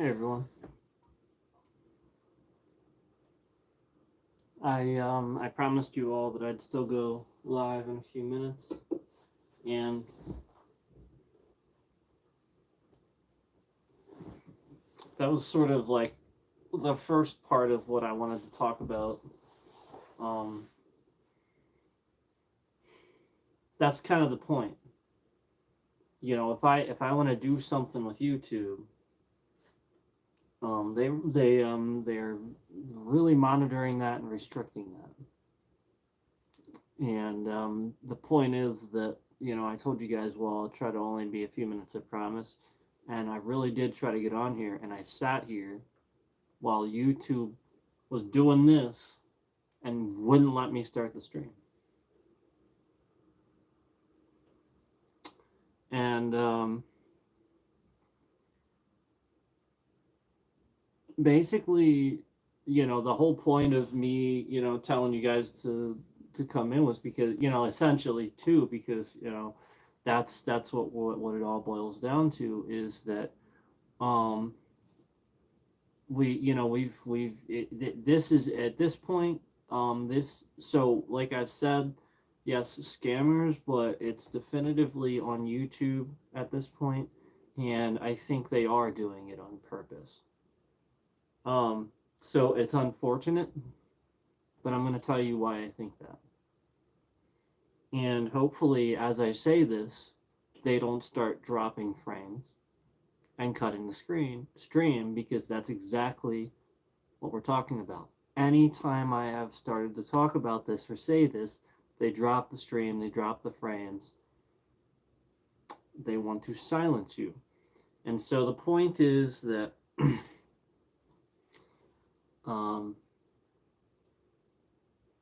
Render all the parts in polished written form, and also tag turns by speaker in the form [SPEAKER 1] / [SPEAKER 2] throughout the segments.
[SPEAKER 1] Hey everyone. I promised you all that I'd still go live in a few minutes, and that was sort of like the first part of what I wanted to talk about. Um, that's kind of the point. If I want to do something with YouTube, they're really monitoring that and restricting that. And the point is that I told you guys, well, I'll try to only be a few minutes, I promise. And I really did try to get on here, and I sat here while YouTube was doing this and wouldn't let me start the stream. And basically, the whole point of me, telling you guys to come in was because, essentially too, because that's what it all boils down to is that um this is at this point this so like I've said, yes, scammers, but it's definitively on YouTube at this point, and I think they are doing it on purpose. So it's unfortunate, but I'm going to tell you why I think that. And hopefully, as I say this, they don't start dropping frames and cutting the stream, because that's exactly what we're talking about. Anytime I have started to talk about this or say this, they drop the stream, they drop the frames. They want to silence you. And so the point is that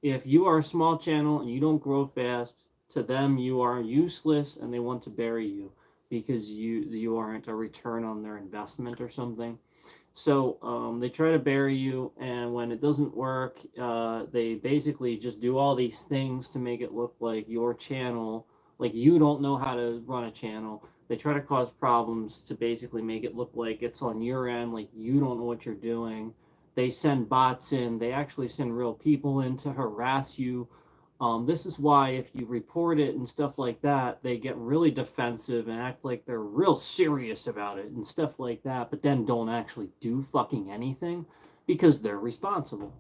[SPEAKER 1] if you are a small channel and you don't grow fast, to them you are useless, and they want to bury you because you aren't a return on their investment or something. So they try to bury you, and when it doesn't work, they basically just do all these things to make it look like your channel, like you don't know how to run a channel. They try to cause problems to basically make it look like it's on your end, like you don't know what you're doing. They send bots in. They actually send real people in to harass you. This is why if you report it and stuff like that, they get really defensive and act like they're real serious about it and stuff like that, but then don't actually do fucking anything because they're responsible.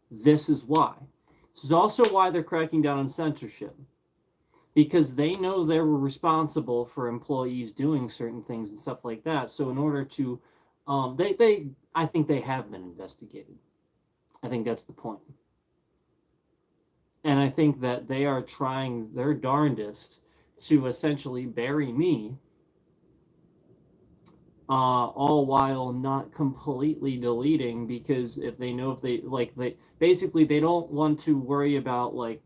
[SPEAKER 1] This is why. This is also why they're cracking down on censorship, because they know they were responsible for employees doing certain things and stuff like that. So in order to, I think they have been investigated. I think that's the point. And I think that they are trying their darndest to essentially bury me, all while not completely deleting, because if they know, if they like, they basically they don't want to worry about like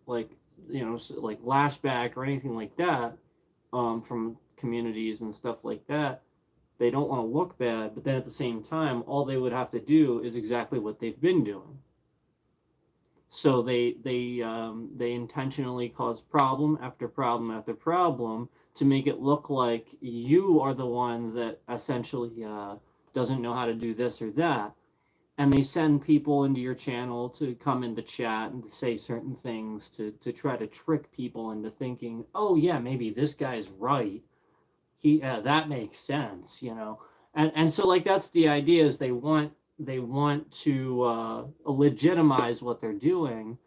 [SPEAKER 1] like lashback or anything like that, from communities and stuff like that. They don't want to look bad, but then at the same time, all they would have to do is exactly what they've been doing. So they intentionally cause problem after problem after problem to make it look like you are the one that essentially doesn't know how to do this or that, and they send people into your channel to come into chat and to say certain things to try to trick people into thinking, oh yeah, maybe this guy's right. That makes sense, and so like that's the idea, is they want to legitimize what they're doing,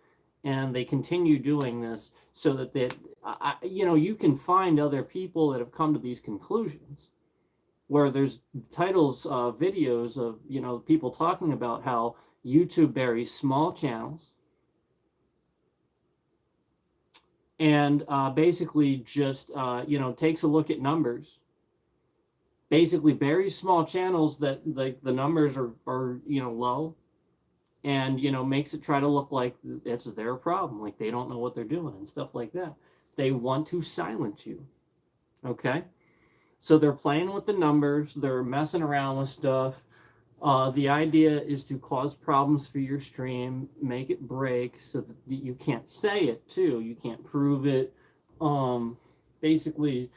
[SPEAKER 1] and they continue doing this so that you can find other people that have come to these conclusions, where there's titles, videos of people talking about how YouTube buries small channels and basically just takes a look at numbers, basically buries small channels that like the numbers are low, and makes it try to look like it's their problem, like they don't know what they're doing and stuff like that. They want to silence you. Okay, so they're playing with the numbers, they're messing around with stuff. The idea is to cause problems for your stream, make it break so that you can't say it too, you can't prove it. Basically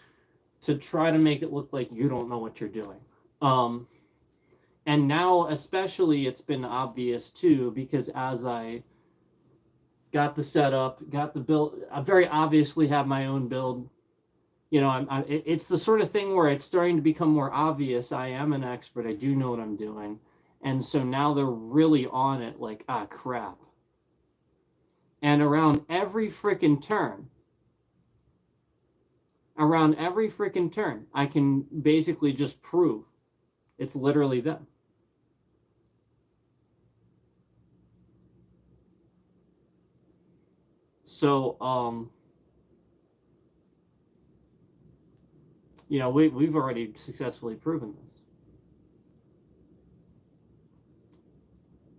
[SPEAKER 1] to try to make it look like you don't know what you're doing. Um, and now, especially, it's been obvious too, because as I got the setup, got the build, I very obviously have my own build. You know, it's the sort of thing where it's starting to become more obvious. I am an expert. I do know what I'm doing. And so now they're really on it like, ah, crap. And around every freaking turn, I can basically just prove it's literally them. So, you know, we've already successfully proven this.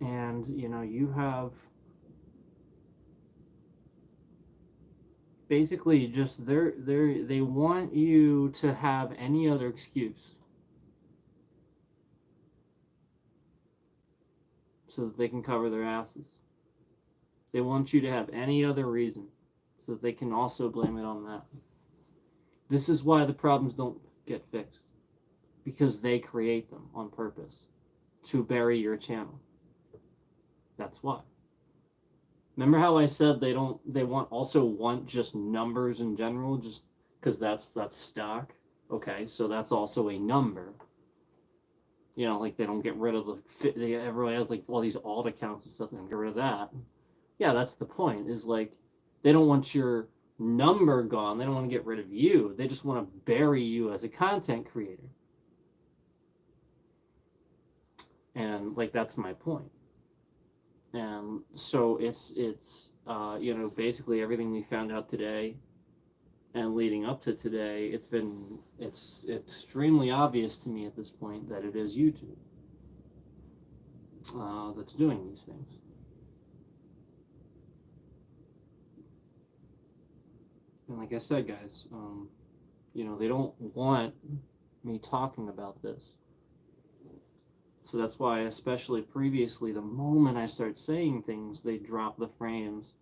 [SPEAKER 1] And, you know, you have basically just they want you to have any other excuse so that they can cover their asses. They want you to have any other reason so that they can also blame it on that. This is why the problems don't get fixed, because they create them on purpose to bury your channel. That's why. Remember how I said they want just numbers in general, just because that's stock? Okay, so that's also a number. You know, like they don't get rid of everybody has like all these alt accounts and stuff, they don't get rid of that. Yeah, that's the point, is like they don't want your number gone, they don't want to get rid of you, they just want to bury you as a content creator. And like that's my point. And so it's you know, basically everything we found out today and leading up to today, it's extremely obvious to me at this point that it is YouTube that's doing these things. And like I said, guys, you know, they don't want me talking about this. So that's why, especially previously, the moment I start saying things, they drop the frames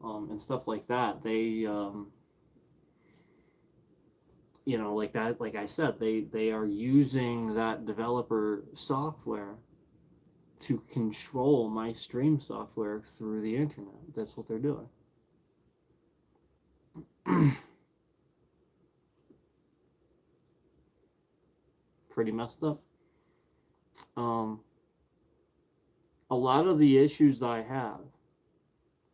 [SPEAKER 1] and stuff like that. They, you know, like that, like I said, they are using that developer software to control my stream software through the internet. That's what they're doing. Pretty messed up. A lot of the issues I have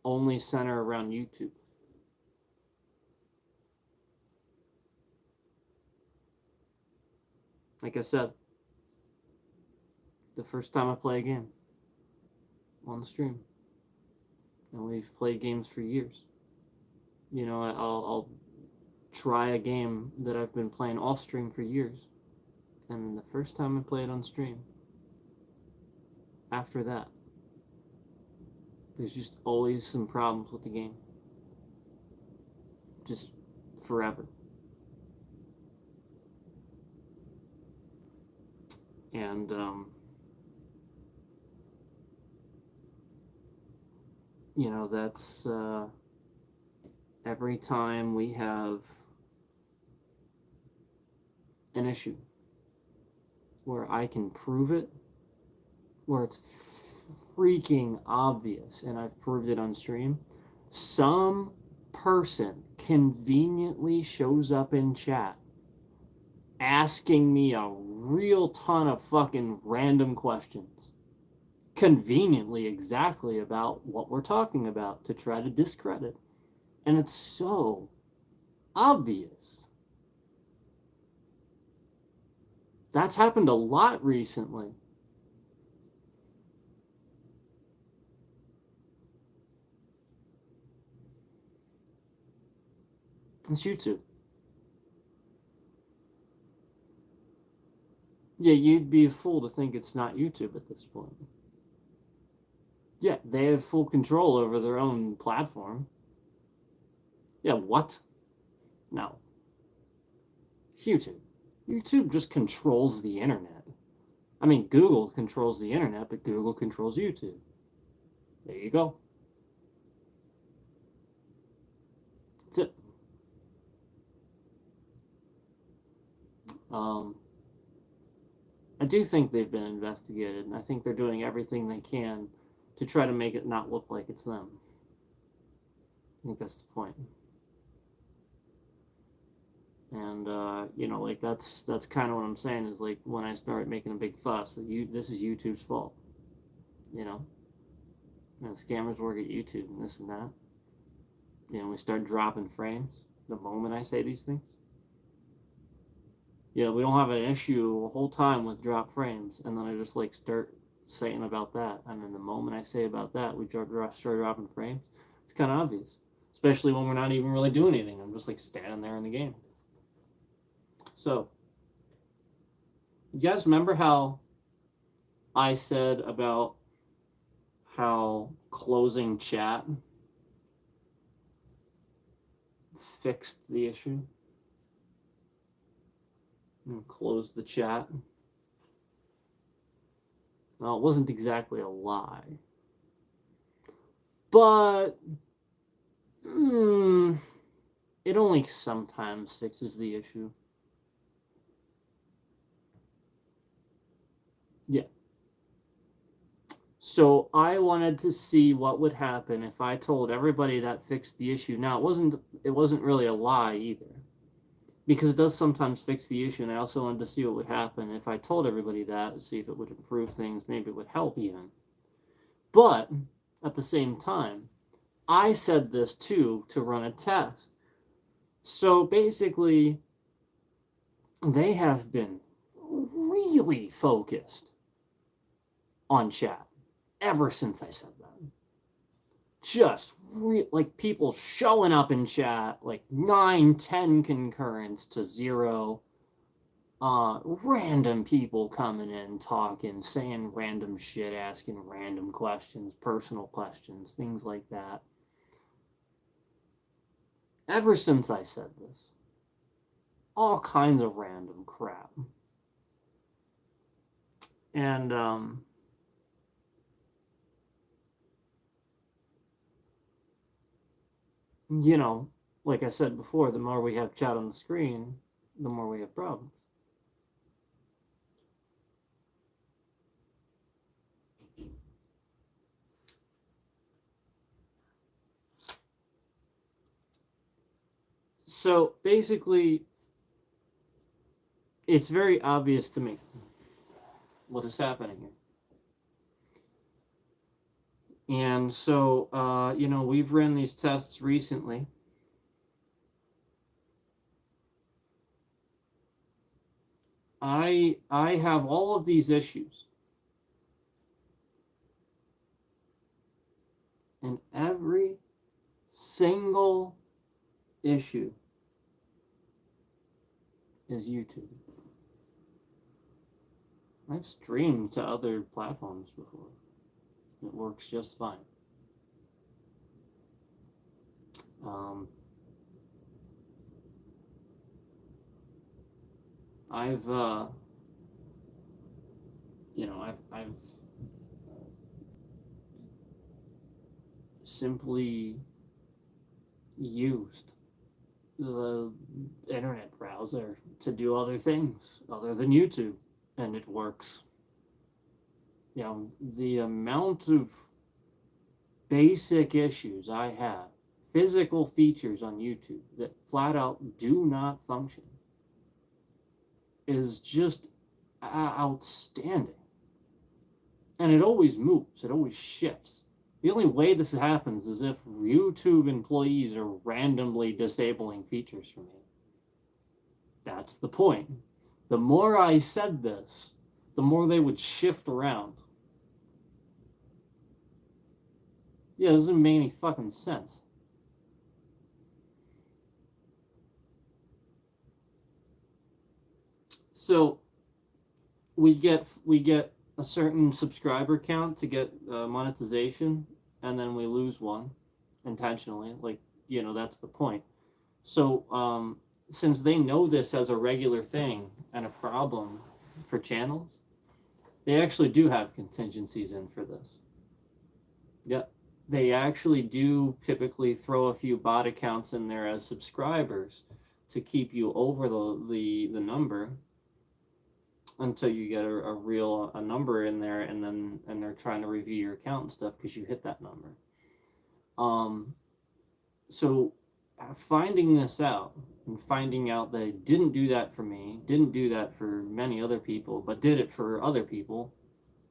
[SPEAKER 1] only center around YouTube. Like I said, the first time I play a game on the stream, and we've played games for years. You know, I'll try a game that I've been playing off stream for years, and the first time I play it on stream, after that, there's just always some problems with the game. Just forever. And you know, that's every time we have an issue where I can prove it, where it's freaking obvious, and I've proved it on stream, some person conveniently shows up in chat asking me a real ton of fucking random questions, conveniently exactly about what we're talking about, to try to discredit. And it's so obvious. That's happened a lot recently. It's YouTube. Yeah, you'd be a fool to think it's not YouTube at this point. Yeah, they have full control over their own platform. Yeah, what? No. YouTube. YouTube just controls the internet. I mean, Google controls the internet, but Google controls YouTube. There you go. That's it. I do think they've been investigated, and I think they're doing everything they can to try to make it not look like it's them. I think that's the point. And like that's kind of what I'm saying is like when I start making a big fuss, this is YouTube's fault. You know, and scammers work at YouTube and this and that. We start dropping frames the moment I say these things. We don't have an issue the whole time with drop frames, and then I just like start saying about that, and then the moment I say about that, we start dropping frames. It's kind of obvious, especially when we're not even really doing anything. I'm just like standing there in the game. So, you guys remember how I said about how closing chat fixed the issue? And closed the chat. Well, it wasn't exactly a lie. But it only sometimes fixes the issue. Yeah. So I wanted to see what would happen if I told everybody that fixed the issue. Now, it wasn't really a lie either, because it does sometimes fix the issue, and I also wanted to see what would happen if I told everybody that, to see if it would improve things, maybe it would help even. But at the same time, I said this too to run a test. So basically, they have been really focused on chat ever since I said that. Just like people showing up in chat, like 9, 10 concurrence to 0. Random people coming in, talking, saying random shit, asking random questions, personal questions, things like that. Ever since I said this, all kinds of random crap. And like I said before, the more we have chat on the screen, the more we have problems. So basically, it's very obvious to me what is happening here. And so, we've ran these tests recently. I have all of these issues. And every single issue is YouTube. I've streamed to other platforms before. It works just fine. I've simply used the internet browser to do other things other than YouTube, and it works. The amount of basic issues I have, physical features on YouTube that flat out do not function, is just outstanding. And it always moves, it always shifts. The only way this happens is if YouTube employees are randomly disabling features for me. That's the point. The more I said this, the more they would shift around. Yeah, it doesn't make any fucking sense. So we get a certain subscriber count to get monetization, and then we lose one intentionally. Like, that's the point. So since they know this as a regular thing and a problem for channels, they actually do have contingencies in for this. Yep. They actually do typically throw a few bot accounts in there as subscribers to keep you over the number. until you get a real number in there, and they're trying to review your account and stuff because you hit that number. So finding this out and finding out that it didn't do that for me, didn't do that for many other people, but did it for other people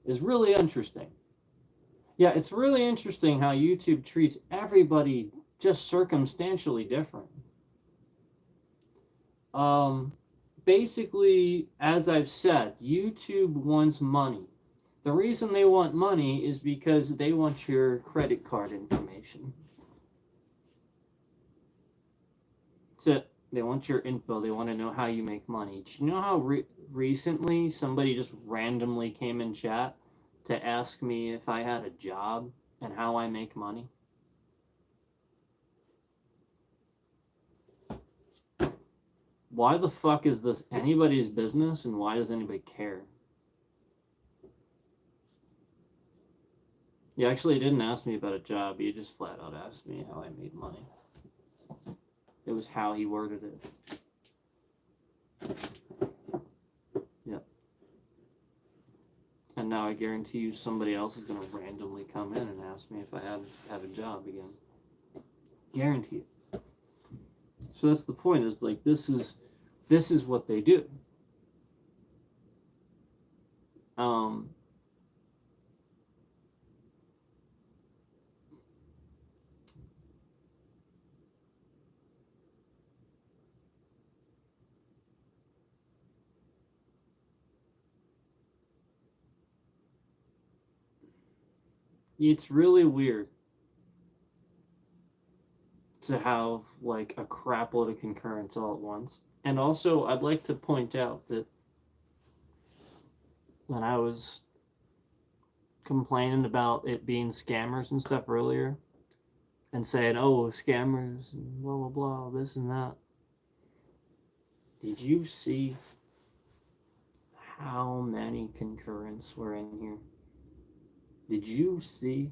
[SPEAKER 1] is really interesting. Yeah, it's really interesting how YouTube treats everybody just circumstantially different. Basically, as I've said, YouTube wants money. The reason they want money is because they want your credit card information. That's it. They want your info. They want to know how you make money. Do you know how recently somebody just randomly came in chat to ask me if I had a job and how I make money? Why the fuck is this anybody's business, and why does anybody care? He actually didn't ask me about a job. He just flat out asked me how I made money. It was how he worded it. Yep. And now I guarantee you somebody else is going to randomly come in and ask me if I have a job again. Guarantee it. So that's the point, is like this is what they do. It's really weird to have like a crap load of concurrence all at once. And also, I'd like to point out that when I was complaining about it being scammers and stuff earlier, and saying, oh, scammers, and blah, blah, blah, this and that, did you see how many concurrents were in here? Did you see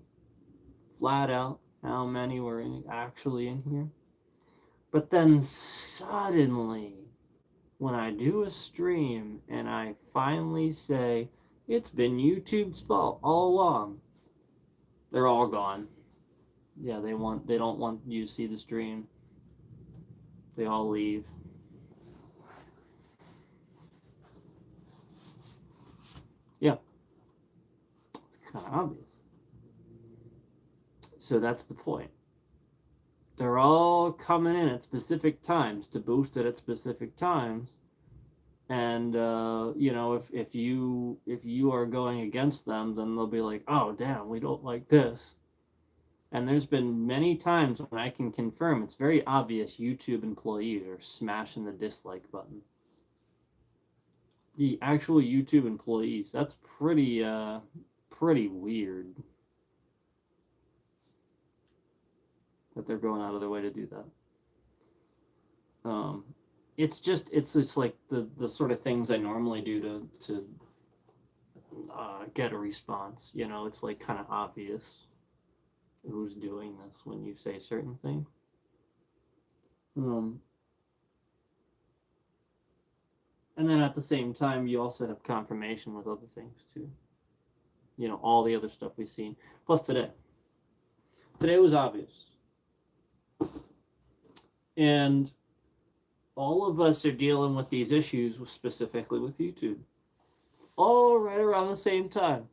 [SPEAKER 1] flat out how many were actually in here? But then suddenly, when I do a stream and I finally say, it's been YouTube's fault all along, they're all gone. Yeah, they don't want you to see the stream. They all leave. Yeah. It's kind of obvious. So that's the point. They're all coming in at specific times to boost it at specific times. And you know, if you are going against them, then they'll be like, oh damn, we don't like this. And there's been many times when I can confirm it's very obvious YouTube employees are smashing the dislike button. The actual YouTube employees, that's pretty weird that they're going out of their way to do that. It's just like the sort of things I normally do to get a response. You know, it's like kind of obvious who's doing this when you say certain things. And then at the same time, you also have confirmation with other things too. You know, all the other stuff we've seen. Plus today was obvious. And all of us are dealing with these issues specifically with YouTube. All right around the same time.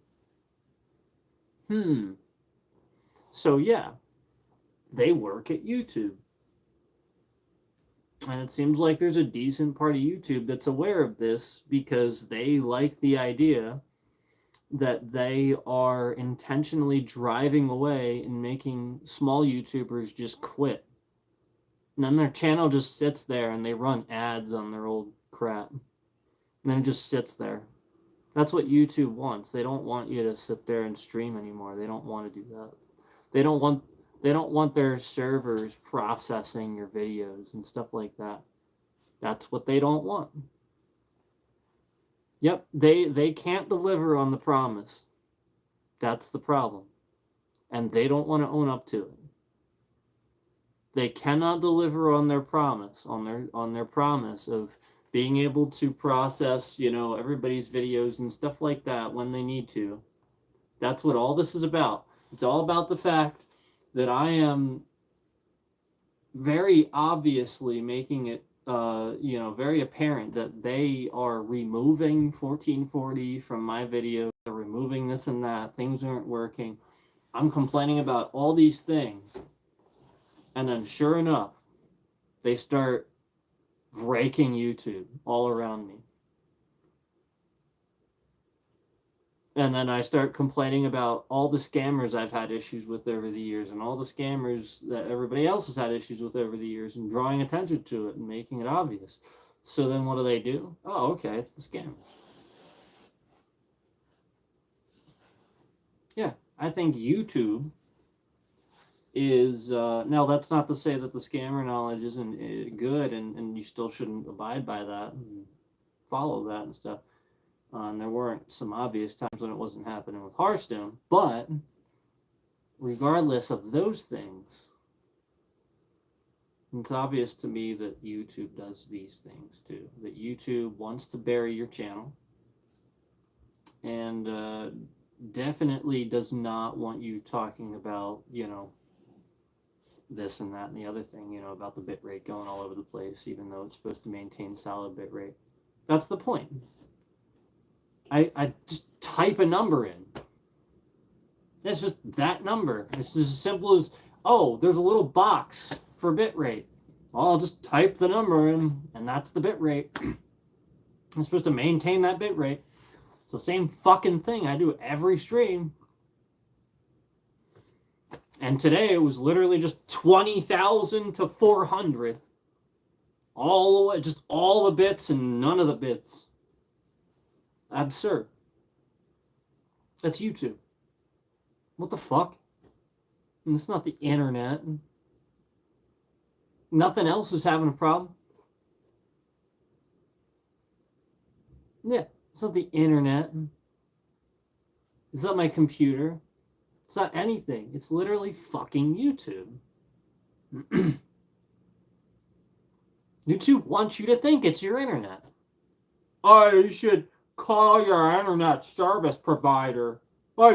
[SPEAKER 1] So yeah, they work at YouTube. And it seems like there's a decent part of YouTube that's aware of this because they like the idea that they are intentionally driving away and making small YouTubers just quit. And then their channel just sits there and they run ads on their old crap. And then it just sits there. That's what YouTube wants. They don't want you to sit there and stream anymore. They don't want to do that. They don't want their servers processing your videos and stuff like that. That's what they don't want. Yep, they can't deliver on the promise. That's the problem. And they don't want to own up to it. They cannot deliver on their promise, on their promise of being able to process, everybody's videos and stuff like that when they need to. That's what all this is about. It's all about the fact that I am very obviously making it, very apparent that they are removing 1440 from my video. They're removing this and that. Things aren't working. I'm complaining about all these things. And then sure enough, they start breaking YouTube all around me. And then I start complaining about all the scammers I've had issues with over the years and all the scammers that everybody else has had issues with over the years and drawing attention to it and making it obvious. So then what do? Oh, okay, it's the scam. Yeah, I think YouTube is, now that's not to say that the scammer knowledge isn't good and you still shouldn't abide by that and follow that and stuff. And there weren't some obvious times when it wasn't happening with Hearthstone, but regardless of those things, it's obvious to me that YouTube does these things too. That YouTube wants to bury your channel and definitely does not want you talking about, this and that and the other thing, about the bitrate going all over the place, even though it's supposed to maintain solid bitrate. That's the point. I just type a number in. It's just that number. It's just as simple as, oh, there's a little box for bitrate. Well, I'll just type the number in, and that's the bitrate. I'm supposed to maintain that bitrate. It's the same fucking thing I do every stream. And today it was literally just 20,000 to 400. All the way, just all the bits and none of the bits. Absurd. That's YouTube. What the fuck? And it's not the internet. Nothing else is having a problem. Yeah, it's not the internet. It's not my computer. It's not anything. It's literally fucking YouTube. YouTube wants you to think it's your internet. Oh, you should call your internet service provider. Oh,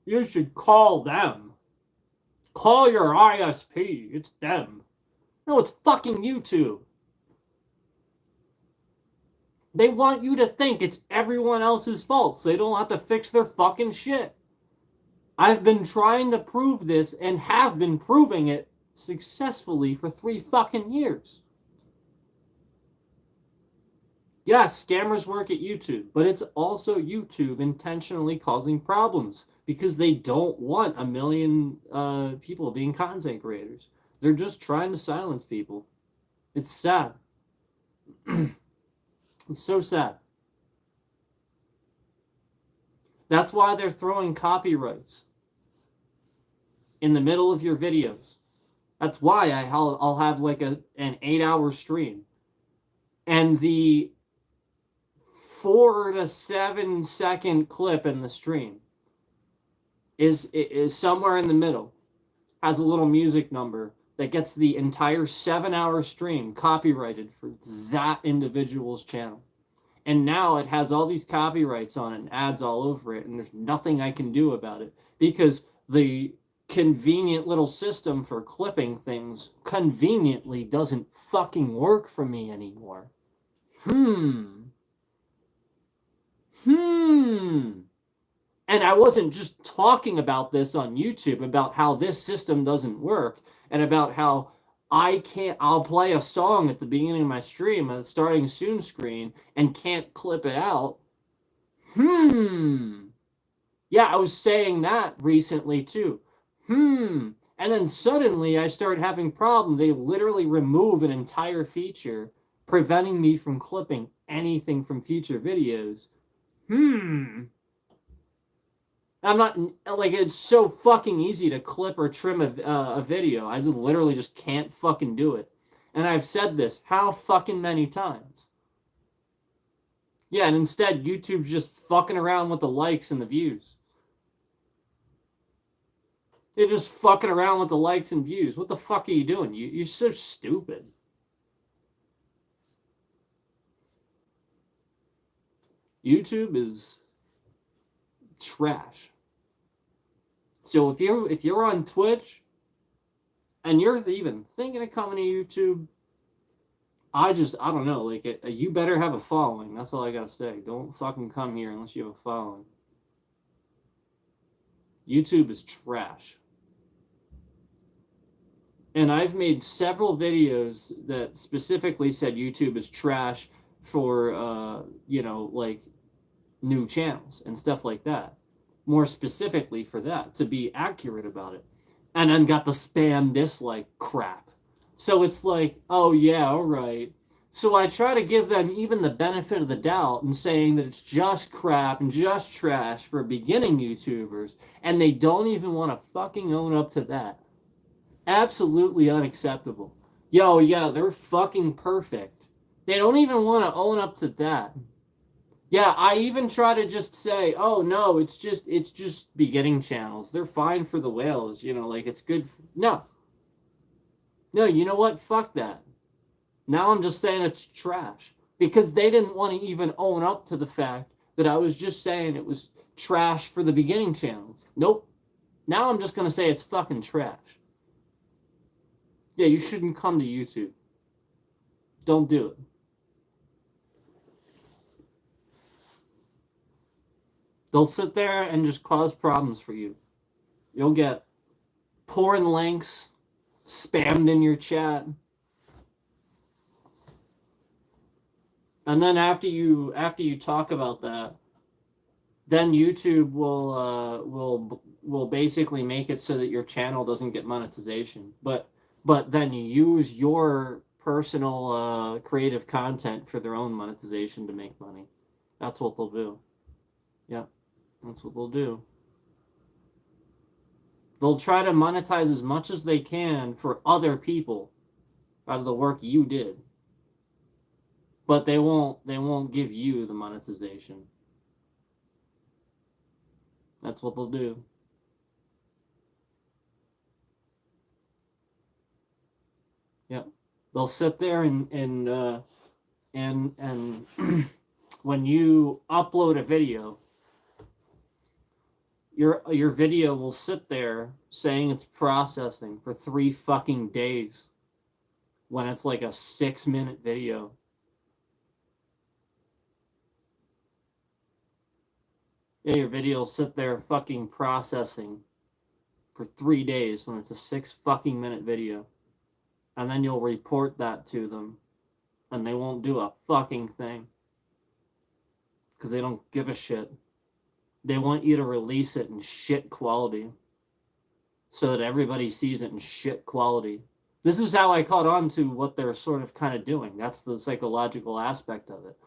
[SPEAKER 1] you should call them. Call your ISP. It's them. No, it's fucking YouTube. They want you to think it's everyone else's fault so they don't have to fix their fucking shit. I've been trying to prove this and have been proving it successfully for 3 fucking years. Yes, scammers work at YouTube, but it's also YouTube intentionally causing problems because they don't want a million people being content creators. They're just trying to silence people. It's sad. It's so sad. That's why they're throwing copyrights in the middle of your videos. That's why I'll have like an 8-hour stream. And the 4 to 7 second clip in the stream is somewhere in the middle. Has a little music number that gets the entire 7-hour stream copyrighted for that individual's channel. And now it has all these copyrights on it and ads all over it, and there's nothing I can do about it because the convenient little system for clipping things conveniently doesn't fucking work for me anymore. And I wasn't just talking about this on YouTube, about how this system doesn't work, and about how I'll play a song at the beginning of my stream on the starting soon screen and can't clip it out. Yeah, I was saying that recently too. And then suddenly I start having problems. They literally remove an entire feature, preventing me from clipping anything from future videos. I'm not, like, it's so fucking easy to clip or trim a video. I just literally just can't fucking do it. And I've said this how fucking many times. Yeah, and instead, YouTube's just fucking around with the likes and the views. They're just fucking around with the likes and views. What the fuck are you doing? You're so stupid. YouTube is trash. So if you're on Twitch and you're even thinking of coming to YouTube, I don't know, like, you better have a following. That's all I gotta say. Don't fucking come here unless you have a following. YouTube is trash. And I've made several videos that specifically said YouTube is trash for, like, new channels and stuff like that. More specifically for that, to be accurate about it. And then got the spam dislike crap. So it's like, oh yeah, all right. So I try to give them even the benefit of the doubt and saying that it's just crap and just trash for beginning YouTubers, and they don't even want to fucking own up to that. Absolutely unacceptable. Yo, yeah, they're fucking perfect. They don't even want to own up to that. Yeah, I even try to just say, oh no, it's just beginning channels. They're fine for the whales, like it's good. No, you know what? Fuck that. Now I'm just saying it's trash because they didn't want to even own up to the fact that I was just saying it was trash for the beginning channels. Nope. Now I'm just going to say it's fucking trash. Yeah, you shouldn't come to YouTube. Don't do it. They'll sit there and just cause problems for you. You'll get porn links spammed in your chat. And then after you talk about that, then YouTube will basically make it so that your channel doesn't get monetization. But then you use your personal creative content for their own monetization to make money. That's what they'll do. Yeah, that's what they'll do. They'll try to monetize as much as they can for other people out of the work you did. But they won't give you the monetization. That's what they'll do. Yep. They'll sit there and when you upload a video, your video will sit there saying it's processing for 3 fucking days when it's like a 6-minute video. Yeah, your video will sit there fucking processing for 3 days when it's a 6 fucking minute video. And then you'll report that to them. And they won't do a fucking thing. Because they don't give a shit. They want you to release it in shit quality. So that everybody sees it in shit quality. This is how I caught on to what they're sort of kind of doing. That's the psychological aspect of it.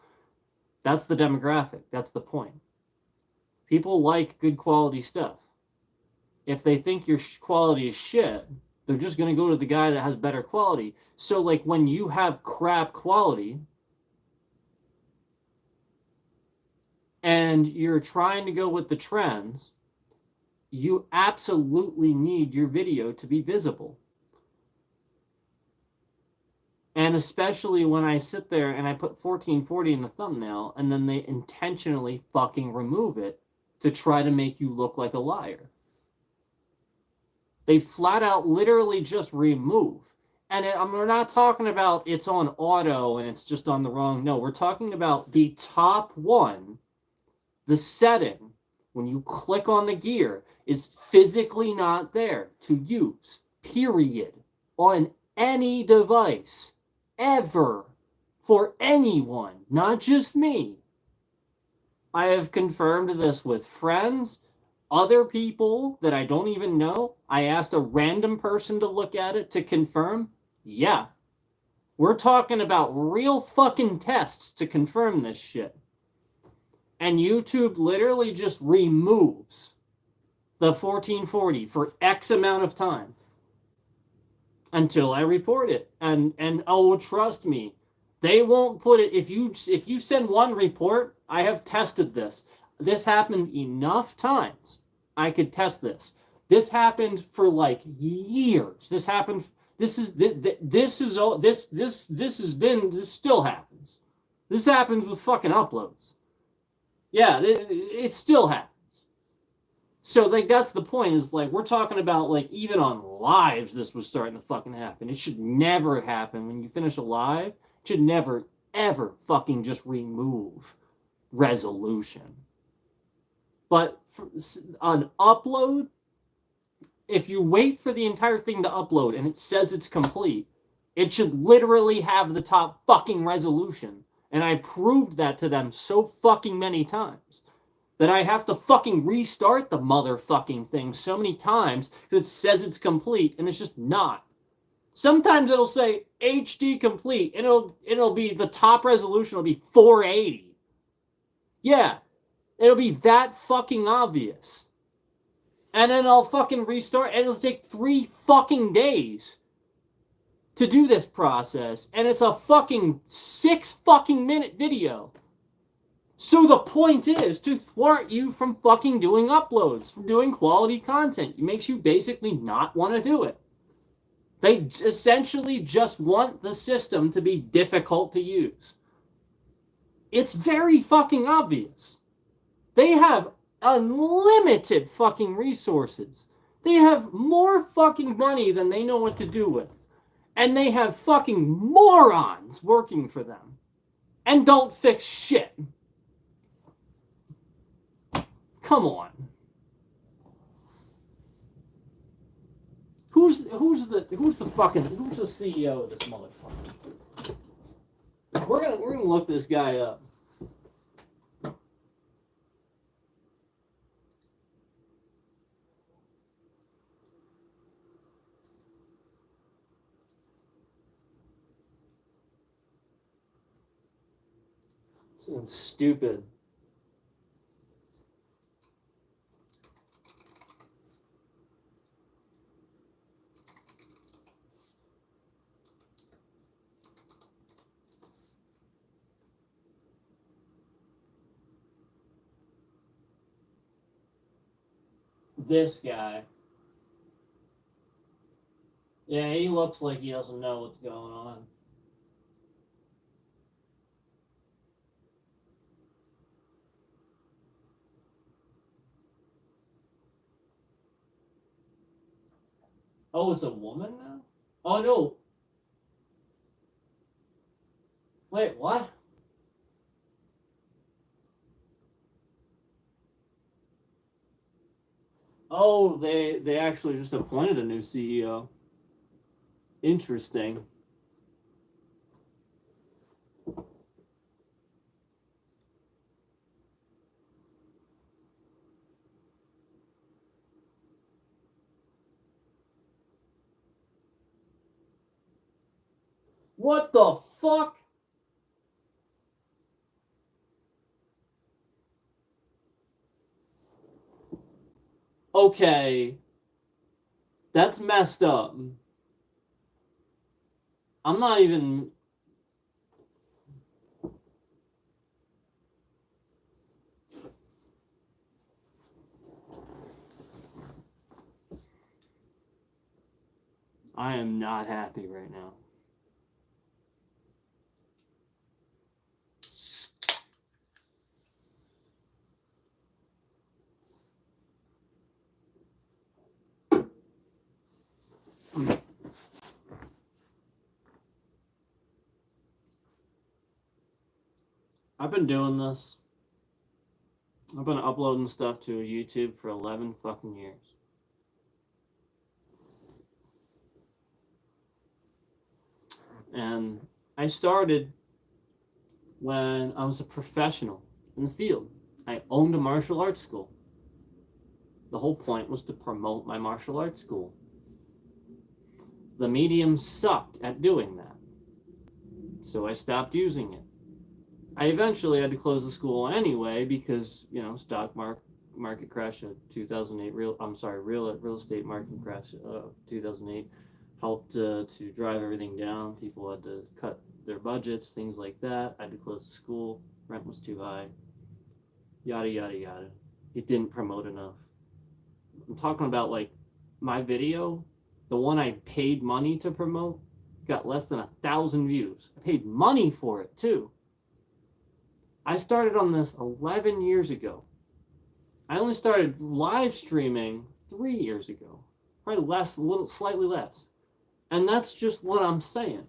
[SPEAKER 1] That's the demographic. That's the point. People like good quality stuff. If they think your quality is shit, they're just going to go to the guy that has better quality. So, like, when you have crap quality and you're trying to go with the trends, you absolutely need your video to be visible. And especially when I sit there and I put 1440 in the thumbnail and then they intentionally fucking remove it to try to make you look like a liar. They flat out literally just remove. And we're not talking about it's on auto and it's just on the wrong. No, we're talking about the top one, the setting, when you click on the gear, is physically not there to use, period, on any device, ever, for anyone, not just me. I have confirmed this with friends, other people that I don't even know. I asked a random person to look at it to confirm. Yeah. We're talking about real fucking tests to confirm this shit. And YouTube literally just removes the 1440 for X amount of time until I report it. And oh, trust me, they won't put it. If you send one report, I have tested this. This happened enough times. I could test this. This happened for like years. This happened. This still happens. This happens with fucking uploads. Yeah, it still happens. So like that's the point, is like we're talking about like even on lives this was starting to fucking happen. It should never happen when you finish a live. It should never ever fucking just remove resolution. But on upload, if you wait for the entire thing to upload and it says it's complete, it should literally have the top fucking resolution. And I proved that to them so fucking many times that I have to fucking restart the motherfucking thing so many times because it says it's complete and it's just not. Sometimes it'll say HD complete and it'll be the top resolution will be 480. Yeah, it'll be that fucking obvious. And then I'll fucking restart and it'll take 3 fucking days to do this process, and it's a fucking 6 fucking minute video. So the point is to thwart you from fucking doing uploads, from doing quality content. It makes you basically not want to do it. They essentially just want the system to be difficult to use. It's very fucking obvious. They have unlimited fucking resources. They have more fucking money than they know what to do with. And they have fucking morons working for them. And don't fix shit. Come on. Who's the CEO of this motherfucker? We're gonna look this guy up. It's stupid. This guy. Yeah, he looks like he doesn't know what's going on. Oh, it's a woman now? Oh, no. Wait, what? Oh, they actually just appointed a new CEO. Interesting. What the fuck? Okay. That's messed up. I'm not even... I am not happy right now. I've been doing this. I've been uploading stuff to YouTube for 11 fucking years. And I started when I was a professional in the field. I owned a martial arts school. The whole point was to promote my martial arts school. The medium sucked at doing that. So I stopped using it. I eventually had to close the school anyway because, stock market crash of 2008, real estate market crash of 2008 helped to drive everything down. People had to cut their budgets, things like that. I had to close the school. Rent was too high. Yada, yada, yada. It didn't promote enough. I'm talking about like my video, the one I paid money to promote, got less than 1,000 views. I paid money for it too. I started on this 11 years ago. I only started live streaming 3 years ago. Probably less, a little, slightly less. And that's just what I'm saying.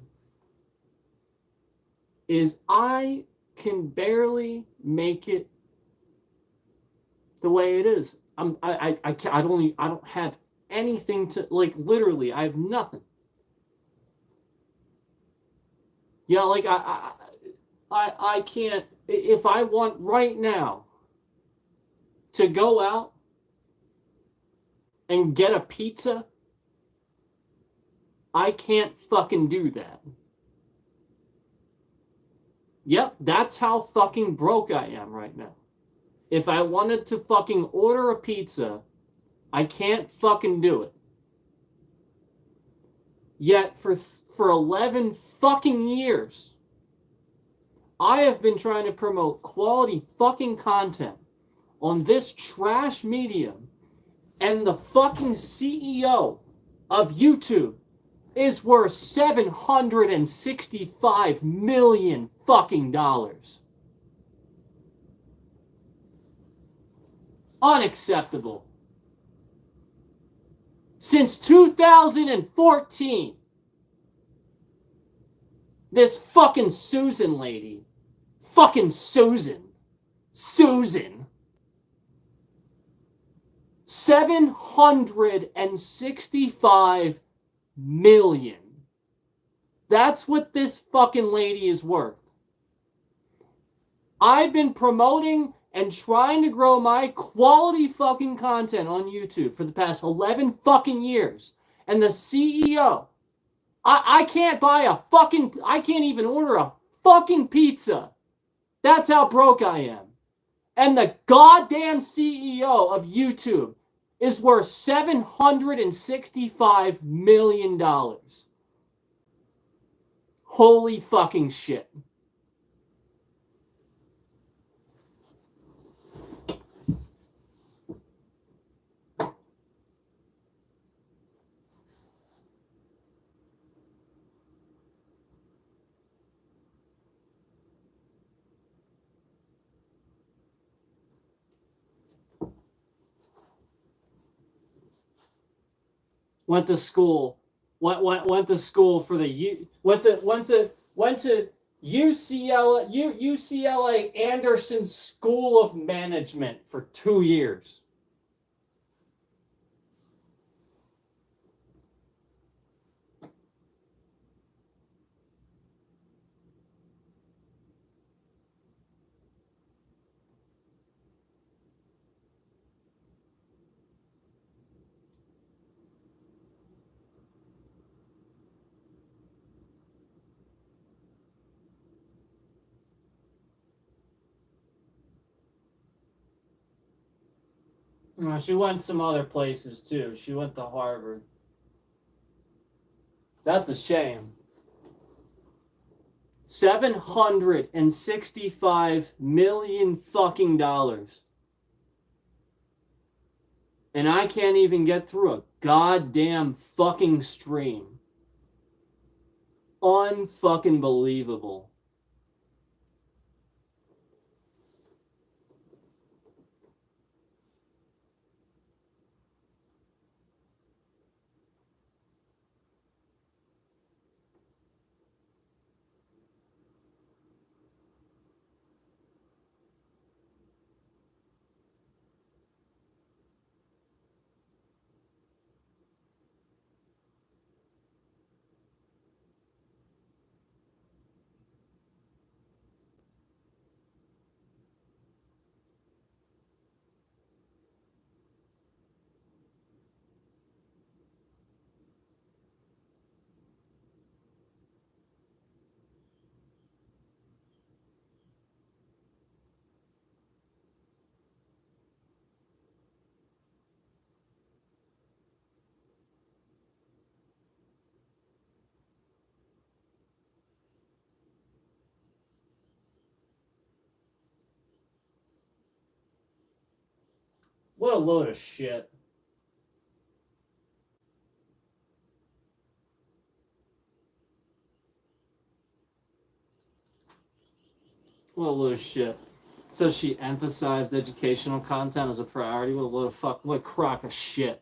[SPEAKER 1] Is I can barely make it the way it is. I don't have anything to, like, literally, I have nothing. Yeah, like I can't, if I want right now to go out and get a pizza, I can't fucking do that. Yep, that's how fucking broke I am right now. If I wanted to fucking order a pizza, I can't fucking do it. Yet for 11 fucking years, I have been trying to promote quality fucking content on this trash medium, and the fucking CEO of YouTube is worth $765 million fucking dollars. Unacceptable. Since 2014, this fucking Susan lady, fucking Susan, $765 million. That's what this fucking lady is worth. I've been promoting and trying to grow my quality fucking content on YouTube for the past 11 fucking years. And the CEO, I can't buy a fucking, I can't even order a fucking pizza. That's how broke I am. And the goddamn CEO of YouTube is worth $765 million. Holy fucking shit. Went to school for the went to UCLA Anderson School of Management for 2 years. She went some other places too. She went to Harvard. That's a shame. $765 million fucking dollars. And I can't even get through a goddamn fucking stream. Unfucking believable. What a load of shit. What a load of shit. So she emphasized educational content as a priority. What a crock of shit.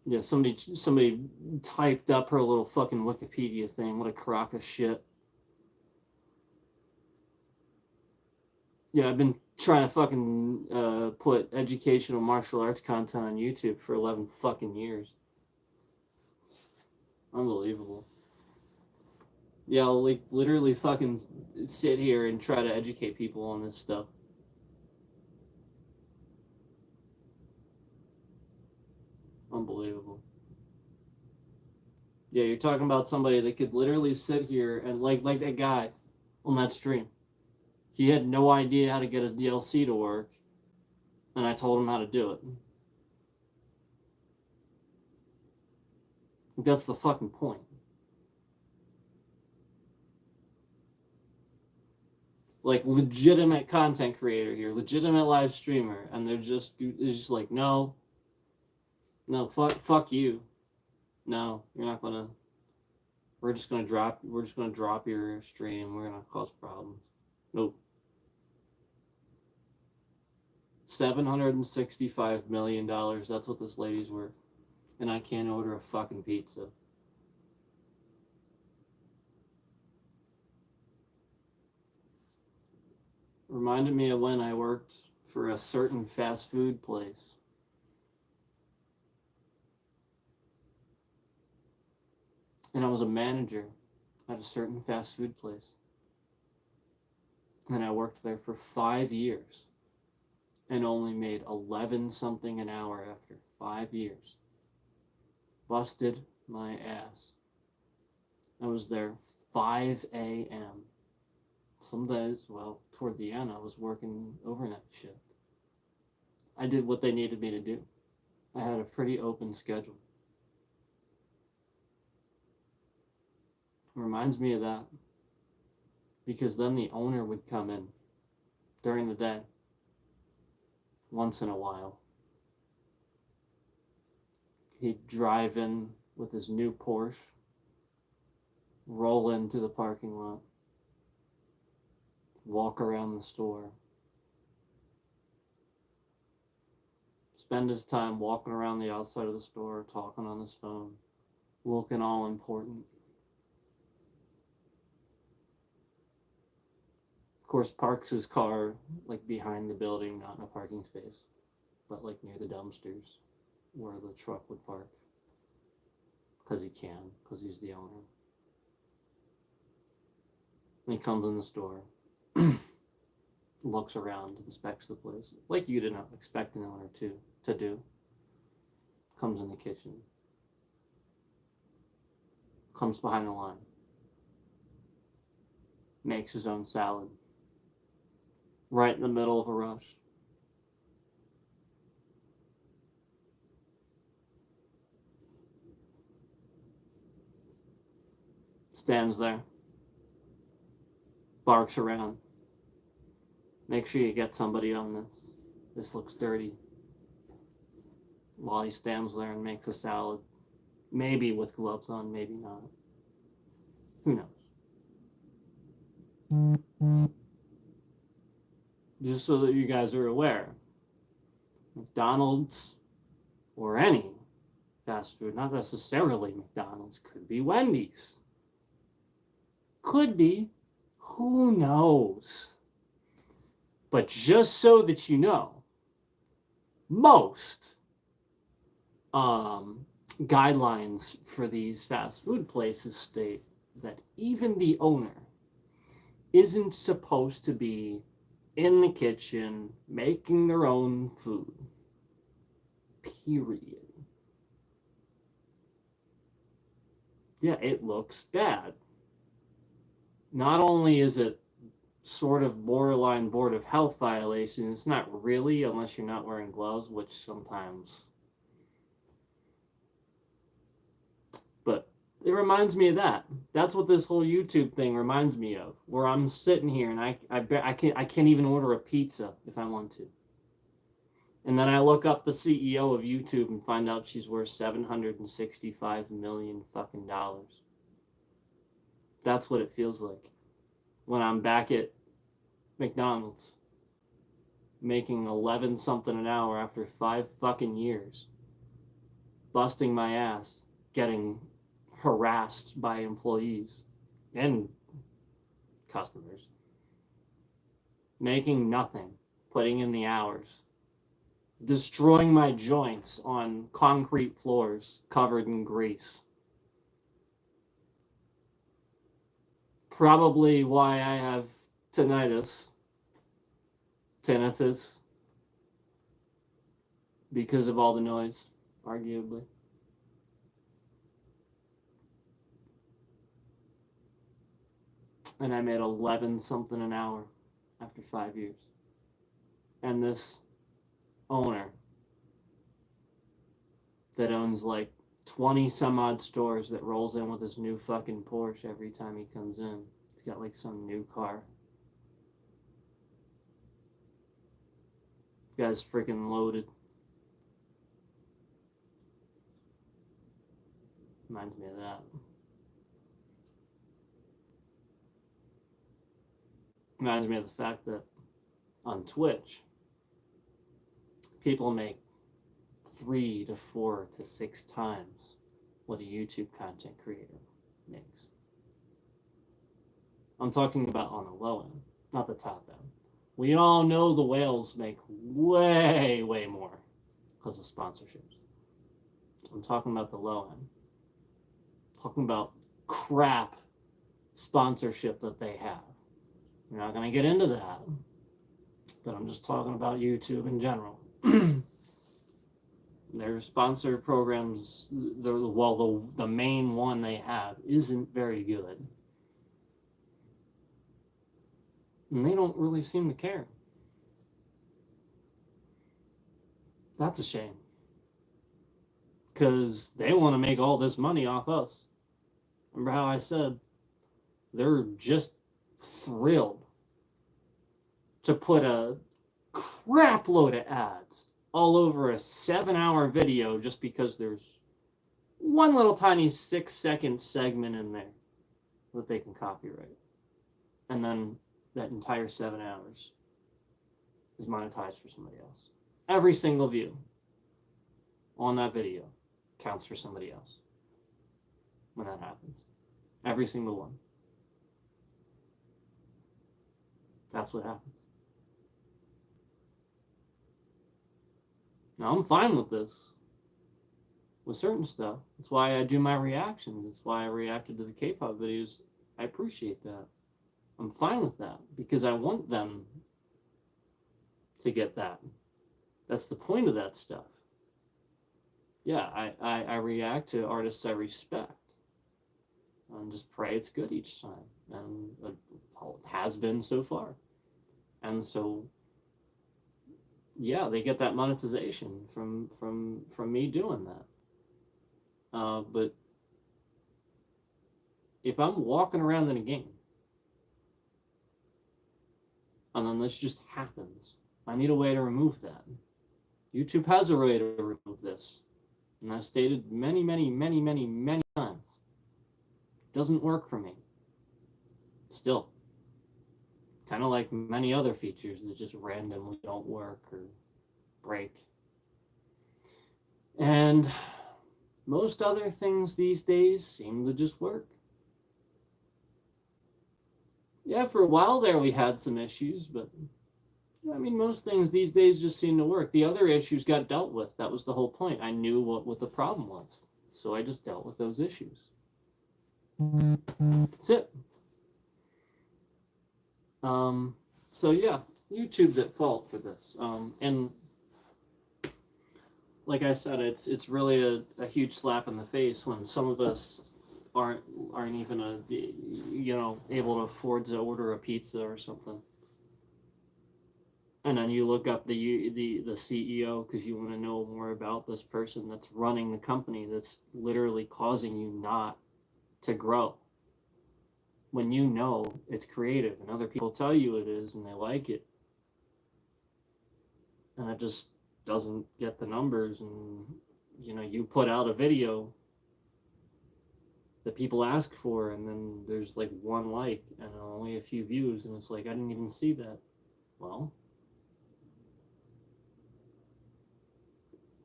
[SPEAKER 1] Yeah, somebody typed up her little fucking Wikipedia thing. What a crock of shit. Yeah, I've been trying to fucking put educational martial arts content on YouTube for 11 fucking years. Unbelievable. Yeah, I'll like literally fucking sit here and try to educate people on this stuff. Unbelievable. Yeah, you're talking about somebody that could literally sit here and like that guy on that stream. He had no idea how to get his DLC to work, and I told him how to do it. That's the fucking point. Like legitimate content creator here, legitimate live streamer, and it's just like no, no, fuck you, no, you're not gonna. We're just gonna drop your stream. We're gonna cause problems. Nope. $765 million. That's what this lady's worth, and I can't order a fucking pizza. Reminded me of when I worked for a certain fast food place. And I was a manager at a certain fast food place. And I worked there for 5 years and only made 11 something an hour after 5 years. Busted my ass. I was there 5 a.m. Some days, well, toward the end, I was working overnight shift. I did what they needed me to do. I had a pretty open schedule. It reminds me of that because then the owner would come in during the day once in a while. He'd drive in with his new Porsche, roll into the parking lot, walk around the store, spend his time walking around the outside of the store, talking on his phone, looking all important. Of course, parks his car like behind the building, not in a parking space, but like near the dumpsters where the truck would park. Because he can, because he's the owner. And he comes in the store, looks around, inspects the place, like you didn't expect an owner to do. Comes in the kitchen, comes behind the line, makes his own salad, right in the middle of a rush. Stands there, barks around. Make sure you get somebody on this. This looks dirty. While he stands there and makes a salad, maybe with gloves on, maybe not. Who knows? Just so that you guys are aware, McDonald's or any fast food, not necessarily McDonald's, could be Wendy's. Could be. Who knows? But just so that you know, most guidelines for these fast food places state that even the owner isn't supposed to be in the kitchen making their own food. Period. Yeah, it looks bad. Not only is it sort of borderline board of health violation, it's not really unless you're not wearing gloves, which sometimes. But it reminds me of that. That's what this whole YouTube thing reminds me of, where I'm sitting here and I can't even order a pizza if I want to. And then I look up the CEO of YouTube and find out she's worth $765 million fucking dollars. That's what it feels like when I'm back at McDonald's making 11 something an hour after 5 fucking years, busting my ass, getting harassed by employees and customers, making nothing, putting in the hours, destroying my joints on concrete floors covered in grease. Probably why I have tinnitus, because of all the noise, arguably. And I made 11 something an hour after 5 years. And this owner that owns like 20 some odd stores, that rolls in with his new fucking Porsche every time he comes in. He's got like some new car. The guy's freaking loaded. Reminds me of that. Reminds me of the fact that on Twitch, people make 3 to 4 to 6 times what a YouTube content creator makes. I'm talking about on the low end, not the top end. We all know the whales make way, way more because of sponsorships. I'm talking about the low end. I'm talking about crap sponsorship that they have. We're not going to get into that, but I'm just talking about YouTube in general. Their sponsor programs, the main one they have isn't very good. And they don't really seem to care. That's a shame. Because they want to make all this money off us. Remember how I said they're just thrilled to put a crap load of ads all over a 7-hour video just because there's one little tiny 6-second segment in there that they can copyright. And then that entire 7 hours is monetized for somebody else. Every single view on that video counts for somebody else when that happens. Every single one. That's what happens. Now, I'm fine with this. With certain stuff. That's why I do my reactions. That's why I reacted to the K-pop videos. I appreciate that. I'm fine with that because I want them to get that. That's the point of that stuff. Yeah, I react to artists I respect. And just pray it's good each time. And it has been so far. And so, yeah, they get that monetization from me doing that. But if I'm walking around in a game, and then this just happens, I need a way to remove that. YouTube has a way to remove this. And I've stated many, many, many, many, many times. It doesn't work for me. Still. Kind of like many other features that just randomly don't work or break. And most other things these days seem to just work. Yeah, for a while there we had some issues, but I mean, most things these days just seem to work. The other issues got dealt with. That was the whole point. I knew what the problem was. So I just dealt with those issues. That's it. So yeah, YouTube's at fault for this. And like I said, it's really a huge slap in the face when some of us aren't even able to afford to order a pizza or something. And then you look up the CEO because you want to know more about this person that's running the company that's literally causing you not to grow. When you know it's creative and other people tell you it is and they like it. And it just doesn't get the numbers, and you put out a video that people ask for and then there's like 1 like and only a few views, and it's like, I didn't even see that. Well,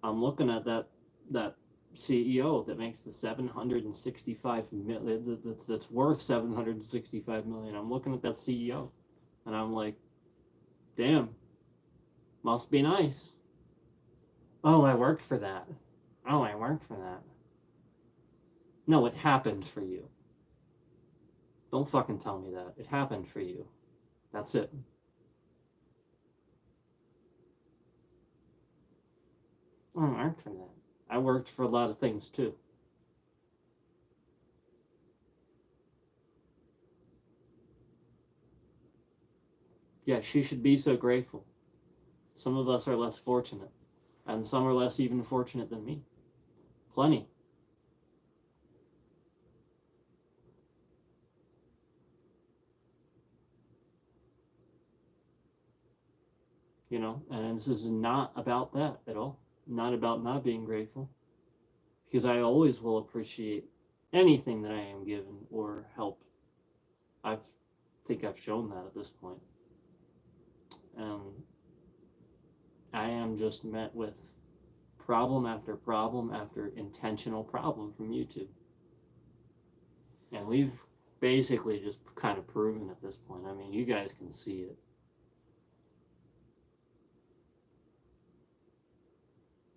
[SPEAKER 1] I'm looking at that CEO that makes the 765 million, that's worth 765 million. I'm looking at that CEO and I'm like, damn, must be nice. Oh, I worked for that. Oh, I worked for that. No, it happened for you. Don't fucking tell me that. It happened for you. That's it. Oh, I worked for that. I worked for a lot of things too. Yeah, she should be so grateful. Some of us are less fortunate, and some are less even fortunate than me. Plenty. You know, and this is not about that at all. Not about not being grateful, because I always will appreciate anything that I am given or help. I think I've shown that at this point. And I am just met with problem after problem after intentional problem from YouTube. And we've basically just kind of proven at this point. I mean, you guys can see it.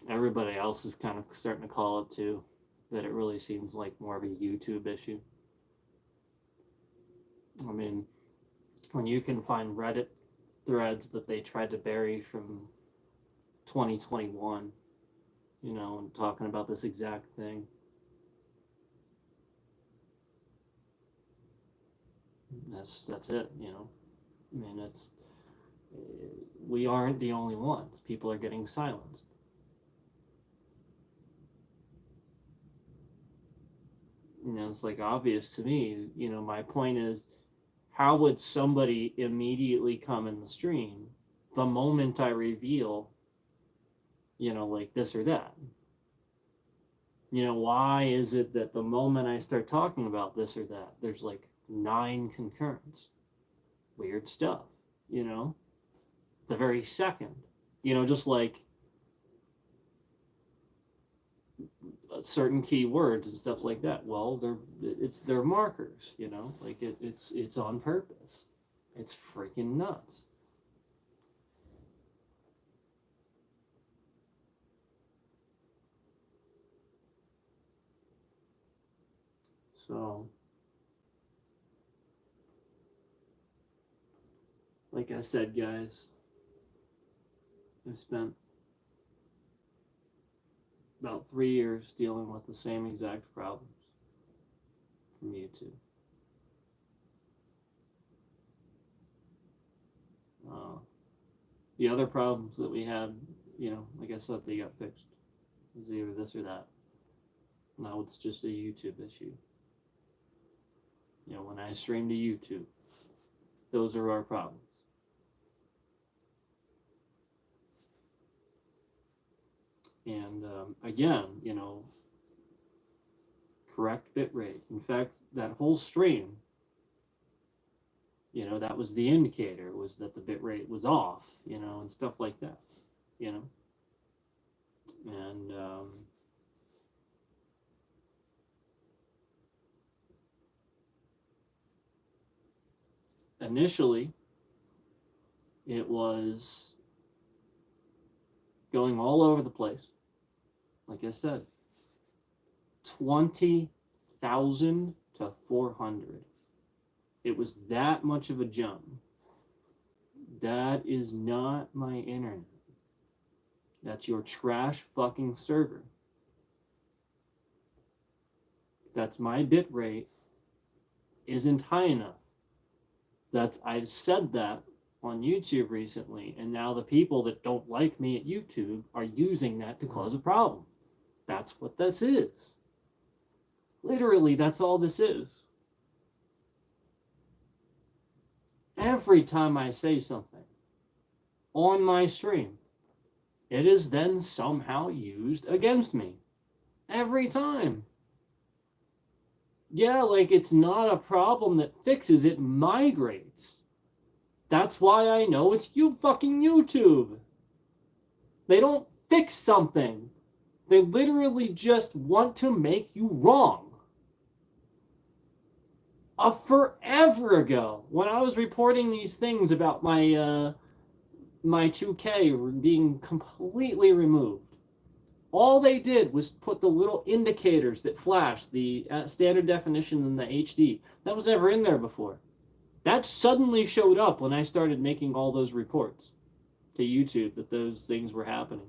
[SPEAKER 1] Everybody else is kind of starting to call it too, that it really seems like more of a YouTube issue. I mean, when you can find Reddit threads that they tried to bury from 2021, you know, and talking about this exact thing. That's it, you know. I mean, it's we aren't the only ones. People are getting silenced. You know, it's like obvious to me. You know, my point is, how would somebody immediately come in the stream the moment I reveal, you know, like this or that? You know, why is it that the moment I start talking about this or that, there's like 9 concurrents? Weird stuff, you know? The very second, you know, just like certain keywords and stuff like that. Well, they're markers, you know, like it's on purpose. It's freaking nuts. So, like I said, guys, I spent about 3 years dealing with the same exact problems from YouTube. The other problems that we had, you know, like I said, they got fixed. It was either this or that. Now it's just a YouTube issue. You know, when I stream to YouTube, those are our problems. And again, you know, correct bit rate. In fact, that whole stream, you know, that was the indicator, was that the bit rate was off, you know, and stuff like that, you know. And initially, it was going all over the place. Like I said, 20,000 to 400. It was that much of a jump. That is not my internet. That's your trash fucking server. That's my bit rate isn't high enough. I've said that on YouTube recently, and now the people that don't like me at YouTube are using that to cause a problem. That's what this is. Literally, that's all this is. Every time I say something on my stream, it is then somehow used against me. Every time. Yeah, like it's not a problem that fixes, it migrates. That's why I know it's you fucking YouTube. They don't fix something. They literally just want to make you wrong. Forever ago, when I was reporting these things about my 2K being completely removed, all they did was put the little indicators that flash, the standard definition and the HD. That was never in there before. That suddenly showed up when I started making all those reports to YouTube that those things were happening.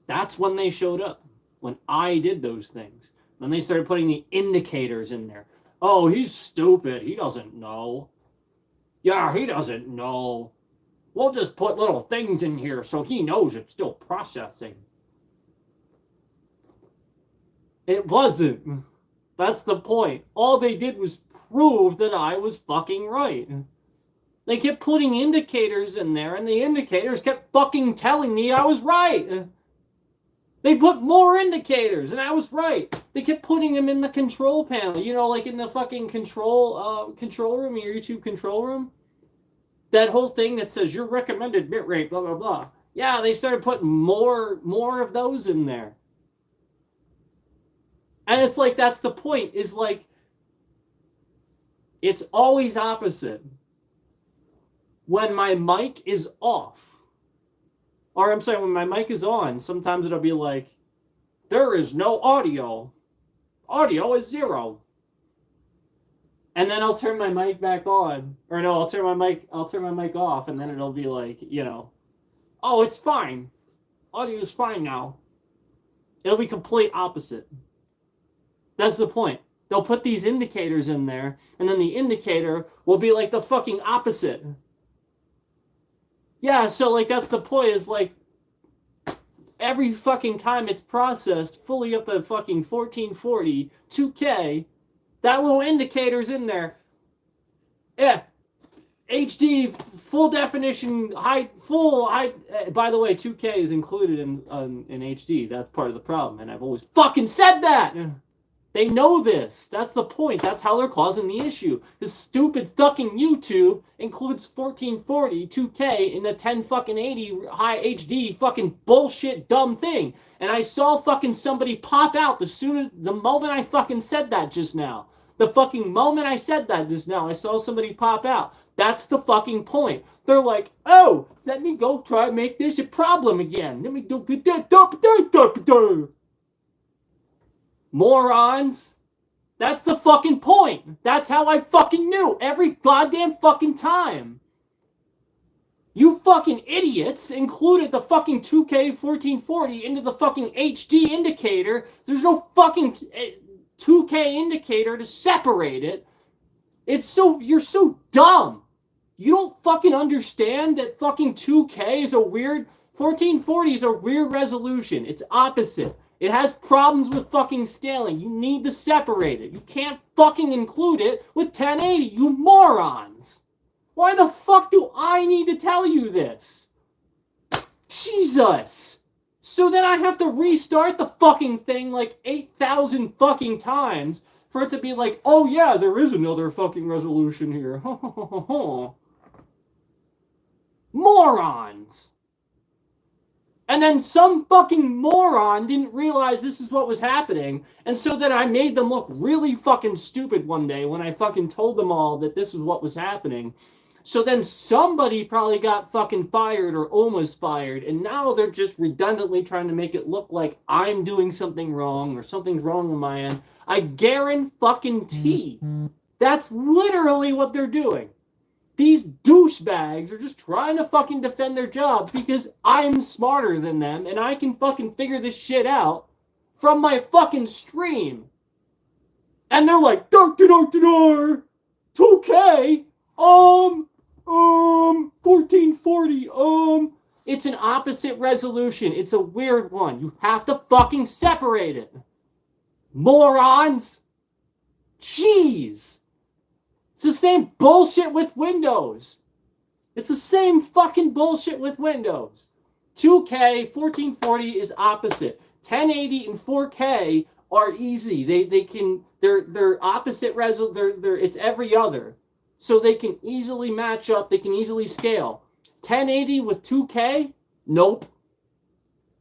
[SPEAKER 1] That's when they showed up, when I did those things. Then they started putting the indicators in there. Oh, he's stupid. He doesn't know. Yeah, he doesn't know. We'll just put little things in here so he knows it's still processing. It wasn't. That's the point. All they did was prove that I was fucking right. They kept putting indicators in there, and the indicators kept fucking telling me I was right. They put more indicators, and I was right. They kept putting them in the control panel. You know, like in the fucking control room, your YouTube control room. That whole thing that says your recommended bitrate, blah, blah, blah. Yeah, they started putting more of those in there. And it's like, that's the point, is like, it's always opposite. When my mic is off, or I'm sorry, when my mic is on, sometimes it'll be like, there is no audio. Audio is 0. And then I'll turn my mic back on. Or no, I'll turn my mic off, and then it'll be like, you know, oh, it's fine. Audio is fine now. It'll be complete opposite. That's the point. They'll put these indicators in there, and then the indicator will be like the fucking opposite. Yeah, so like that's the point, is like every fucking time it's processed fully up to fucking 1440, 2K, that little indicator's in there. Yeah. HD, full definition, full high. By the way, 2K is included in HD. That's part of the problem, and I've always fucking said that. They know this. That's the point. That's how they're causing the issue. This stupid fucking YouTube includes 1440 2K in the 1080 high HD fucking bullshit dumb thing. And I saw fucking somebody pop out the moment I fucking said that just now. The fucking moment I said that just now, I saw somebody pop out. That's the fucking point. They're like, oh, let me go try and make this a problem again. Let me do that. Morons. That's the fucking point. That's how I fucking knew every goddamn fucking time. You fucking idiots included the fucking 2K 1440 into the fucking HD indicator. There's no fucking 2K indicator to separate it. You're so dumb. You don't fucking understand that fucking 2K is 1440 is a weird resolution. It's opposite. It has problems with fucking scaling. You need to separate it. You can't fucking include it with 1080, you morons. Why the fuck do I need to tell you this? Jesus. So then I have to restart the fucking thing like 8,000 fucking times for it to be like, oh yeah, there is another fucking resolution here. Morons. And then some fucking moron didn't realize this is what was happening. And so then I made them look really fucking stupid one day when I fucking told them all that this is what was happening. So then somebody probably got fucking fired or almost fired. And now they're just redundantly trying to make it look like I'm doing something wrong or something's wrong on my end. I guarantee that's literally what they're doing. These douchebags are just trying to fucking defend their jobs because I'm smarter than them and I can fucking figure this shit out from my fucking stream. And they're like, 2K, 1440, it's an opposite resolution. It's a weird one. You have to fucking separate it. Morons. Jeez. It's the same bullshit with Windows. It's the same fucking bullshit with Windows. 2K 1440 is opposite. 1080 and 4K are easy. They're opposite it's every other. So they can easily match up, they can easily scale. 1080 with 2K? Nope.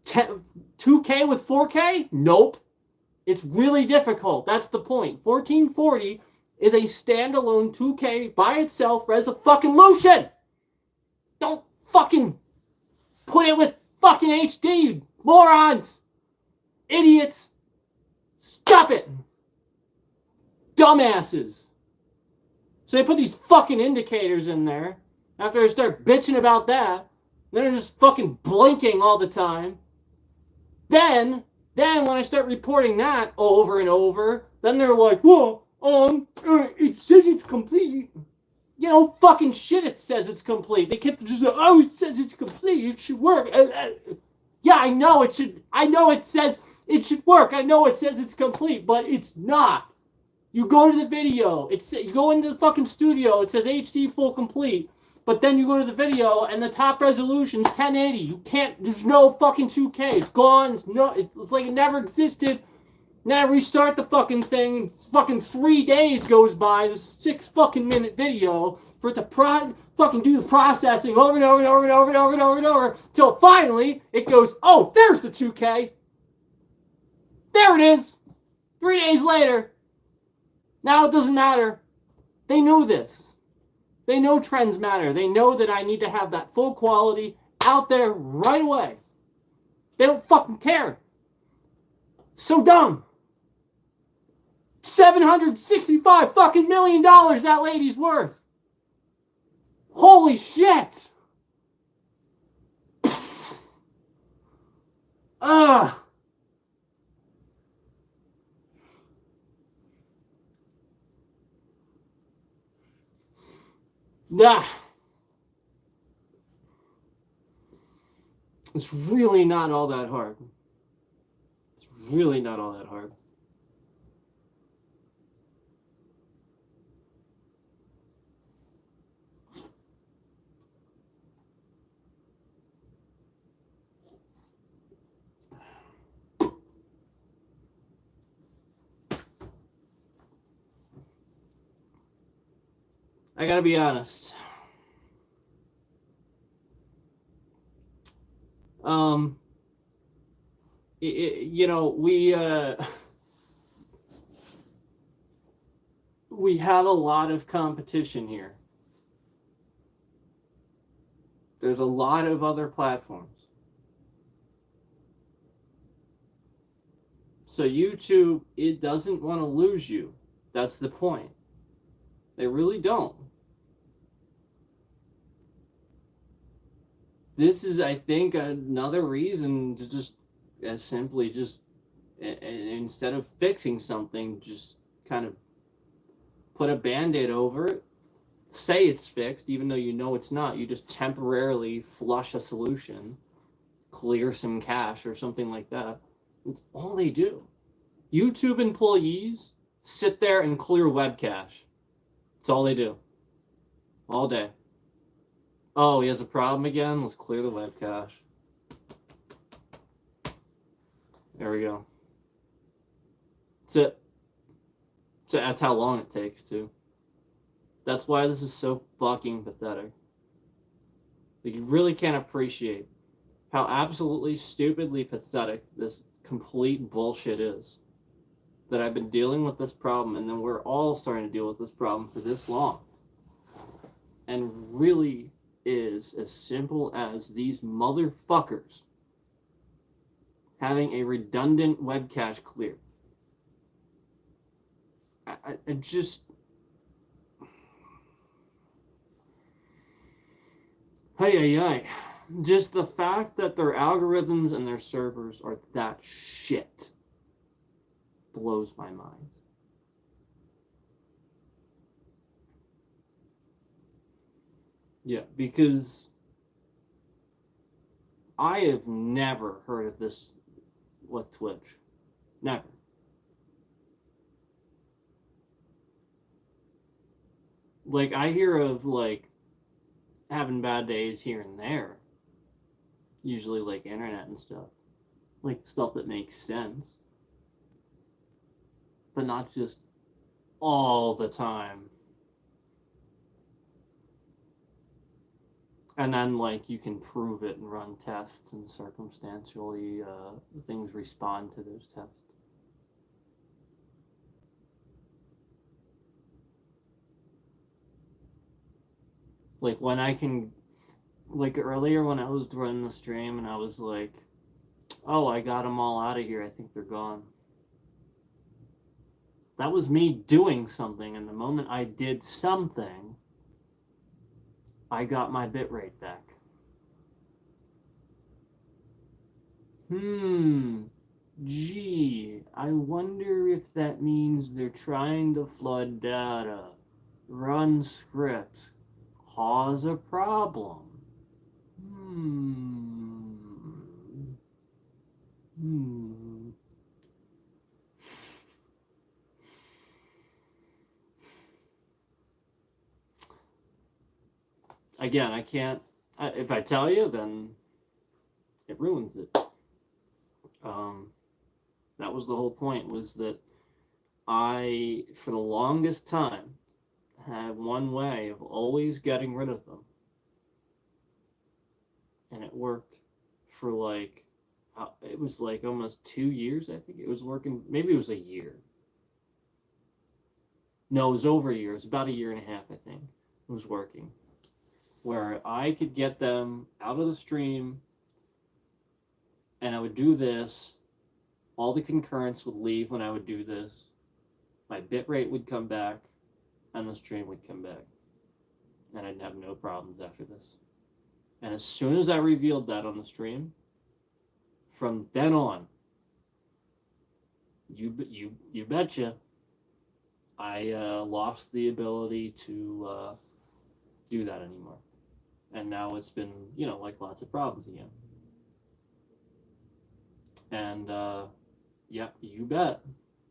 [SPEAKER 1] 2K with 4K? Nope. It's really difficult. That's the point. 1440 is a standalone 2K by itself res-a-fucking-lution. Don't fucking put it with fucking HD, you morons. Idiots. Stop it. Dumbasses. So they put these fucking indicators in there. After I start bitching about that, they're just fucking blinking all the time. Then when I start reporting that over and over, then they're like, well, it says it's complete. You know, fucking shit, it says it's complete. They kept just, it says it's complete. It should work. Yeah, I know it should. I know it says it should work. I know it says it's complete, but it's not. You go to the video. You go into the fucking studio. It says HD full complete. But then you go to the video and the top resolution's 1080. You can't. There's no fucking 2K. It's gone. It's like it never existed. Now I restart the fucking thing. Fucking 3 days goes by. The 6 fucking minute video for it to fucking do the processing over and over and over and over and over and over and over till finally it goes. Oh, there's the 2K. There it is. 3 days later. Now it doesn't matter. They know this. They know trends matter. They know that I need to have that full quality out there right away. They don't fucking care. So dumb. $765 fucking million that lady's worth. Holy shit. Ugh. Nah. It's really not all that hard. It's really not all that hard. I gotta be honest. You know, we have a lot of competition here. There's a lot of other platforms. So YouTube, it doesn't want to lose you. That's the point. They really don't. This is, I think, another reason to just simply just, instead of fixing something, just kind of put a Band-Aid over it. Say it's fixed, even though you know it's not. You just temporarily flush a solution, clear some cache or something like that. That's all they do. YouTube employees sit there and clear web cache. That's all they do. All day. Oh, he has a problem again? Let's clear the web cache. There we go. That's it. So that's how long it takes, too. That's why this is so fucking pathetic. Like, you really can't appreciate how absolutely stupidly pathetic this complete bullshit is. That I've been dealing with this problem, and then we're all starting to deal with this problem for this long. And really is as simple as these motherfuckers having a redundant web cache clear. I just... Hey. Just the fact that their algorithms and their servers are that shit blows my mind. Yeah, because I have never heard of this with Twitch. Never. Like, I hear of, like, having bad days here and there. Usually, like, internet and stuff. Like, stuff that makes sense. But not just all the time. And then, like, you can prove it and run tests, and circumstantially, things respond to those tests. Like, when I can, like, earlier when I was running the stream and I was like, oh, I got them all out of here, I think they're gone. That was me doing something, and the moment I did something, I got my bitrate back. Gee, I wonder if that means they're trying to flood data, run scripts, cause a problem. Again, I can't. If I tell you, then it ruins it. That was the whole point, was that I, for the longest time, had one way of always getting rid of them. And it worked for like, it was like almost 2 years, I think. It was working, maybe it was a year. No, it was over a year. It was about a year and a half, I think. It was working. Where I could get them out of the stream, and I would do this. All the concurrence would leave when I would do this. My bitrate would come back, and the stream would come back. And I'd have no problems after this. And as soon as I revealed that on the stream, from then on, you betcha, I lost the ability to do that anymore. And now it's been, like lots of problems again. And yeah, you bet.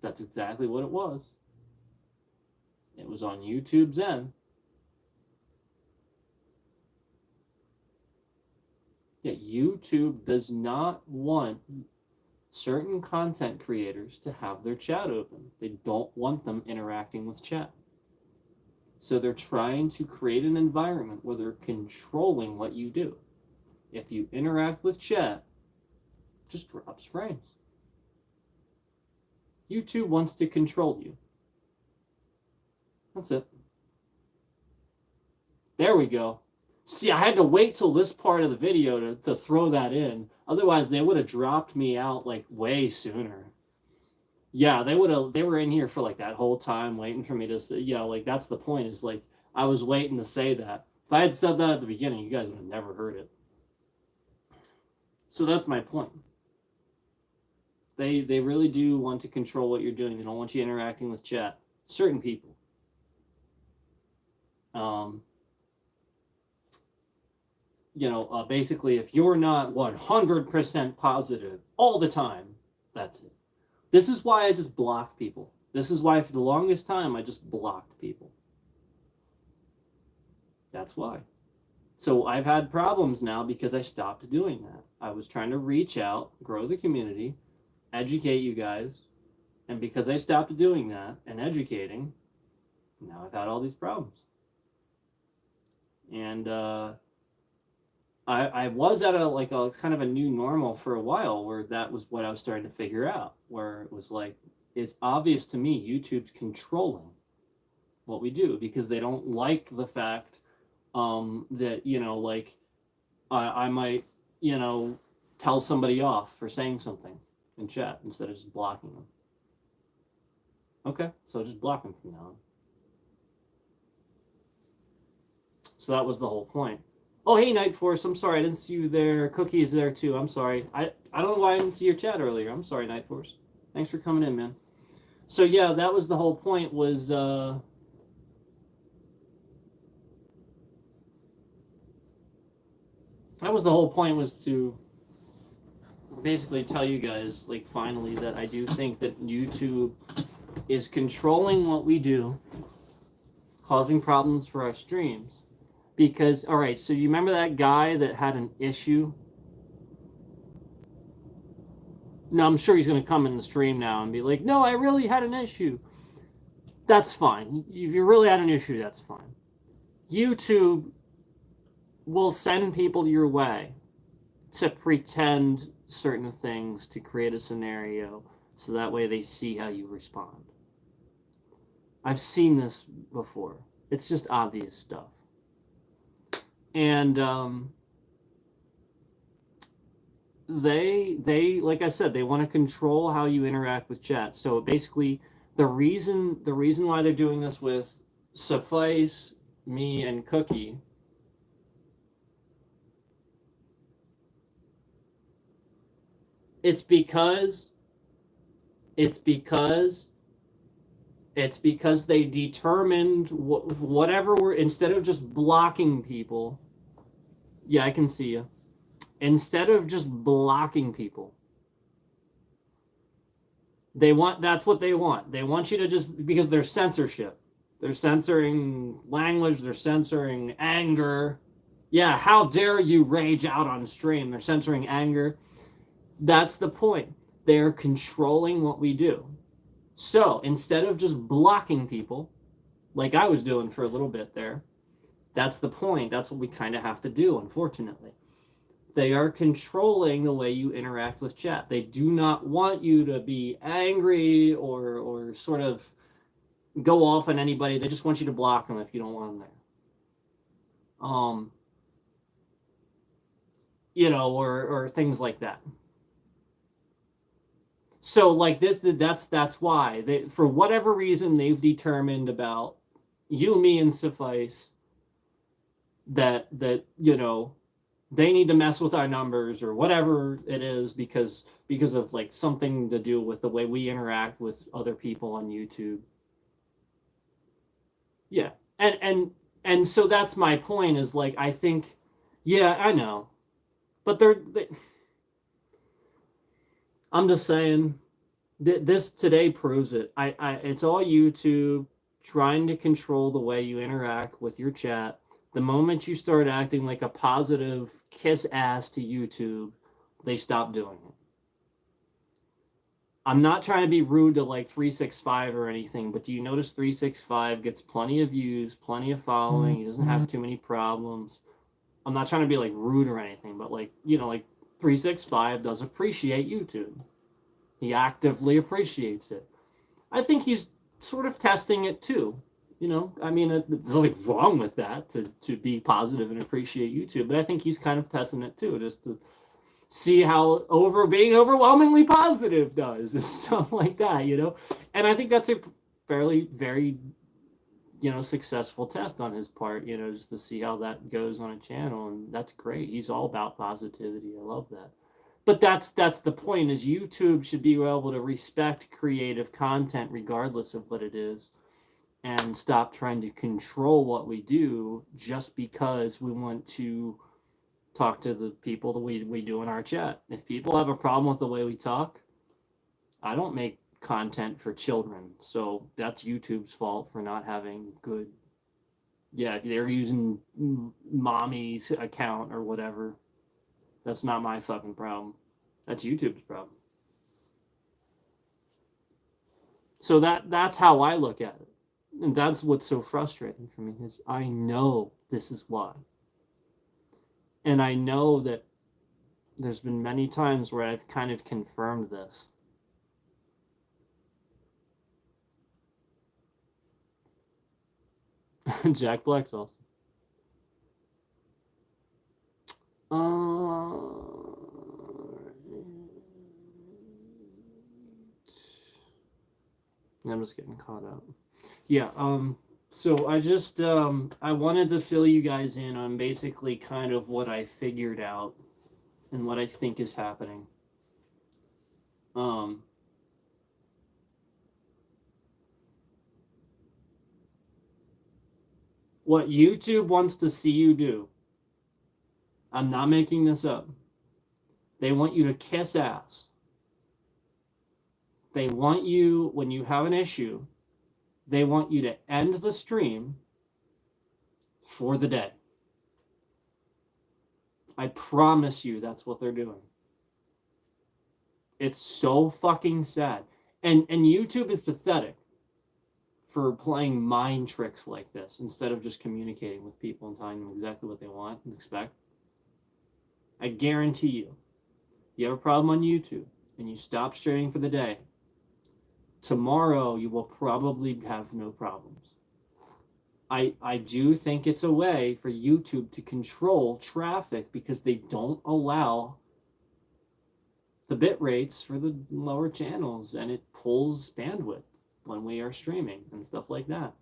[SPEAKER 1] That's exactly what it was. It was on YouTube's end. Yeah, YouTube does not want certain content creators to have their chat open. They don't want them interacting with chat. So they're trying to create an environment where they're controlling what you do. If you interact with chat, it just drops frames. YouTube wants to control you. That's it. There we go. See, I had to wait till this part of the video to throw that in. Otherwise, they would have dropped me out like way sooner. Yeah, they were in here for like that whole time waiting for me to say, like that's the point, is like I was waiting to say that. If I had said that at the beginning, you guys would have never heard it. So that's my point. They really do want to control what you're doing. They don't want you interacting with chat. Certain people. Basically, if you're not 100% positive all the time, that's it. This is why I just block people. This is why for the longest time I just blocked people. That's why. So I've had problems now because I stopped doing that. I was trying to reach out, grow the community, educate you guys, and because I stopped doing that and educating, now I've had all these problems. And I was at a kind of a new normal for a while, where that was what I was starting to figure out, where it was like, it's obvious to me YouTube's controlling what we do, because they don't like the fact that, I might, tell somebody off for saying something in chat instead of just blocking them. Okay, so just block them from now on. So that was the whole point. Oh, hey, Night Force, I'm sorry, I didn't see you there. Cookie is there, too. I'm sorry. I don't know why I didn't see your chat earlier. I'm sorry, Night Force. Thanks for coming in, man. So, yeah, that was the whole point, was... that was the whole point, was to basically tell you guys, like, finally, that I do think that YouTube is controlling what we do, causing problems for our streams. Because, all right, so you remember that guy that had an issue? No, I'm sure he's going to come in the stream now and be like, no, I really had an issue. That's fine. If you really had an issue, that's fine. YouTube will send people your way to pretend certain things to create a scenario so that way they see how you respond. I've seen this before. It's just obvious stuff. And they like I said, they want to control how you interact with chat. So basically, the reason why they're doing this with Suffice, me, and Cookie, it's because they determined whatever we're, instead of just blocking people. Yeah, I can see you. Instead of just blocking people, that's what they want. They want you to just, because there's censorship. They're censoring language, they're censoring anger. Yeah, how dare you rage out on stream? They're censoring anger. That's the point. They're controlling what we do. So instead of just blocking people, like I was doing for a little bit there, that's the point. That's what we kind of have to do, unfortunately. They are controlling the way you interact with chat. They do not want you to be angry or sort of go off on anybody. They just want you to block them if you don't want them there. Or things like that. So like this, that's why they, for whatever reason, they've determined about you, me, and Suffice that they need to mess with our numbers or whatever it is because of like something to do with the way we interact with other people on YouTube. Yeah. And so that's my point, is like, I think, yeah, I know. But I'm just saying, this today proves it. It's all YouTube trying to control the way you interact with your chat. The moment you start acting like a positive kiss ass to YouTube, they stop doing it. I'm not trying to be rude to like 365 or anything, but do you notice 365 gets plenty of views, plenty of following, he doesn't have too many problems. I'm not trying to be like rude or anything, but like 365 does appreciate YouTube. He actively appreciates it. I think he's sort of testing it too. I mean, there's nothing wrong with that, to be positive and appreciate YouTube, but I think he's kind of testing it too, just to see how being overwhelmingly positive does and stuff like that, And I think that's a fairly, very, successful test on his part, just to see how that goes on a channel, and that's great. He's all about positivity. I love that. But that's the point, is YouTube should be able to respect creative content regardless of what it is, and stop trying to control what we do just because we want to talk to the people that we do in our chat. If people have a problem with the way we talk, I don't make content for children, so that's YouTube's fault for not having good. Yeah, if they're using mommy's account or whatever, that's not my fucking problem. That's YouTube's problem. So that's how I look at it. And that's what's so frustrating for me, is I know this is why. And I know that there's been many times where I've kind of confirmed this. Jack Black's awesome. I'm just getting caught up. Yeah, so I just I wanted to fill you guys in on basically kind of what I figured out and what I think is happening. What YouTube wants to see you do, I'm not making this up. They want you to kiss ass. They want you, when you have an issue, they want you to end the stream for the day. I promise you that's what they're doing. It's so fucking sad. And YouTube is pathetic for playing mind tricks like this instead of just communicating with people and telling them exactly what they want and expect. I guarantee you have a problem on YouTube and you stop streaming for the day, tomorrow you will probably have no problems. I do think it's a way for YouTube to control traffic because they don't allow the bit rates for the lower channels, and it pulls bandwidth when we are streaming and stuff like that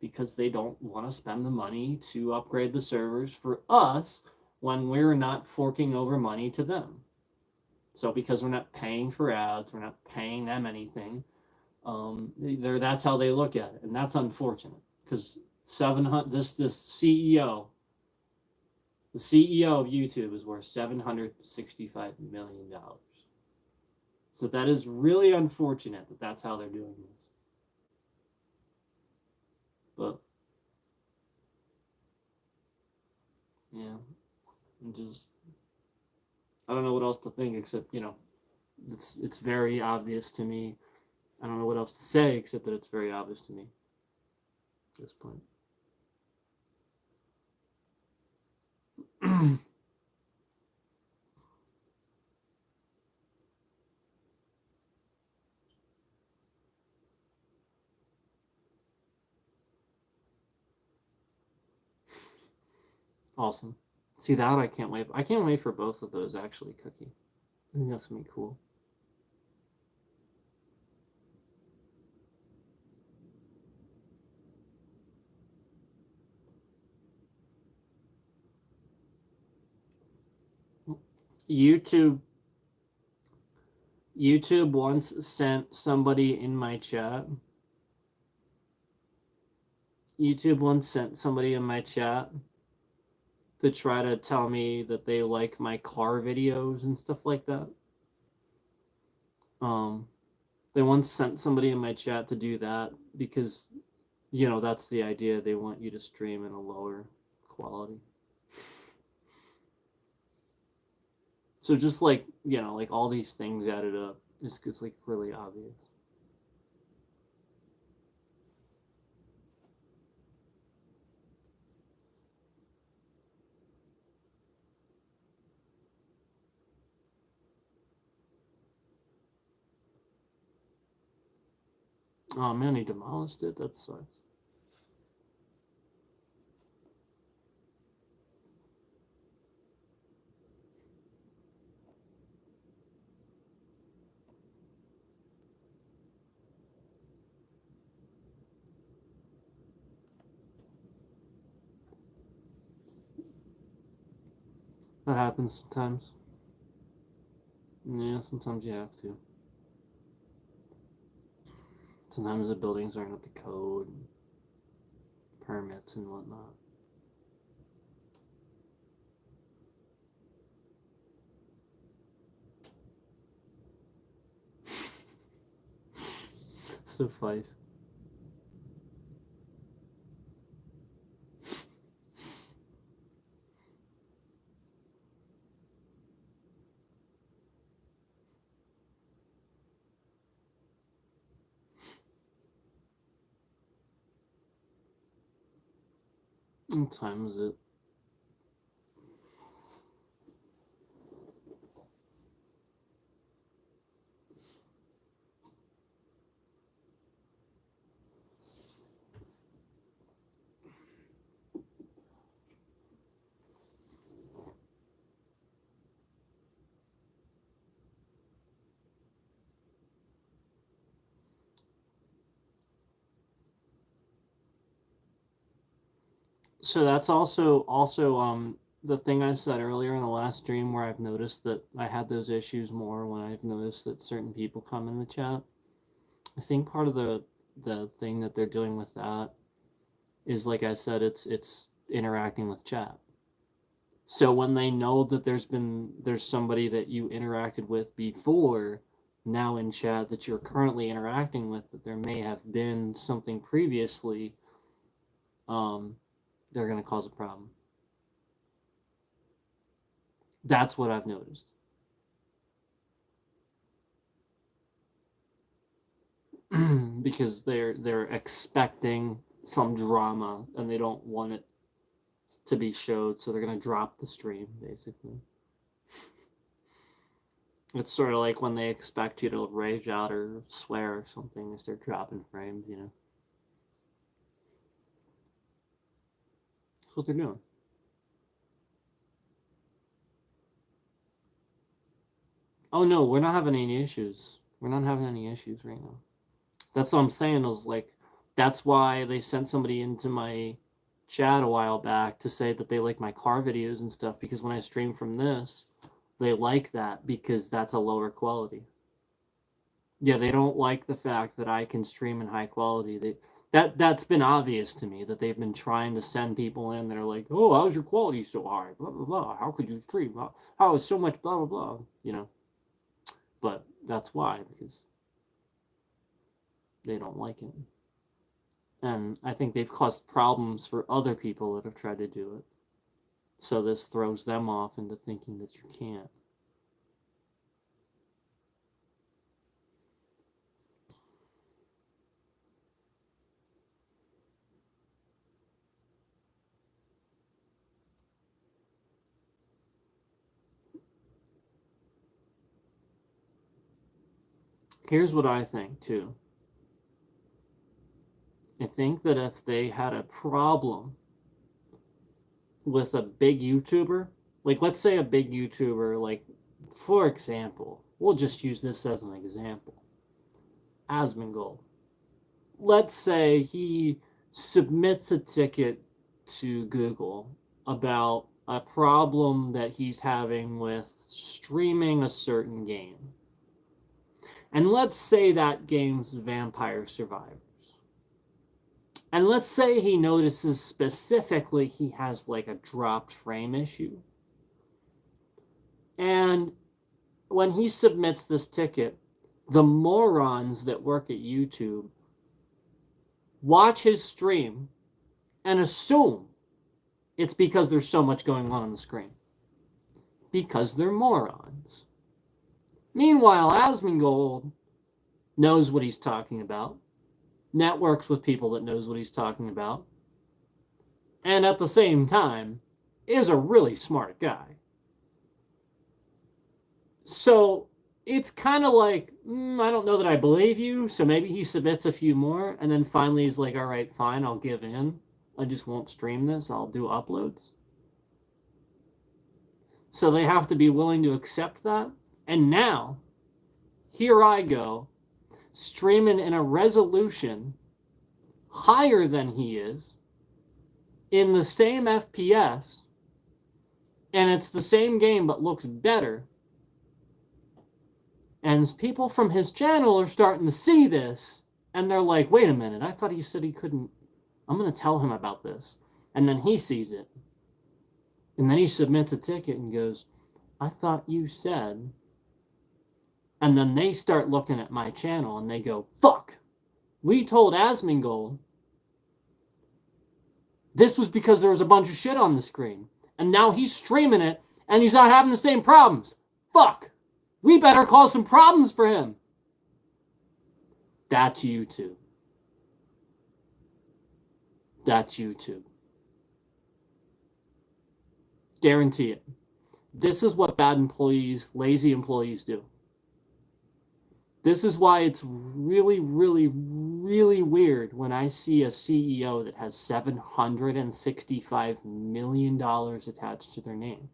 [SPEAKER 1] because they don't want to spend the money to upgrade the servers for us when we're not forking over money to them. So because we're not paying for ads, we're not paying them anything. That's how they look at it, and that's unfortunate because 700 this CEO, the CEO of YouTube is worth $765 million. So that is really unfortunate that that's how they're doing this. But yeah, I don't know what else to think except it's very obvious to me. I don't know what else to say except that it's very obvious to me at this point. Awesome. See that? I can't wait. I can't wait for both of those actually, Cookie. I think that's gonna be cool. YouTube once sent somebody in my chat. YouTube once sent somebody in my chat to try to tell me that they like my car videos and stuff like that. They once sent somebody in my chat to do that because, that's the idea. They want you to stream in a lower quality. So just like, like all these things added up, it's like really obvious. Oh man, he demolished it? That sucks. That happens sometimes. Yeah, sometimes you have to. Sometimes the buildings aren't up to code, and permits and whatnot. Suffice. What time is it? So that's also the thing I said earlier in the last stream where I've noticed that I had those issues more when I've noticed that certain people come in the chat. I think part of the thing that they're doing with that is, like I said, it's interacting with chat. So when they know that there's somebody that you interacted with before now in chat that you're currently interacting with, that there may have been something previously, they're going to cause a problem. That's what I've noticed. because they're expecting some drama and they don't want it to be showed, so they're gonna drop the stream basically. It's sort of like when they expect you to rage out or swear or something, they start dropping frames, you know. That's what they're doing. Oh no, we're not having any issues. We're not having any issues right now. That's what I'm saying is like, that's why they sent somebody into my chat a while back to say that they like my car videos and stuff, because when I stream from this, they like that because that's a lower quality. Yeah, they don't like the fact that I can stream in high quality. That's been obvious to me, that they've been trying to send people in that are like, oh, how's your quality so high? Blah blah blah. How could you stream? How is so much blah blah blah? You know. But that's why, because they don't like it. And I think they've caused problems for other people that have tried to do it. So this throws them off into thinking that you can't. Here's what I think, too. I think that if they had a problem with a big YouTuber, like let's say a big YouTuber, like for example, we'll just use this as an example, Asmongold. Let's say he submits a ticket to Google about a problem that he's having with streaming a certain game. And let's say that game's Vampire Survivors. And let's say he notices specifically he has like a dropped frame issue. And when he submits this ticket, the morons that work at YouTube watch his stream and assume it's because there's so much going on the screen. Because they're morons. Meanwhile, Asmongold knows what he's talking about, networks with people that knows what he's talking about, and at the same time is a really smart guy. So it's kind of like, I don't know that I believe you, so maybe he submits a few more, and then finally he's like, all right, fine, I'll give in. I just won't stream this, I'll do uploads. So they have to be willing to accept that. And now, here I go, streaming in a resolution higher than he is, in the same FPS, and it's the same game but looks better. And people from his channel are starting to see this, and they're like, wait a minute, I thought he said he couldn't. I'm going to tell him about this. And then he sees it. And then he submits a ticket and goes, I thought you said. And then they start looking at my channel and they go, fuck, we told Asmongold this was because there was a bunch of shit on the screen. And now he's streaming it and he's not having the same problems. Fuck, we better cause some problems for him. That's YouTube. That's YouTube. Guarantee it. This is what bad employees, lazy employees do. This is why it's really, really, really weird when I see a CEO that has $765 million attached to their name.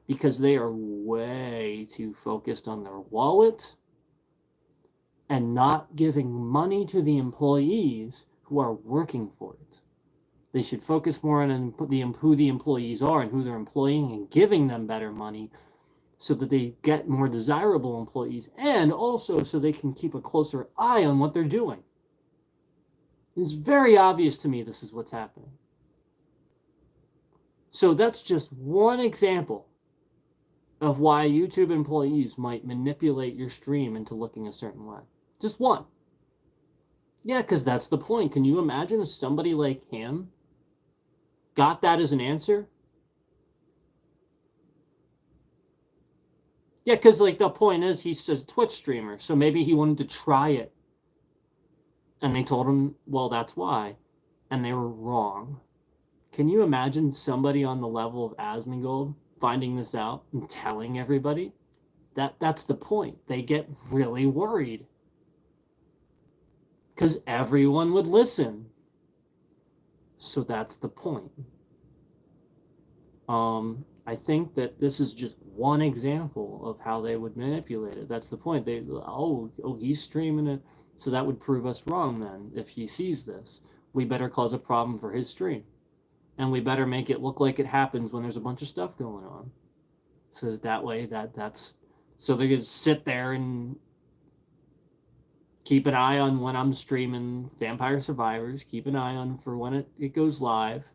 [SPEAKER 1] Because they are way too focused on their wallet and not giving money to the employees who are working for it. They should focus more on who the employees are and who they're employing and giving them better money so that they get more desirable employees, and also so they can keep a closer eye on what they're doing. It's very obvious to me this is what's happening. So that's just one example of why YouTube employees might manipulate your stream into looking a certain way. Just one. Yeah, because that's the point. Can you imagine if somebody like him got that as an answer? Yeah, because like the point is he's a Twitch streamer, so maybe he wanted to try it. And they told him, well, that's why. And they were wrong. Can you imagine somebody on the level of Asmongold finding this out and telling everybody? That's the point. They get really worried because everyone would listen. So that's the point. I think that this is just one example of how they would manipulate it. That's the point. He's streaming it, so that would prove us wrong then. If he sees this, we better cause a problem for his stream, and we better make it look like it happens when there's a bunch of stuff going on. So that way, that's so they could sit there and keep an eye on when I'm streaming Vampire Survivors. Keep an eye on for when it goes live.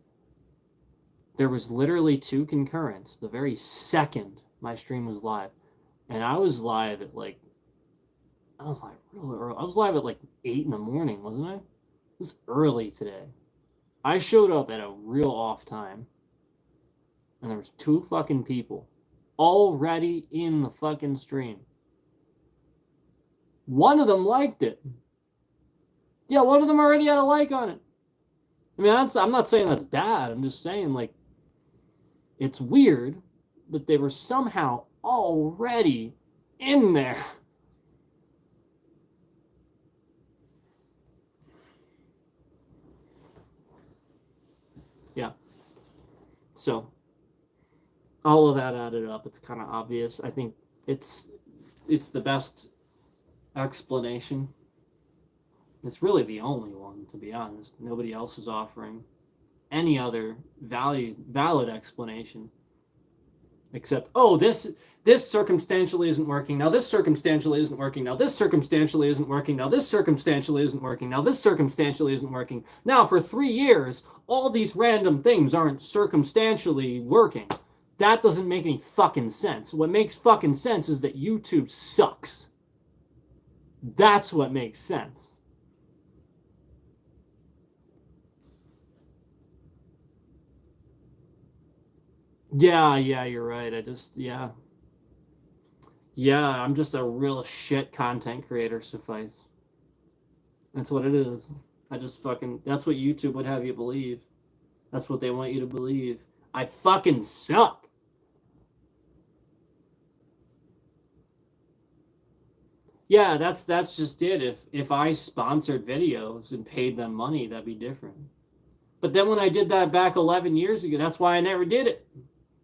[SPEAKER 1] There was literally 2 concurrents the very second my stream was live, and I was live at like really early. I was live at like 8 in the morning, wasn't I? It was early today. I showed up at a real off time, and there was 2 fucking people already in the fucking stream. One of them liked it. Yeah, one of them already had a like on it. I mean, I'm not saying that's bad. I'm just saying, like, it's weird, but they were somehow already in there. Yeah. So, all of that added up, it's kind of obvious. I think it's the best explanation. It's really the only one, to be honest. Nobody else is offering any other valid explanation except, oh, this circumstantially isn't working. Now this circumstantially isn't working. Now this circumstantially isn't working. Now this circumstantially isn't working. Now this circumstantially isn't working. Now for 3 years, all these random things aren't circumstantially working. That doesn't make any fucking sense. What makes fucking sense is that YouTube sucks. That's what makes sense. Yeah, you're right. I'm just a real shit content creator, suffice. That's what it is. That's what YouTube would have you believe. That's what they want you to believe. I fucking suck. Yeah, that's just it. If I sponsored videos and paid them money, that'd be different. But then when I did that back 11 years ago, that's why I never did it.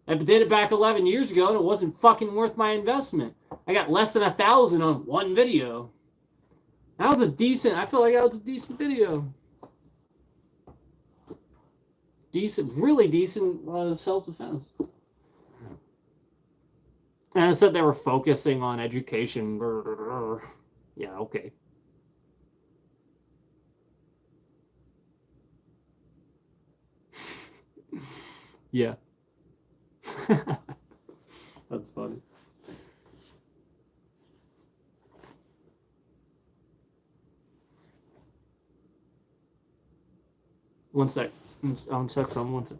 [SPEAKER 1] I did it back 11 years ago, and it wasn't fucking worth my investment. I got less than 1,000 on one video. I feel like that was a decent video. Really decent self-defense. And I said they were focusing on education. Yeah, okay. Yeah. That's funny. One sec. I'll check some. One sec.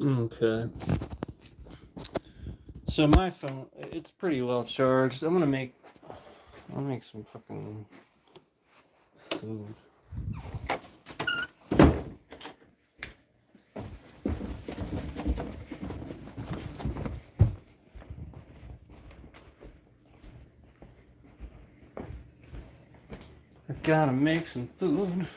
[SPEAKER 1] Okay. So my phone, it's pretty well charged. I'll make some fucking food. I gotta make some food.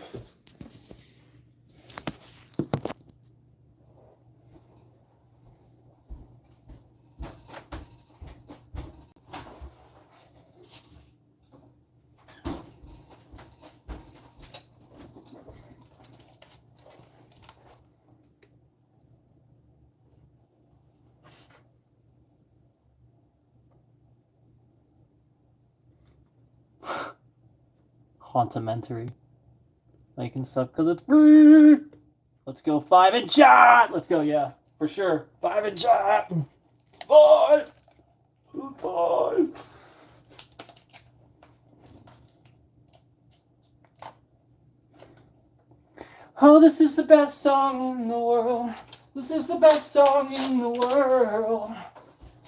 [SPEAKER 1] Hauntamentary. Like and stuff, because it's free. Let's go 5 and shot. Let's go, yeah, for sure. 5 and shot. 5. 5. Oh, this is the best song in the world. This is the best song in the world.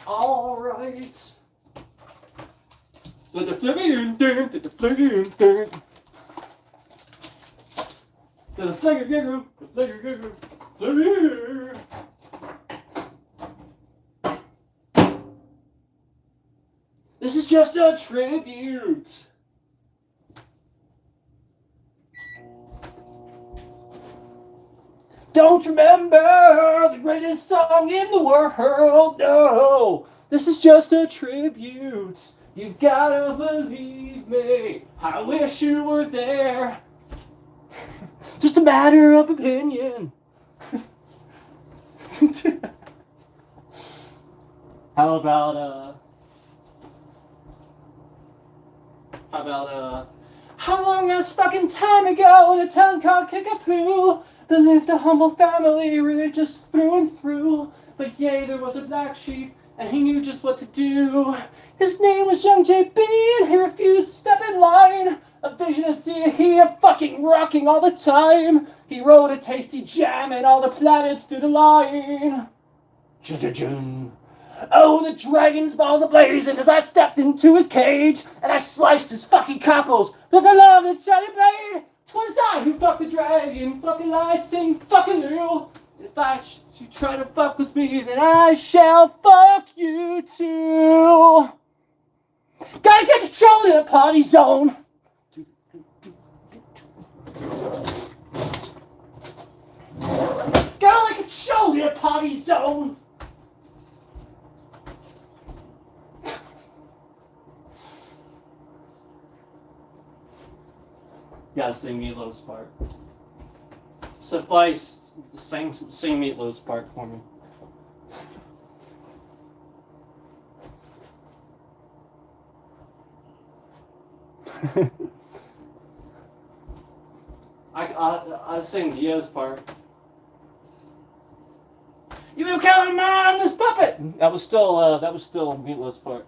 [SPEAKER 1] All right. Let the flipping ding, let the flipping ding. The flicker giggle, the flicker giggle, flicker. This is just a tribute. Don't remember the greatest song in the world, no. This is just a tribute. You've gotta believe me. I wish you were there. Just a matter of opinion. How about how long this fucking time ago in a town called Kickapoo, there lived a humble family religious through and through. But yea, there was a black sheep, and he knew just what to do. His name was Young J.B., and he refused to step in line. A vision to see he a fucking rocking all the time. He rode a tasty jam, and all the planets stood align. Jun. Oh, the dragon's balls are blazing as I stepped into his cage, and I sliced his fucking cockles with my beloved shiny blade. 'Twas I who fucked the dragon, fucking I sing fucking you. If you try to fuck with me, then I shall fuck you too. Gotta get control in the party zone. Gotta get control in the party zone. Gotta sing Meatloaf's part. Suffice, sing Meatloaf's part for me. I sing Dio's part. You been counting on this puppet. That was still Meatloaf's part.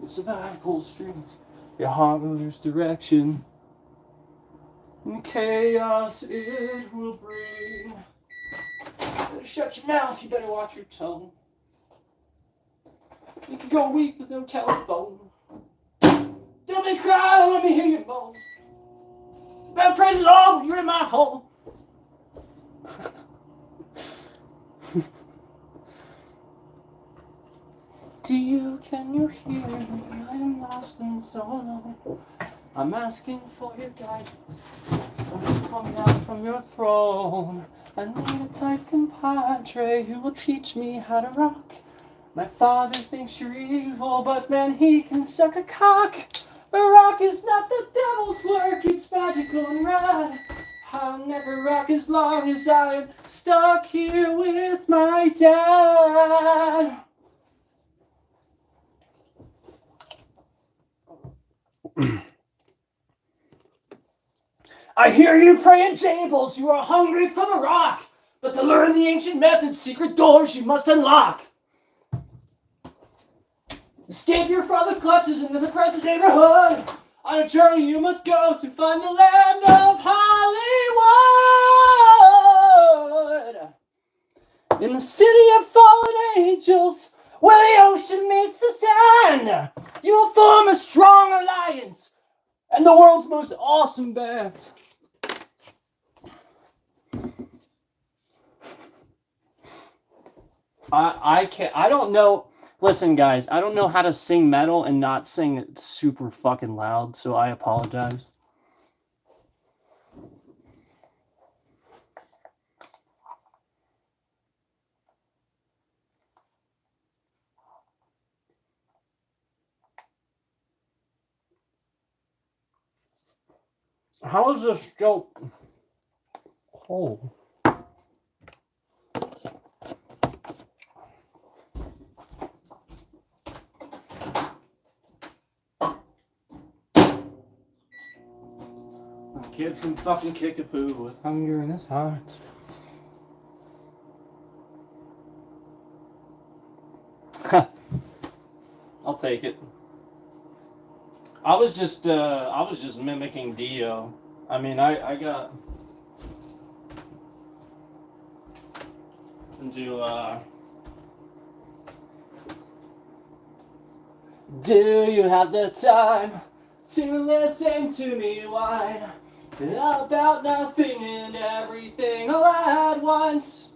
[SPEAKER 1] You survive cold streams. Your heart will lose direction. And chaos it will bring. Better shut your mouth, you better watch your tongue. You can go weak with no telephone. Don't be crying, let me hear you moan. You better praise the Lord when you're in my home. Can you hear me? I am lost and so alone. I'm asking for your guidance. Don't call me out from your throne. I need a tight compadre who will teach me how to rock. My father thinks you're evil, but man, he can suck a cock. A rock is not the devil's work, it's magical and rad. I'll never rock as long as I'm stuck here with my dad. I hear you praying, Jables, you are hungry for the rock. But to learn the ancient methods, secret doors you must unlock. Escape your father's clutches in this oppressive neighborhood. On a journey you must go to find the land of Hollywood. In the city some bath. I can't. I don't know. Listen, guys, I don't know how to sing metal and not sing it super fucking loud, so I apologize. How is this still cold? A kid from fucking Kickapoo with hunger in his heart. I'll take it. I was just mimicking Dio. I mean, I got into do you have the time to listen to me whine about nothing and everything all at once?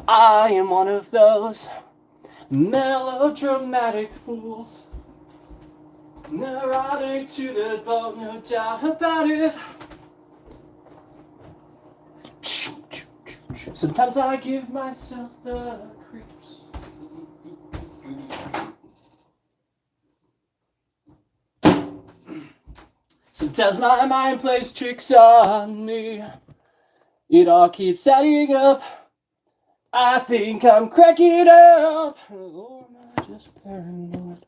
[SPEAKER 1] I am one of those melodramatic fools, neurotic to the bone, no doubt about it. Sometimes I give myself the creeps. Sometimes my mind plays tricks on me. It all keeps adding up. I think I'm cracking up. Or am I just paranoid?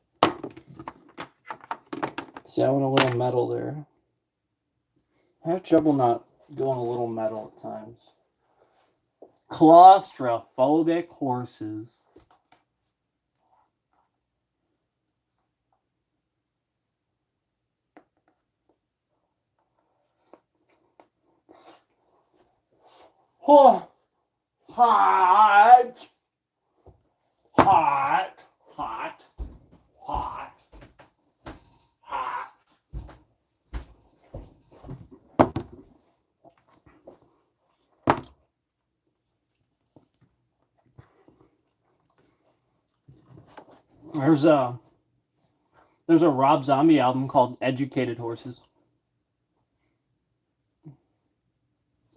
[SPEAKER 1] See, I went a little metal there. I have trouble not going a little metal at times. Claustrophobic horses. Oh, hot, hot, hot, hot, hot. There's a Rob Zombie album called Educated Horses.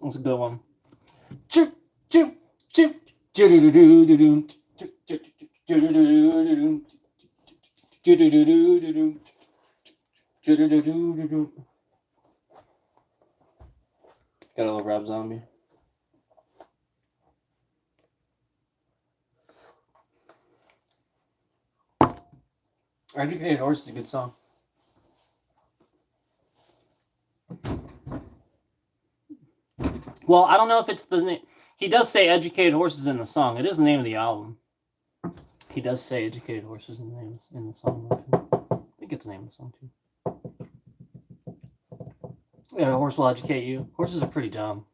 [SPEAKER 1] That's a good one. Choo choo choo choo doo doo doo doo doo. Gotta love Rob Zombie. Educated Horse is a good song. Well, I don't know if it's the name. He does say Educated Horses in the song. It is the name of the album. He does say Educated Horses in the song. I think it's the name of the song too. Yeah, a horse will educate you. Horses are pretty dumb.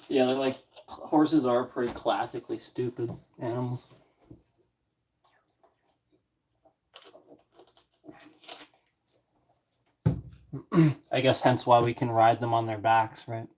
[SPEAKER 1] Yeah, they're like, horses are pretty classically stupid animals. I guess hence why we can ride them on their backs, right?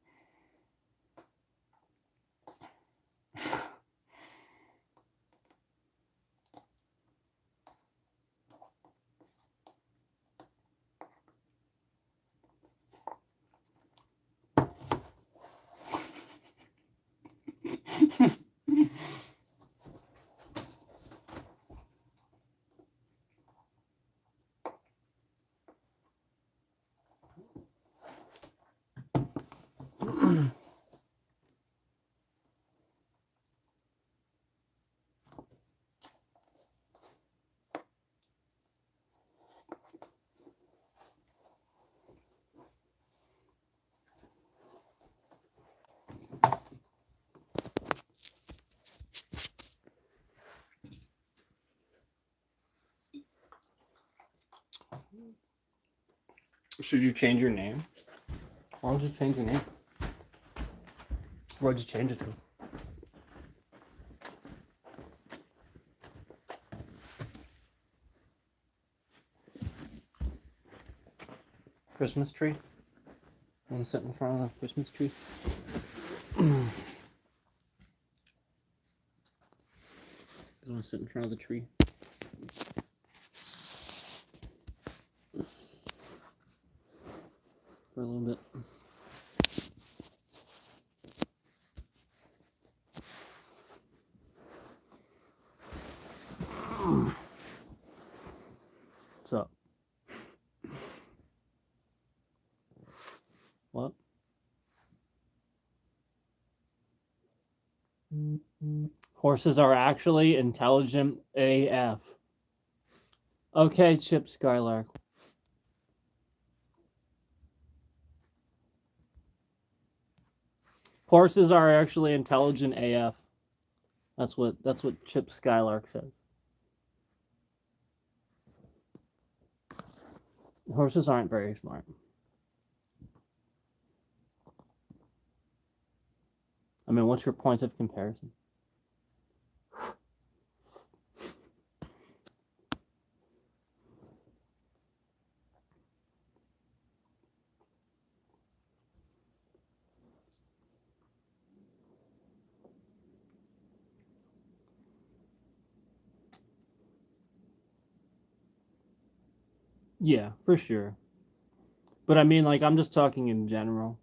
[SPEAKER 1] Should you change your name? Why don't you change your name? What'd you change it to? Christmas tree. Want to sit in front of the Christmas tree? Want to sit in front of the tree? For a little bit. What's up? What? Horses are actually intelligent AF. Okay, Chip Skylark. Horses are actually intelligent AF. That's what Chip Skylark says. Horses aren't very smart. I mean, what's your point of comparison? Yeah, for sure. But I mean, like, I'm just talking in general.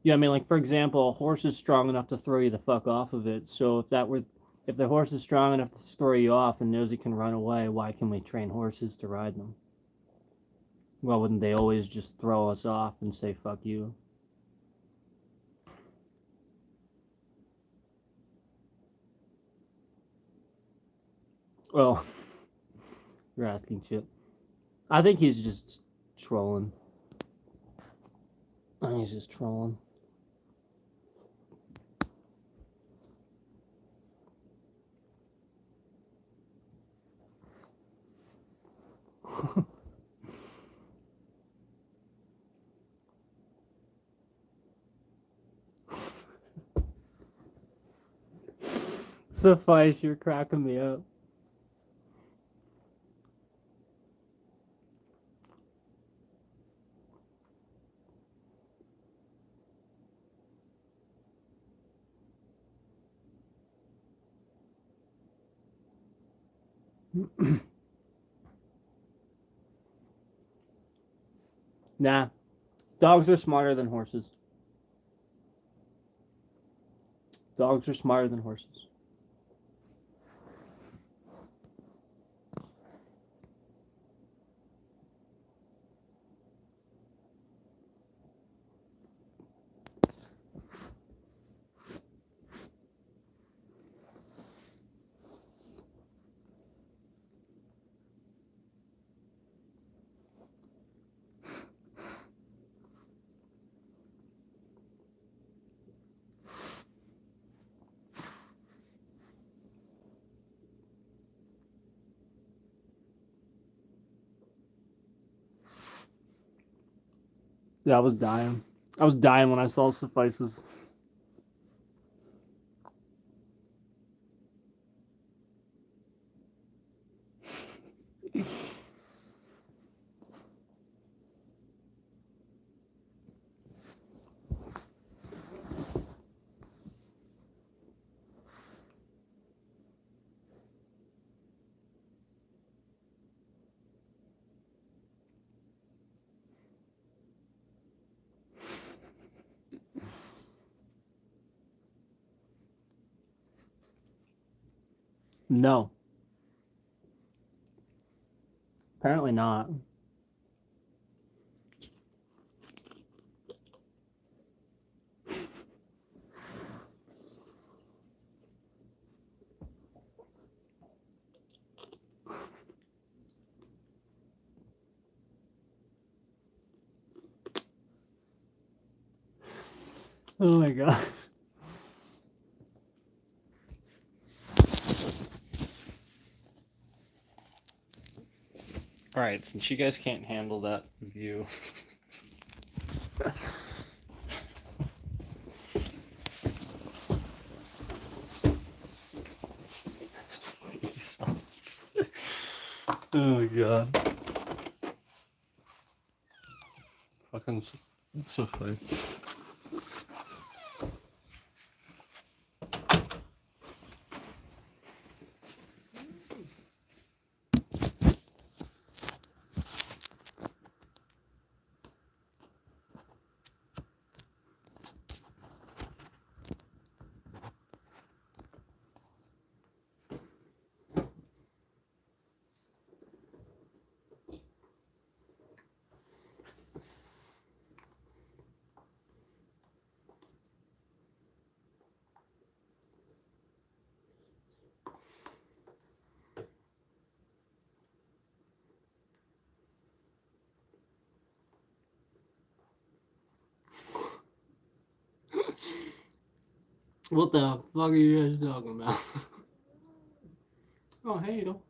[SPEAKER 1] Yeah, I mean, like, for example, a horse is strong enough to throw you the fuck off of it. So if the horse is strong enough to throw you off and knows it can run away, why can we train horses to ride them? Well, wouldn't they always just throw us off and say, fuck you? Well, you're asking shit. I think he's just trolling. I think he's just trolling. Suffice, you're cracking me up. Nah. Dogs are smarter than horses. Dogs are smarter than horses. Yeah, I was dying. I was dying when I saw Suffices. No. Apparently not. Oh my god. Alright, since you guys can't handle that view. Oh my god.
[SPEAKER 2] seconds suffice.
[SPEAKER 1] What the fuck are you guys talking about? Oh, hey, you.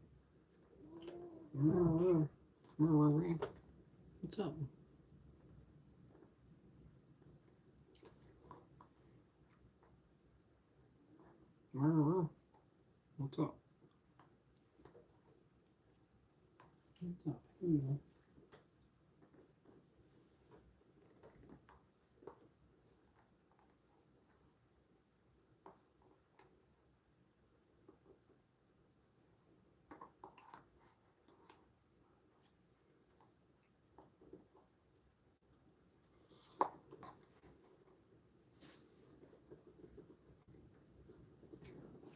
[SPEAKER 1] What's up? What's up? What's up? Hey, you.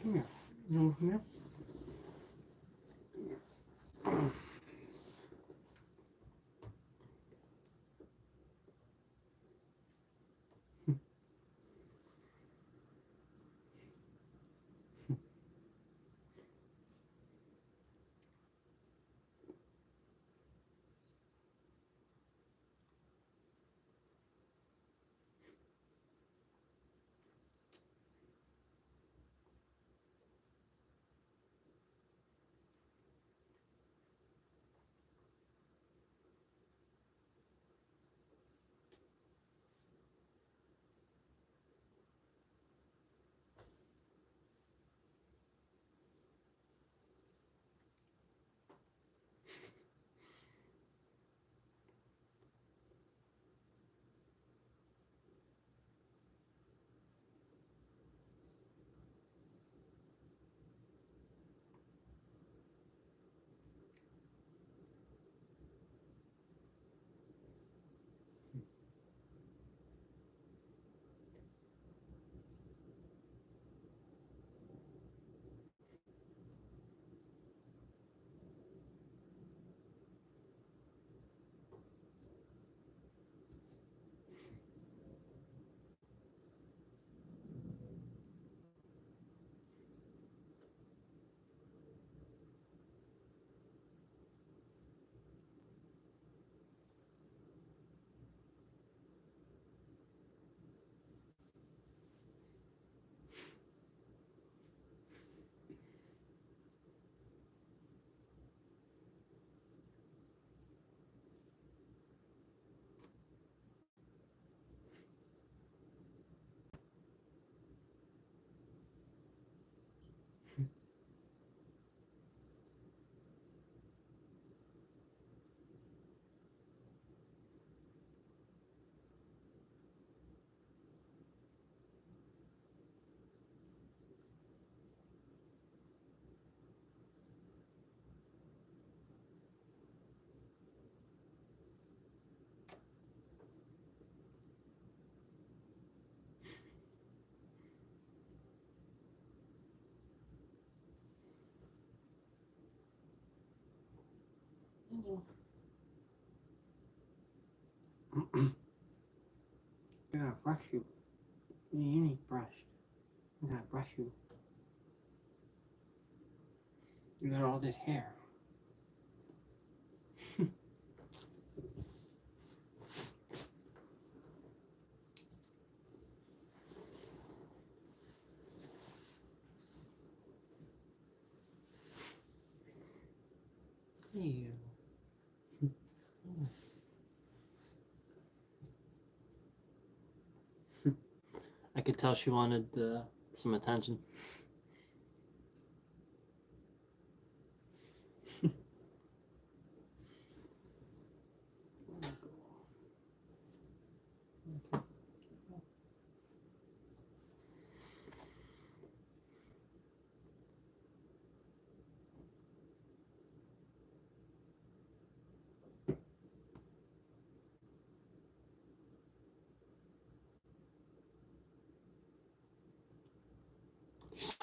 [SPEAKER 1] Come here. You want to come here? I gotta brush you. You need brushed. I gotta brush you. You got all this hair. Ew. I could tell she wanted some attention.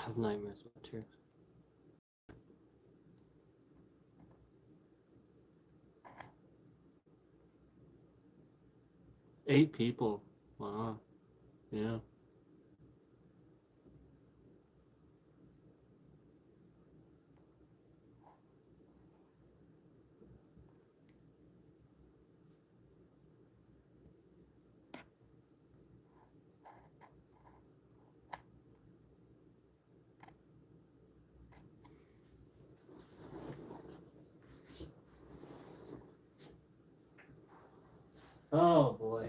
[SPEAKER 1] have nightmares about tears. 8 people. Wow. Yeah. Oh boy.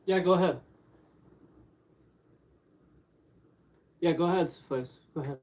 [SPEAKER 1] Yeah, go ahead. Yeah, go ahead, Suffice. Go ahead.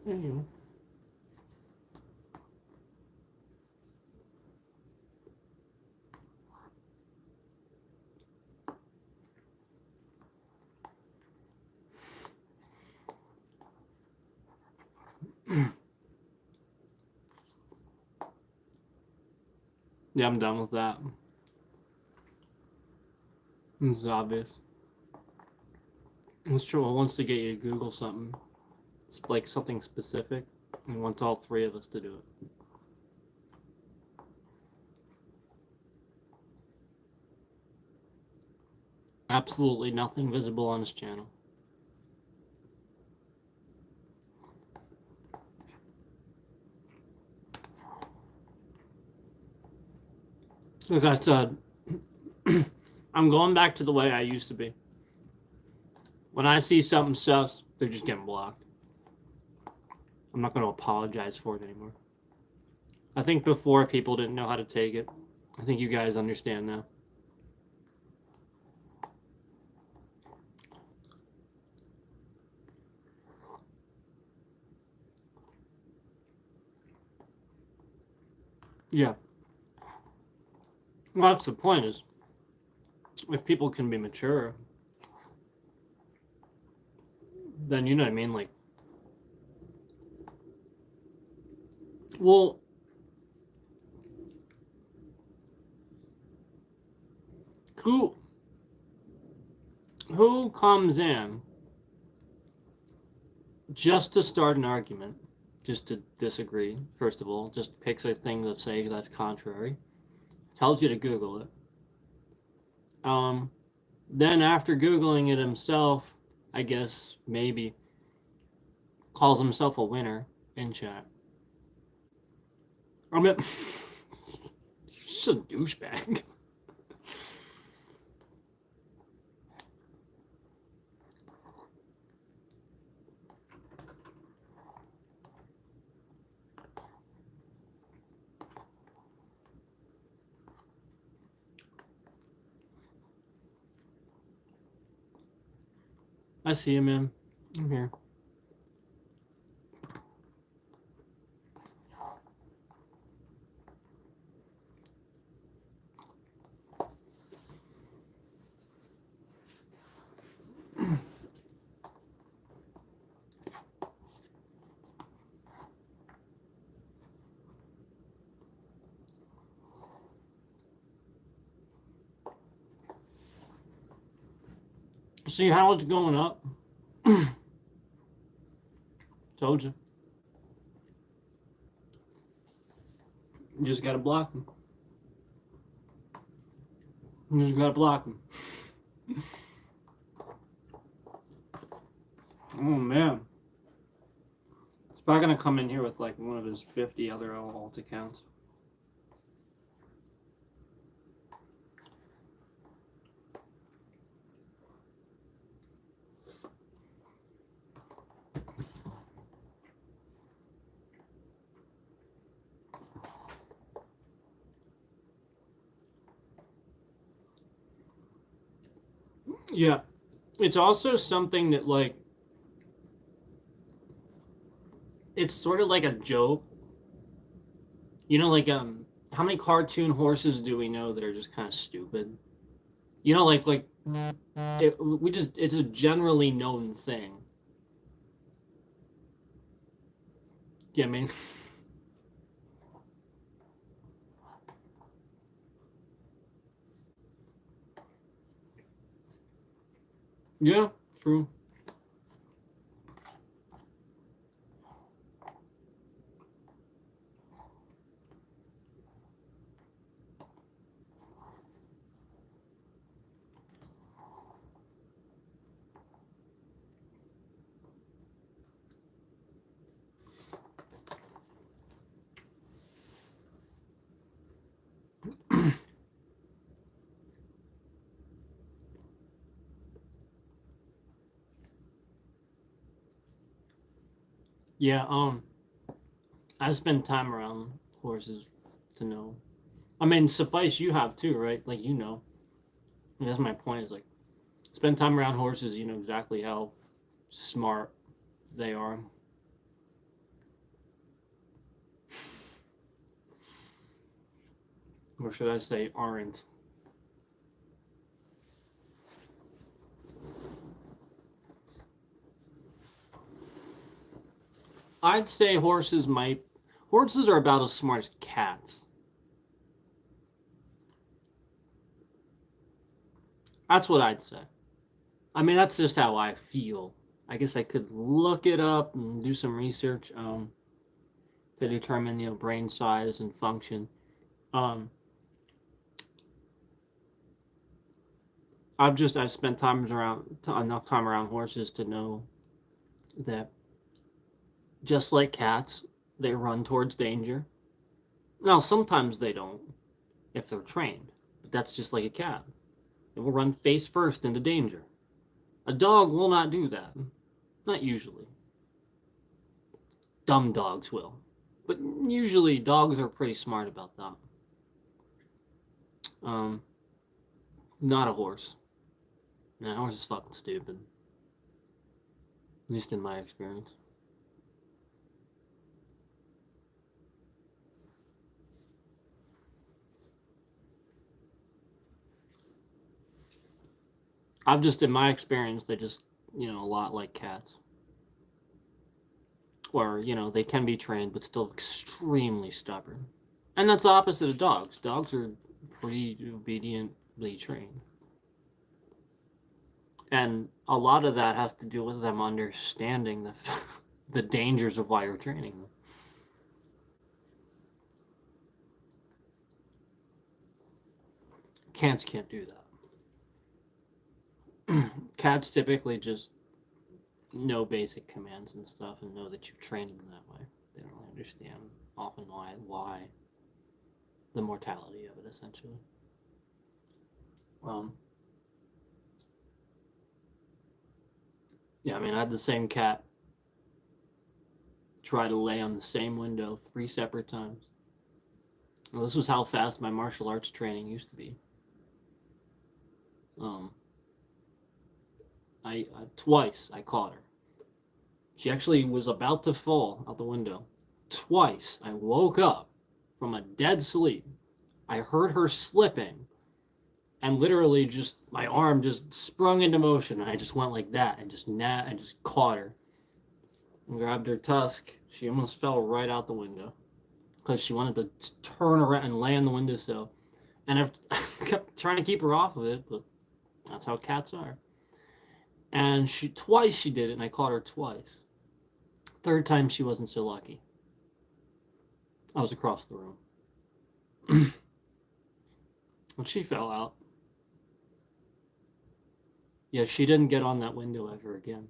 [SPEAKER 1] Anyway. Yeah, I'm done with that. It's obvious. It's true. It wants to get you to Google something. It's like something specific. It wants all 3 of us to do it. Absolutely nothing visible on his channel. Like I said, I'm going back to the way I used to be. When I see something sus, they're just getting blocked. I'm not going to apologize for it anymore. I think before people didn't know how to take it. I think you guys understand now. Yeah. Well, that's the point is, if people can be mature, then you know what I mean? Like, well, who comes in just to start an argument, just to disagree, first of all, just picks a thing to say that's contrary, tells you to Google it. Then after Googling it himself, I guess maybe calls himself a winner in chat. I mean, just a douchebag. I see him, man. I'm here. See how it's going up? Told you. You just gotta block them. You just gotta block them. Oh man. He's probably gonna come in here with like one of his 50 other alt accounts. Yeah. It's also something that, like, it's sort of like a joke. You know, like, how many cartoon horses do we know that are just kind of stupid? You know, like, it's a generally known thing. Yeah, I mean, yeah, true. Yeah, I spend time around horses to know. I mean, suffice you have too, right? Like, you know. And that's my point is, like, spend time around horses, you know exactly how smart they are. Or should I say aren't. I'd say horses are about as smart as cats. That's what I'd say. I mean, that's just how I feel. I guess I could look it up and do some research to determine, you know, brain size and function. Um, I've spent enough time around horses to know that just like cats, they run towards danger. Now, sometimes they don't if they're trained, but that's just like a cat. It will run face first into danger. A dog will not do that. Not usually. Dumb dogs will. But usually dogs are pretty smart about that. Not a horse. No, a horse is fucking stupid. At least in my experience. I've just, in my experience, they just, a lot like cats. Or, they can be trained, but still extremely stubborn. And that's the opposite of dogs. Dogs are pretty obediently trained. And a lot of that has to do with them understanding the dangers of why you're training them. Cats can't do that. Cats typically just know basic commands and stuff and know that you're training them that way. They don't really understand often why the mortality of it, essentially. Yeah, I mean, I had the same cat try to lay on the same window 3 separate times. Well, this was how fast my martial arts training used to be. Twice I caught her. She actually was about to fall out the window. Twice I woke up from a dead sleep. I heard her slipping, and literally just my arm just sprung into motion, and I just went like that and just caught her and grabbed her tusk. She almost fell right out the window because she wanted to turn around and lay on the windowsill, and I kept trying to keep her off of it, but that's how cats are. And twice she did it, and I caught her twice. Third time she wasn't so lucky. I was across the room. And she fell out. Yeah, she didn't get on that window ever again.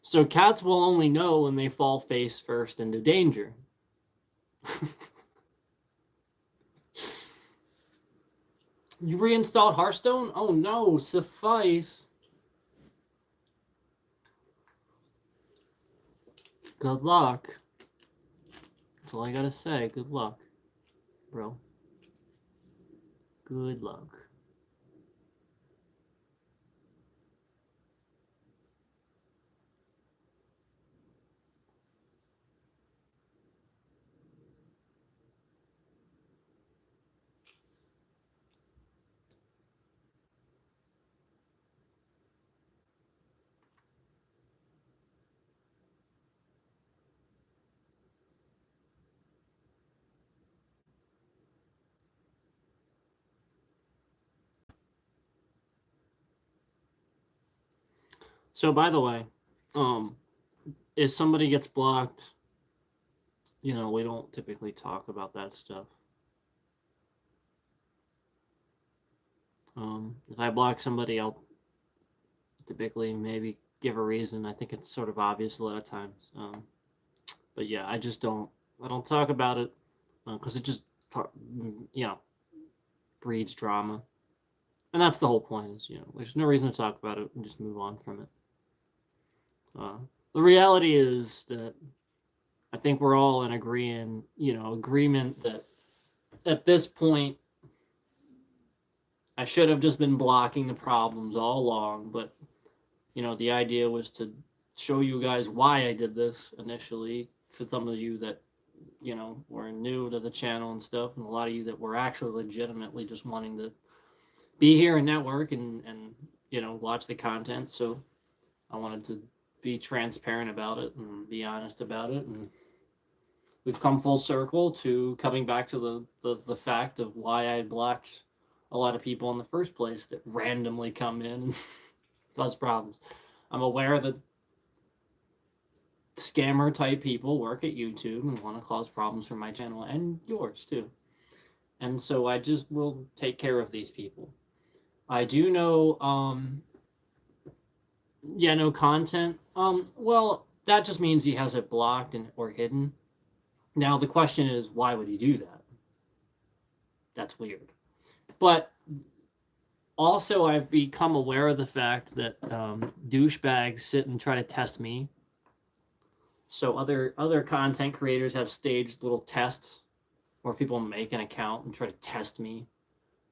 [SPEAKER 1] So cats will only know when they fall face first into danger. You reinstalled Hearthstone? Oh no, suffice. Good luck. That's all I gotta say. Good luck, bro. Good luck. So, by the way, if somebody gets blocked, we don't typically talk about that stuff. If I block somebody, I'll typically maybe give a reason. I think it's sort of obvious a lot of times. But yeah, I don't talk about it because it just, breeds drama. And that's the whole point is, there's no reason to talk about it and just move on from it. The reality is that I think we're all in agreement that at this point, I should have just been blocking the problems all along, but the idea was to show you guys why I did this initially, for some of you that were new to the channel and stuff, and a lot of you that were actually legitimately just wanting to be here and network and watch the content. So I wanted to be transparent about it and be honest about it, and we've come full circle to coming back to the fact of why I blocked a lot of people in the first place that randomly come in and cause problems. I'm aware that scammer type people work at YouTube and want to cause problems for my channel and yours too. And so I just will take care of these people. I do know, no content. Well, that just means he has it blocked or hidden. Now the question is, why would he do that? That's weird. But also, I've become aware of the fact that douchebags sit and try to test me. So other content creators have staged little tests where people make an account and try to test me,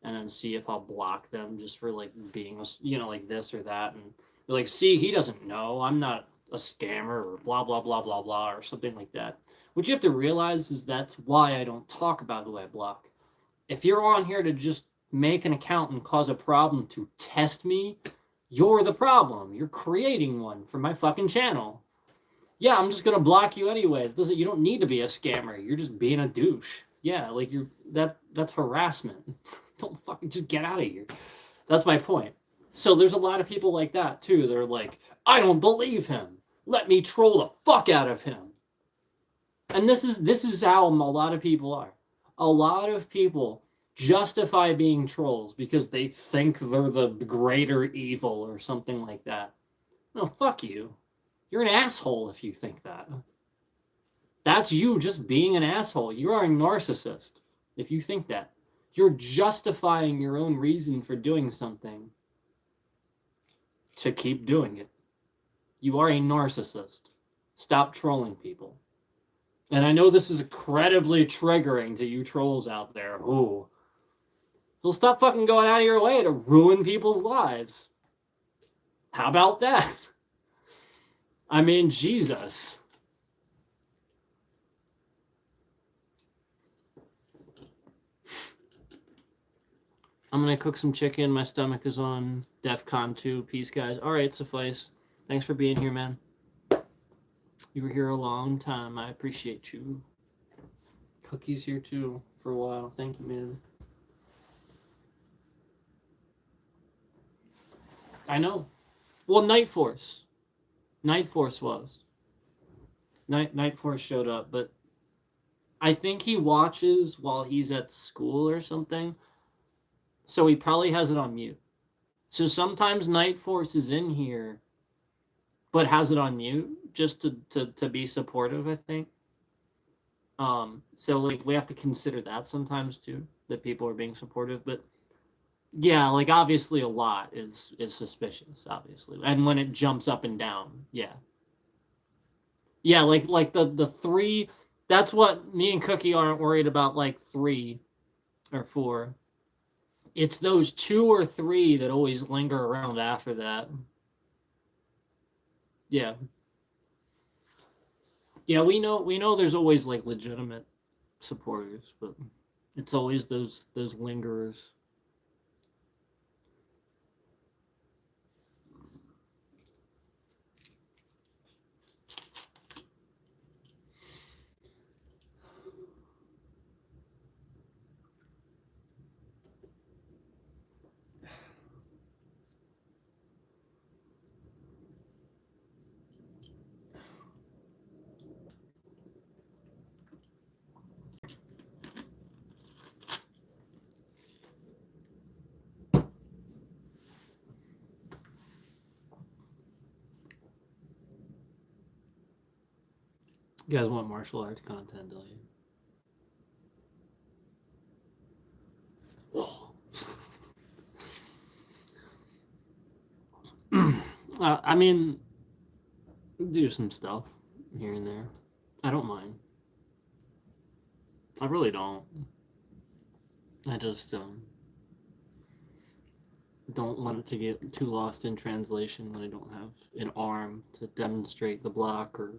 [SPEAKER 1] and then see if I'll block them just for like being, like this or that, and they're like, see, he doesn't know, I'm not a scammer or blah blah blah blah blah or something like that. What you have to realize is that's why I don't talk about who I block. If you're on here to just make an account and cause a problem to test me, you're the problem. You're creating one for my fucking channel. Yeah, I'm just gonna block you anyway. You don't need to be a scammer. You're just being a douche. Yeah, like that's harassment. Don't fucking just get out of here. That's my point. So there's a lot of people like that too. They're like, I don't believe him. Let me troll the fuck out of him. And this is how a lot of people are. A lot of people justify being trolls because they think they're the greater evil or something like that. No, fuck you. You're an asshole if you think that. That's you just being an asshole. You are a narcissist if you think that. You're justifying your own reason for doing something to keep doing it. You are a narcissist. Stop trolling people. And I know this is incredibly triggering to you trolls out there. Ooh. So stop fucking going out of your way to ruin people's lives. How about that? I mean, Jesus. I'm going to cook some chicken. My stomach is on DEFCON 2. Peace, guys. All right, Suffice. Thanks for being here, man. You were here a long time. I appreciate you. Cookie's here, too, for a while. Thank you, man. I know. Well, Night Force. Night Force was. Night Force showed up, but I think he watches while he's at school or something. So he probably has it on mute. So sometimes Night Force is in here, but has it on mute just to be supportive, I think. So like we have to consider that sometimes too, that people are being supportive. But yeah, like obviously a lot is suspicious, obviously. And when it jumps up and down, yeah. Yeah, like the 3, that's what me and Cookie aren't worried about, like 3 or 4. It's those 2 or 3 that always linger around after that. Yeah. Yeah, we know there's always like legitimate supporters, but it's always those lingerers. You guys want martial arts content, don't you? I mean, do some stuff here and there. I don't mind. I really don't. I just don't want it to get too lost in translation when I don't have an arm to demonstrate the block or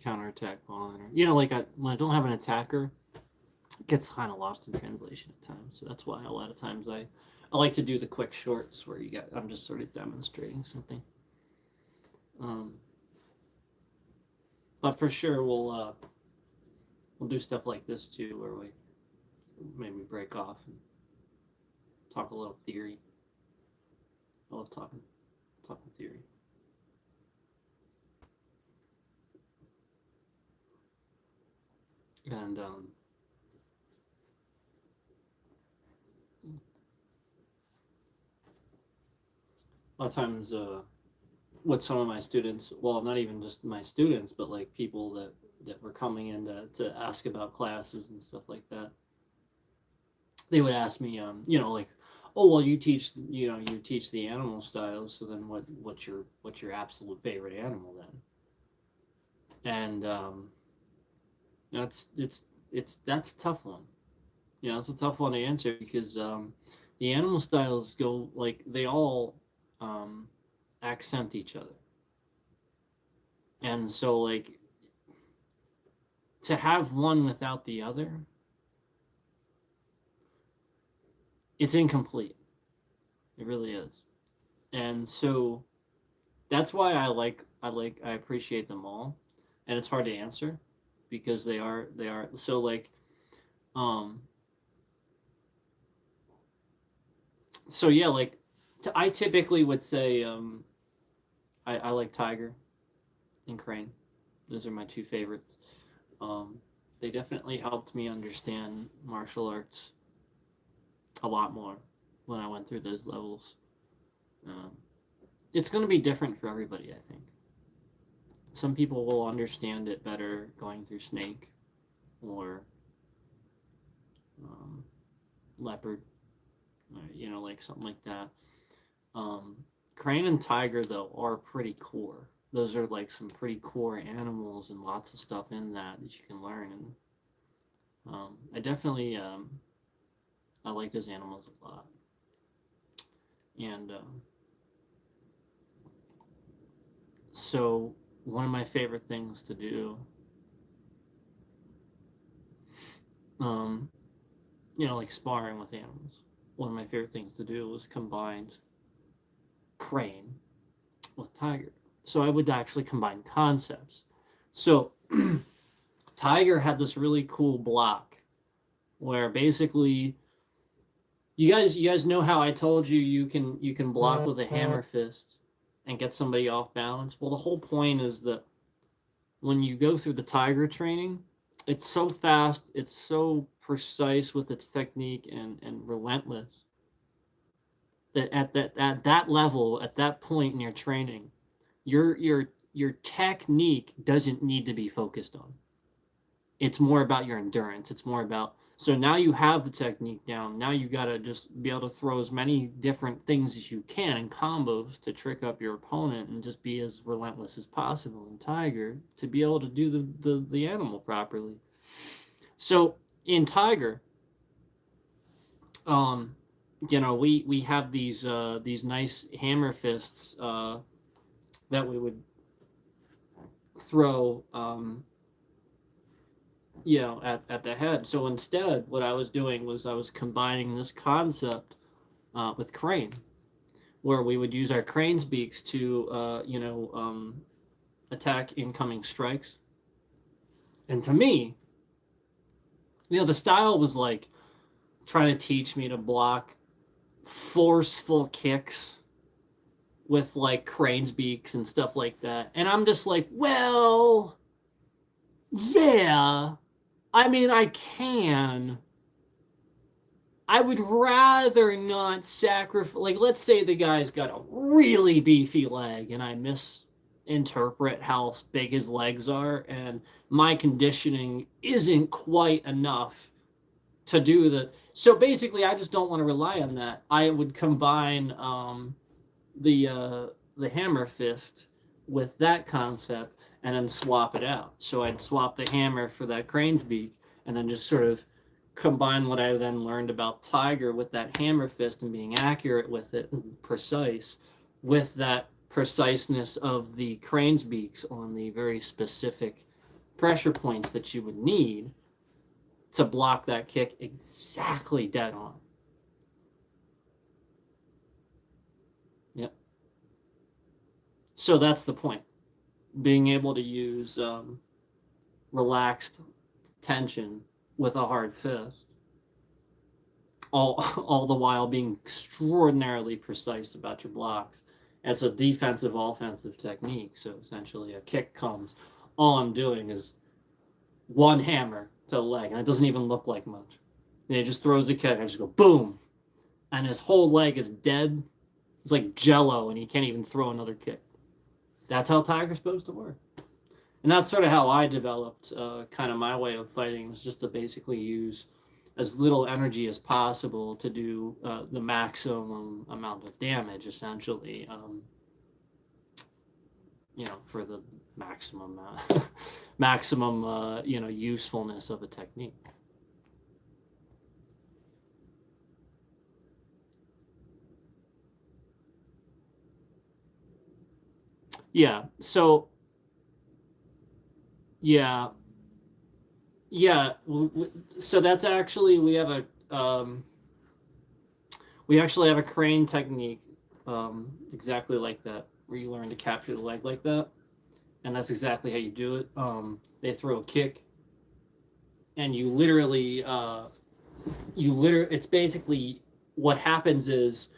[SPEAKER 1] counterattack on, or like when I don't have an attacker, it gets kind of lost in translation at times. So that's why a lot of times I like to do the quick shorts where I'm just sort of demonstrating something. But for sure we'll do stuff like this too, where we maybe break off and talk a little theory. I love talking theory. And a lot of times with some of my students, well, not even just my students, but like people that were coming in to ask about classes and stuff like that, they would ask me, like, oh well, you teach you teach the animal styles, so then what's your absolute favorite animal then? And that's that's a tough one. It's a tough one to answer because the animal styles go like they all um, accent each other, and so like to have one without the other, it's incomplete. It really is, and so that's why I appreciate them all, and it's hard to answer because they are so like um so yeah like I typically would say I like tiger and crane. Those are my two favorites. Um, they definitely helped me understand martial arts a lot more when I went through those levels. Um, it's going to be different for everybody, I think. Some people will understand it better going through snake or um, leopard, or, like something like that. Um, crane and tiger, though, are pretty core. Those are like some pretty core animals and lots of stuff in that you can learn. And I definitely I like those animals a lot. And so one of my favorite things to do, um, like sparring with animals. One of my favorite things to do was combine crane with tiger. So I would actually combine concepts. So tiger had this really cool block where basically you guys know how I told you you can block with a hammer fist and get somebody off balance. Well, the whole point is that when you go through the tiger training, it's so fast, it's so precise with its technique and relentless that at that level, at that point in your training, your technique doesn't need to be focused on. It's more about your endurance. It's more about so now you have the technique down. Now you gotta just be able to throw as many different things as you can in combos to trick up your opponent and just be as relentless as possible in Tiger to be able to do the animal properly. So in Tiger, um, we have these nice hammer fists that we would throw at the head. So instead, what I was doing was I was combining this concept with crane, where we would use our crane's beaks to, attack incoming strikes. And to me, the style was like trying to teach me to block forceful kicks with like crane's beaks and stuff like that. And I'm just like, well, yeah, I mean, I can. I would rather not sacrifice. Like, let's say the guy's got a really beefy leg, and I misinterpret how big his legs are, and my conditioning isn't quite enough to do the. So basically, I just don't want to rely on that. I would combine the uh, the hammer fist with that concept, and then swap it out. So I'd swap the hammer for that crane's beak, and then just sort of combine what I then learned about Tiger with that hammer fist and being accurate with it and precise with that preciseness of the crane's beaks on the very specific pressure points that you would need to block that kick exactly dead on. Yep. So that's the point. Being able to use relaxed tension with a hard fist, all the while being extraordinarily precise about your blocks. It's a defensive offensive technique. So essentially, a kick comes. All I'm doing is one hammer to the leg, and it doesn't even look like much. And he just throws the kick, and I just go boom, and his whole leg is dead. It's like Jello, and he can't even throw another kick. That's how Tiger's supposed to work. And that's sort of how I developed kind of my way of fighting, was just to basically use as little energy as possible to do the maximum amount of damage, essentially. For the maximum maximum usefulness of a technique. Yeah. So yeah, yeah. So that's actually we actually have a crane technique, exactly like that, where you learn to capture the leg like that, and that's exactly how you do it. They throw a kick, and it's basically what happens is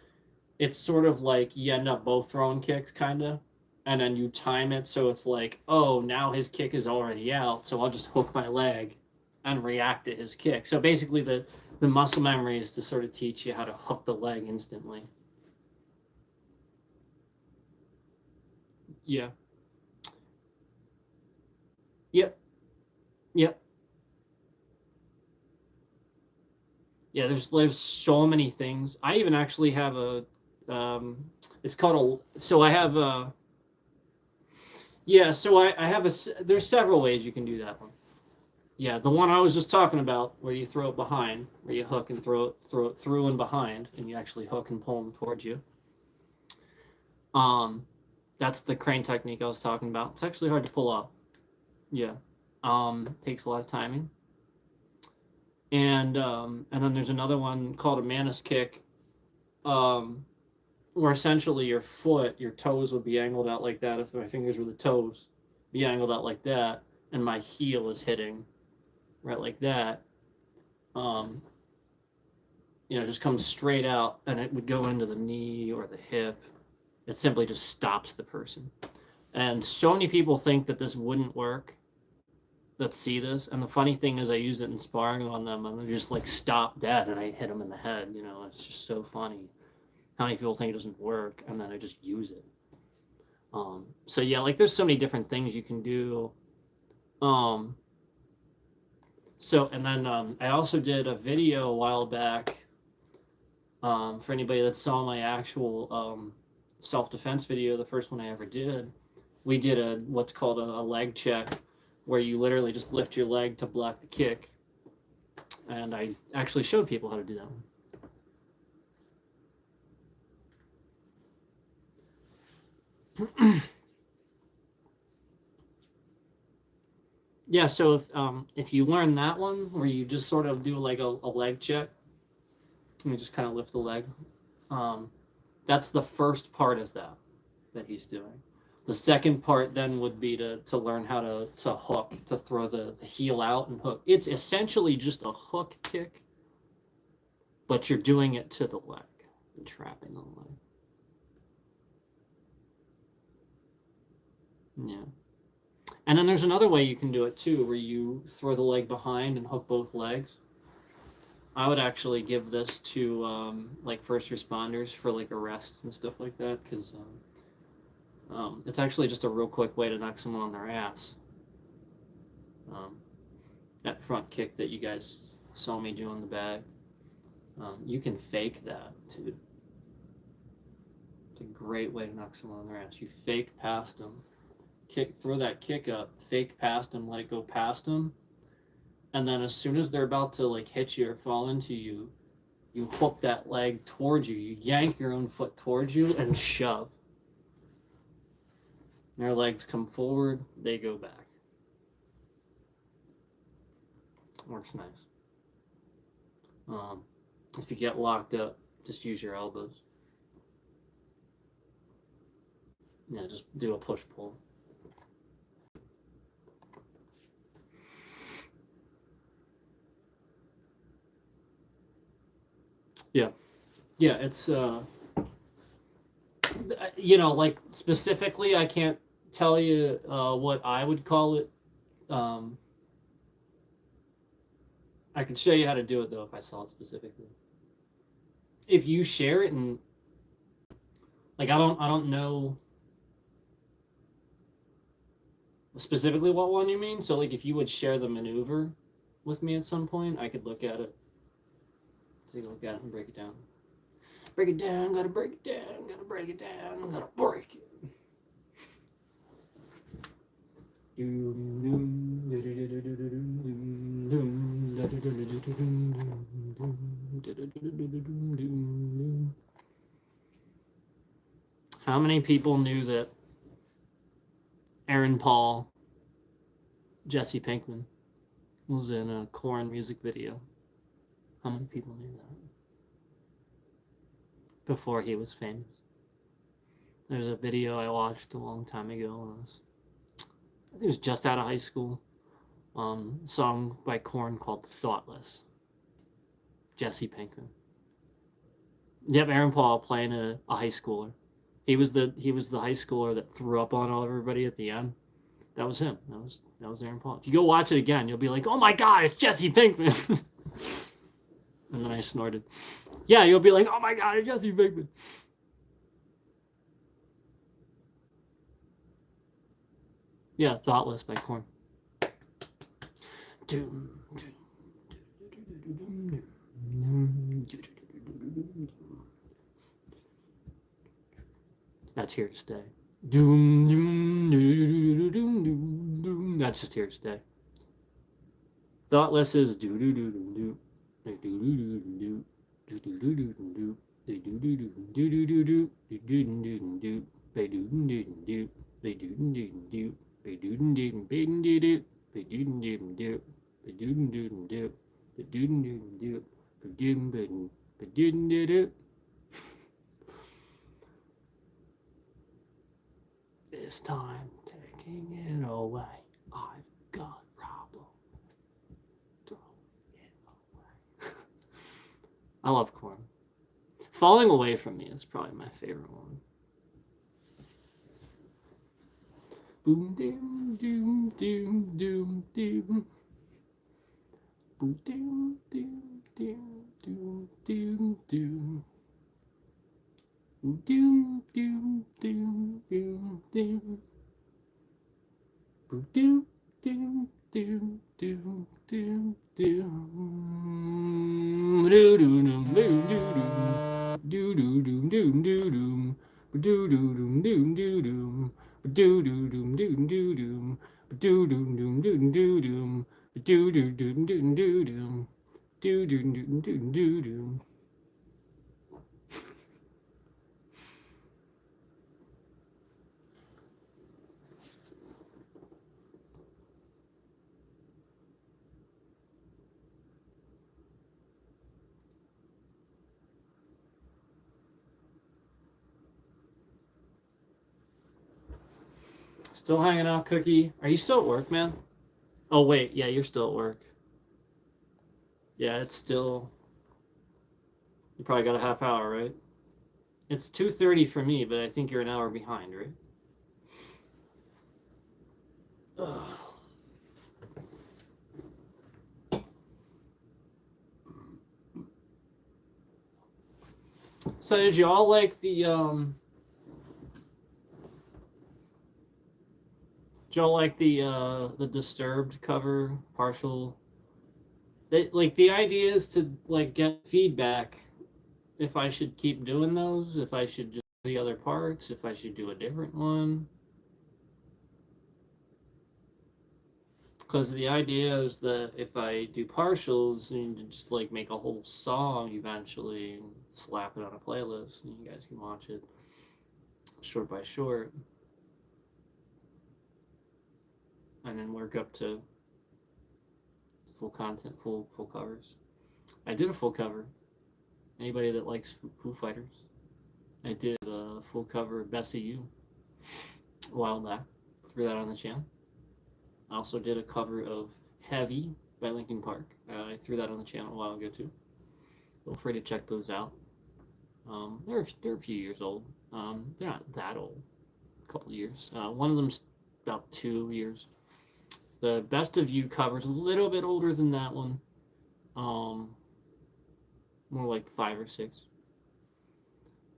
[SPEAKER 1] it's sort of like you end up both throwing kicks, kind of, and then you time it so it's like, oh, now his kick is already out, so I'll just hook my leg and react to his kick. So basically, the muscle memory is to sort of teach you how to hook the leg instantly. Yeah. Yep. Yep. Yeah. There's so many things. I even actually have it's called a. So I have a. Yeah. So I have a. There's several ways you can do that one. Yeah, the one I was just talking about, where you throw it behind, where you hook and throw it through and behind, and you actually hook and pull them towards you. Um, that's the crane technique I was talking about. It's actually hard to pull off. Yeah. Takes a lot of timing. And then there's another one called a Manus kick, um, where essentially your toes would be angled out like that. If my fingers were the toes, be angled out like that, and my heel is hitting right like that. Um, just comes straight out, and it would go into the knee or the hip. It simply just stops the person. And so many people think that this wouldn't work that see this. And the funny thing is, I use it in sparring on them, and they just like stop dead, and I hit them in the head. It's just so funny how many people think it doesn't work, and then I just use it. So yeah, like there's so many different things you can do. Um, and then I also did a video a while back. For anybody that saw my actual self-defense video, the first one I ever did, we did what's called a leg check, where you literally just lift your leg to block the kick, and I actually showed people how to do that one. Yeah, so if you learn that one, where you just sort of do like a leg check, and you just kind of lift the leg, that's the first part of that he's doing. The second part then would be to learn how to hook, to throw the heel out and hook. It's essentially just a hook kick, but you're doing it to the leg and trapping the leg. Yeah. And then there's another way you can do it too, where you throw the leg behind and hook both legs. I would actually give this to like first responders for like arrests and stuff like that, because it's actually just a real quick way to knock someone on their ass. That front kick that you guys saw me do in the bag, you can fake that too. It's a great way to knock someone on their ass. You fake past them, throw that kick up, fake past them, let it go past them, and then as soon as they're about to like hit you or fall into you, you hook that leg towards you. You yank your own foot towards you and shove. Their legs come forward, they go back. Works nice. If you get locked up, just use your elbows. Yeah, just do a push pull. Yeah. Yeah, it's like specifically I can't tell you what I would call it. I could show you how to do it though if I saw it specifically. If you share it, and like I don't know specifically what one you mean. So like if you would share the maneuver with me at some point, I could look at it Take a look at it and break it down. Break it down, gotta break it down, gotta break it down, gotta break it. How many people knew that Aaron Paul, Jesse Pinkman, was in a Korn music video? How many people knew that? Before he was famous. There's a video I watched a long time ago when I think it was just out of high school. Song by Korn called Thoughtless. Jesse Pinkman. Yep, Aaron Paul playing a high schooler. He was the high schooler that threw up on everybody at the end. That was him. That was Aaron Paul. If you go watch it again, you'll be like, oh my god, it's Jesse Pinkman. And then I snorted. Yeah, you'll be like, oh my god, it's Jesse Pinkman. Yeah, Thoughtless by Korn. That's here to stay. That's just here to stay. Thoughtless is do do do do do do do do do do do do do they do do do do do do do they do do do they do do do they do do do they do do do they do do they do do do they do do do they do do do they do do do. This time taking it away, I've got a problem. Throw it away. I love Korn. Falling Away From Me is probably my favorite one. Boom doom doom doom doom doom. Boom doom doom doom doom doom doom. Doom doom doom doom doom. Boom doom doom doom doom doom doom. Do do doom doom doom do do doom doom doom do do doom doom doom do do doom doom doom do do doom doom doom do do doom doom doom do do doom doom doom. Still hanging out, Cookie? Are you still at work, man? Oh, wait. Yeah, you're still at work. Yeah, it's still... You probably got a half hour, right? It's 2:30 for me, but I think you're an hour behind, right? Ugh. So did you all like the the Disturbed cover partial? The idea is to like get feedback if I should keep doing those, if I should just do the other parts, if I should do a different one. Because the idea is that if I do partials, I need to just like make a whole song eventually and slap it on a playlist, and you guys can watch it short by short, and then work up to full content, full covers. I did a full cover. Anybody that likes Foo Fighters, I did a full cover of Best of You a while back. Threw that on the channel. I also did a cover of Heavy by Linkin Park. I threw that on the channel a while ago too. Feel free to check those out. They're a few years old. They're not that old. A couple of years. One of them's about 2 years. The Best of You cover's a little bit older than that one. More like 5 or 6.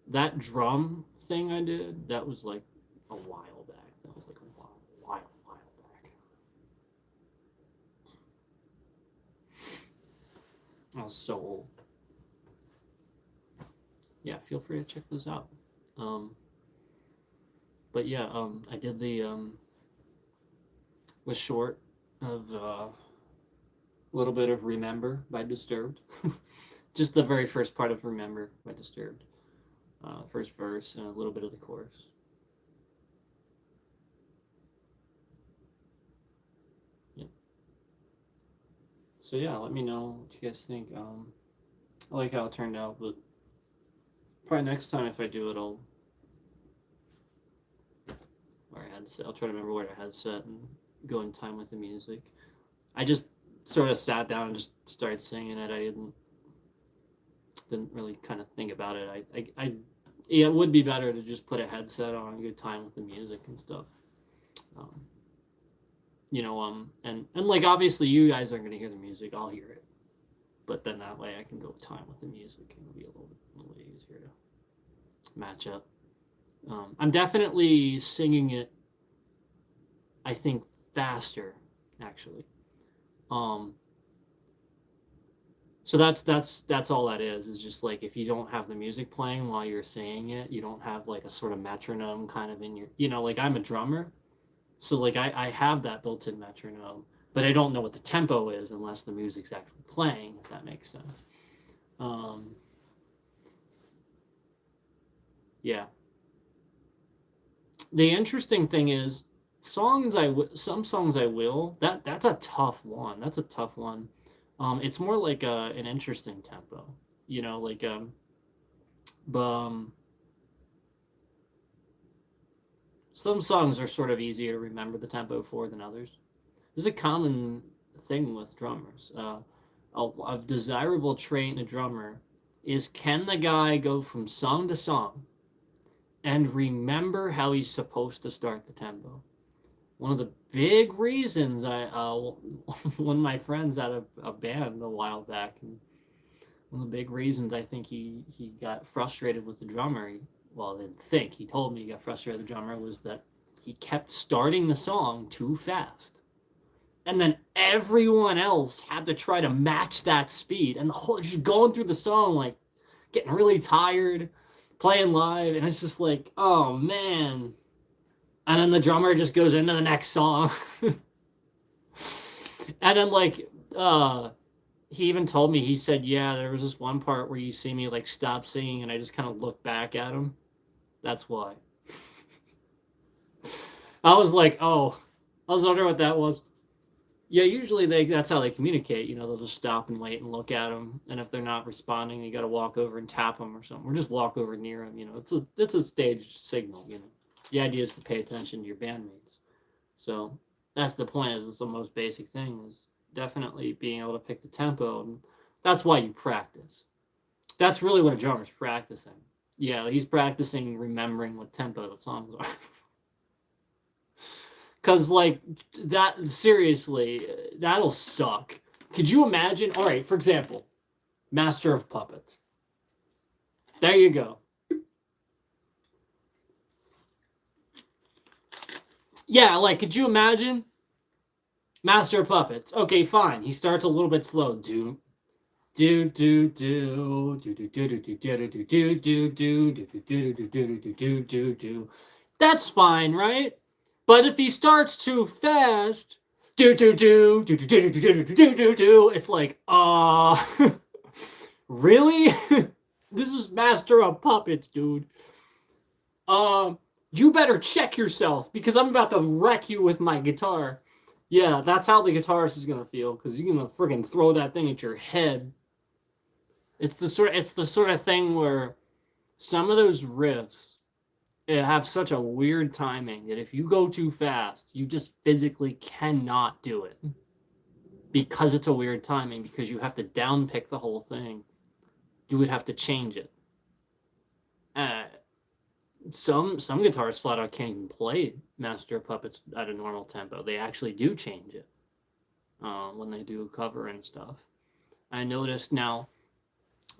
[SPEAKER 1] That drum thing I did, that was like a while back. That was like a while back. I was so old. yeah, feel free to check those out. Um, but yeah, I did the short of a little bit of Remember by Disturbed. Just the very first part of Remember by Disturbed. First verse and a little bit of the chorus. Yeah. So yeah, let me know what you guys think. I like how it turned out, but probably next time if I do it, I'll wear a headset. I'll try to remember what I had set and go in time with the music. I just sort of sat down and just started singing it. I didn't really kind of think about it. Yeah, it would be better to just put a headset on and good time with the music and stuff. Um, and like obviously you guys aren't gonna hear the music. I'll hear it, but then that way I can go time with the music and it'll be a little easier to match up. I'm definitely singing it. I think faster, actually. Um, so that's all that is just like if you don't have the music playing while you're saying it, you don't have like a sort of metronome kind of in your, like I'm a drummer, so like I have that built-in metronome, but I don't know what the tempo is unless the music's actually playing, if that makes sense. Um, yeah. The interesting thing is some songs I will. That's a tough one. That's a tough one. It's more like an interesting tempo, like but some songs are sort of easier to remember the tempo for than others. This is a common thing with drummers. A desirable trait in a drummer is can the guy go from song to song and remember how he's supposed to start the tempo? One of the big reasons one of my friends had a band a while back, and one of the big reasons I think he got frustrated with the drummer. Well, I didn't think, he told me he got frustrated with the drummer, was that he kept starting the song too fast. And then everyone else had to try to match that speed. And the whole, just going through the song, like getting really tired, playing live. And it's just like, oh man. And then the drummer just goes into the next song. And then, like, he even told me, he said, yeah, there was this one part where you see me like stop singing and I just kind of look back at him. That's why. I was like, oh, I was wondering what that was. Yeah, usually that's how they communicate. They'll just stop and wait and look at them, and if they're not responding, you got to walk over and tap them or something, or just walk over near them. It's a staged signal. The idea is to pay attention to your bandmates. So that's the point. Is it's the most basic thing is definitely being able to pick the tempo, and that's why you practice. That's really what a drummer's practicing. Yeah, he's practicing remembering what tempo the songs are. Because, like, that, seriously, that'll suck. Could you imagine? All right, for example, Master of Puppets. There you go. Yeah, like, could you imagine? Master of Puppets. Okay, fine. He starts a little bit slow. Do do do do do do do do do do do do do do do do. That's fine, right? But if he starts too fast, do do do do do do do do do do do, it's like, really? This is Master of Puppets, dude. You better check yourself because I'm about to wreck you with my guitar. Yeah, that's how the guitarist is gonna feel because you're gonna friggin' throw that thing at your head. It's the sort of thing where some of those riffs have such a weird timing that if you go too fast, you just physically cannot do it because it's a weird timing. Because you have to downpick the whole thing, you would have to change it. Some guitarists flat out can't even play Master of Puppets at a normal tempo. They actually do change it when they do a cover and stuff. I noticed now.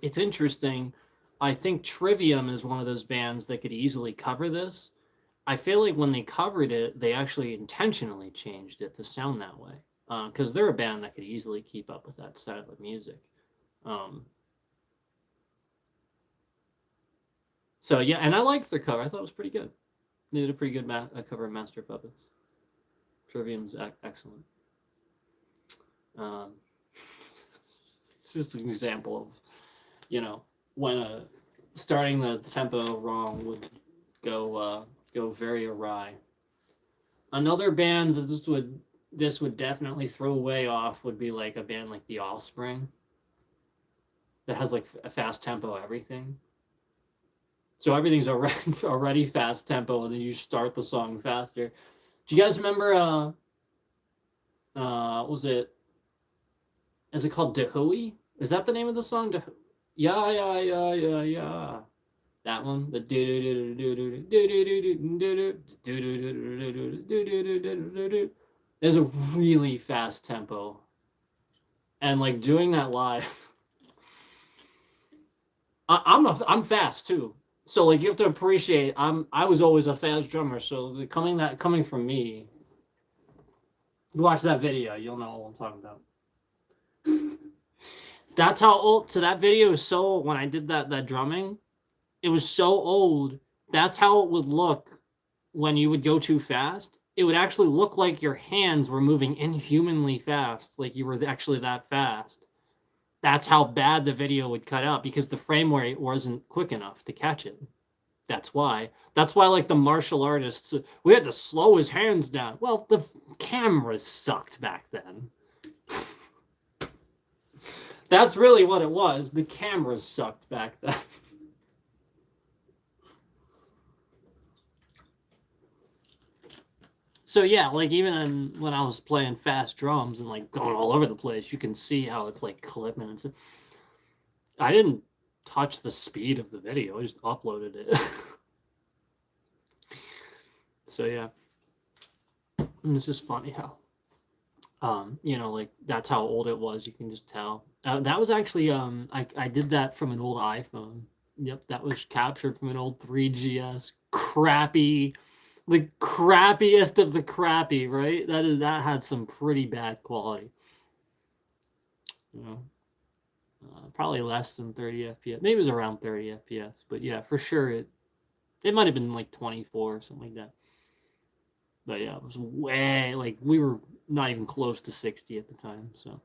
[SPEAKER 1] It's interesting. I think Trivium is one of those bands that could easily cover this. I feel like when they covered it, they actually intentionally changed it to sound that way. Because they're a band that could easily keep up with that style of music. So yeah, and I liked their cover. I thought it was pretty good. They did a pretty good cover of Master of Puppets. Trivium's excellent. Um, it's just an example of, you know, when starting the tempo wrong would go very awry. Another band that this would definitely throw way off would be like a band like The Offspring that has like a fast tempo everything. So everything's already fast tempo, and then you start the song faster. Do you guys remember? What was it? Is it called Dahui? Is that the name of the song? Yeah, yeah, yeah, yeah, yeah. That one. The there's a really fast tempo, and like doing that live. I'm fast too. So like you have to appreciate I was always a fast drummer, so coming from me, you watch that video, you'll know what I'm talking about. That's how old. So that video is so when I did that drumming, it was so old. That's how it would look when you would go too fast. It would actually look like your hands were moving inhumanly fast, like you were actually that fast. That's how bad the video would cut out because the frame rate wasn't quick enough to catch it. That's why. That's why, like the martial artists, we had to slow his hands down. Well, the cameras sucked back then. That's really what it was. The cameras sucked back then. So yeah, like even when I was playing fast drums and like going all over the place, you can see how it's like clipping and stuff. I didn't touch the speed of the video. I just uploaded it. So yeah, and it's just funny how, like that's how old it was. You can just tell. That was actually I did that from an old iPhone. Yep, that was captured from an old 3GS. Crappy, the crappiest of the crappy, right? That had some pretty bad quality. You know, probably less than 30 FPS. Maybe it was around 30 FPS, but yeah, for sure it might have been like 24 or something like that. But yeah, it was way like we were not even close to 60 at the time. So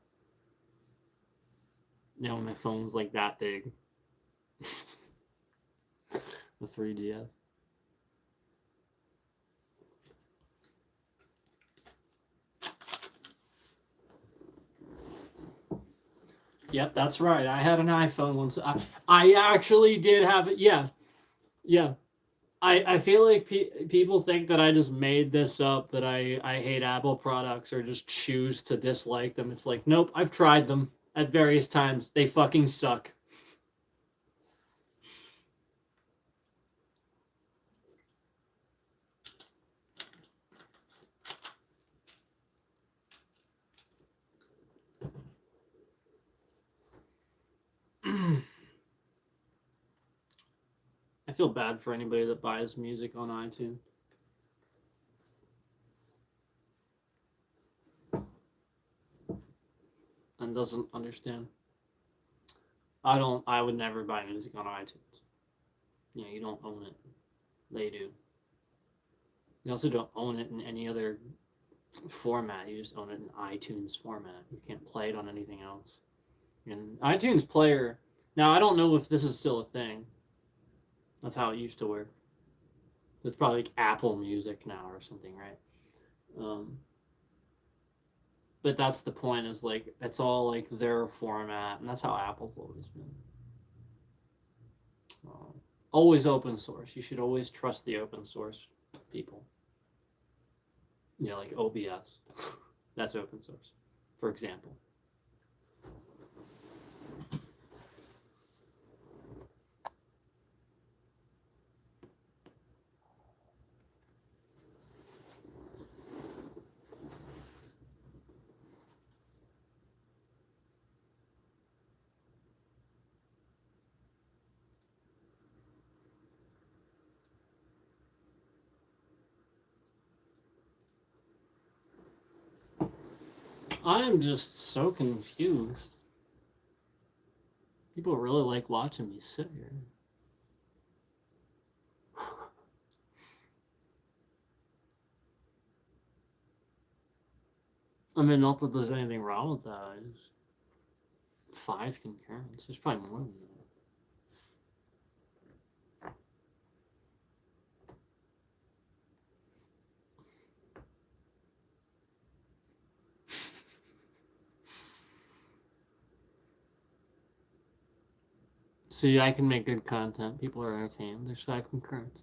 [SPEAKER 1] now my phone was like that big. The 3GS. Yep, that's right. I had an iPhone once. I actually did have it. Yeah, yeah. I feel like people think that I just made this up, that I hate Apple products or just choose to dislike them. It's like, nope, I've tried them at various times. They fucking suck. I feel bad for anybody that buys music on iTunes. And doesn't understand. I would never buy music on iTunes. You don't own it. They do. You also don't own it in any other format. You just own it in iTunes format. You can't play it on anything else. And iTunes Player, now I don't know if this is still a thing. That's how it used to work. It's probably like Apple Music now or something, right? But that's the point, is like it's all like their format, and that's how Apple's always been. Always open source. You should always trust the open source people. Yeah, like OBS. That's open source, for example. I am just so confused. People really like watching me sit here. I mean, not that there's anything wrong with that. It's 5 concurrents. There's probably more than that. See, I can make good content. People are entertained. There's 5 concurrents.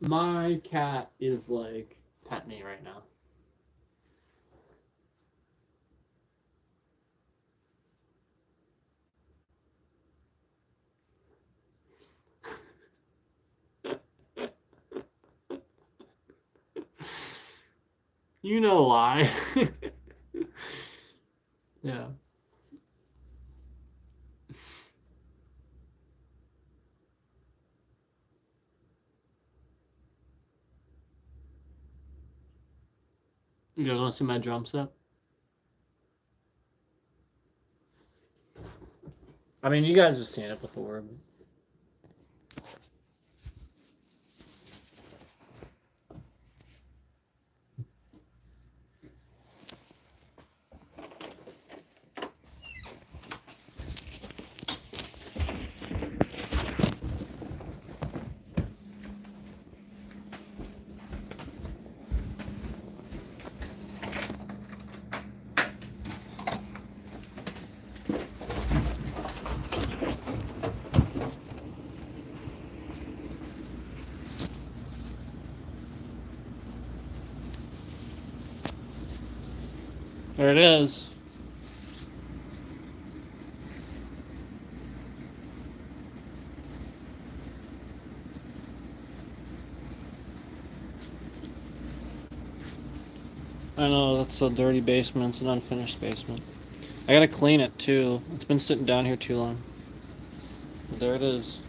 [SPEAKER 1] My cat is like pet me right now. You know why. Yeah. You guys want to see my drum set? I mean, you guys have seen it before. There it is. I know, that's a dirty basement. It's an unfinished basement. I gotta clean it too. It's been sitting down here too long. But there it is.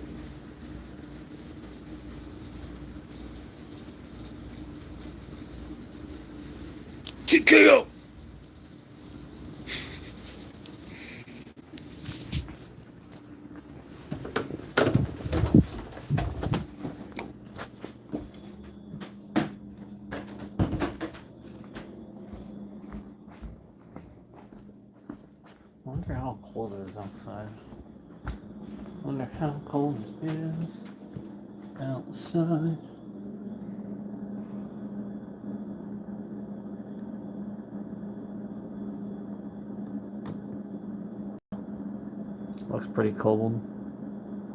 [SPEAKER 1] TKO! I wonder how cold it is outside. I wonder how cold it is outside. Looks pretty cold.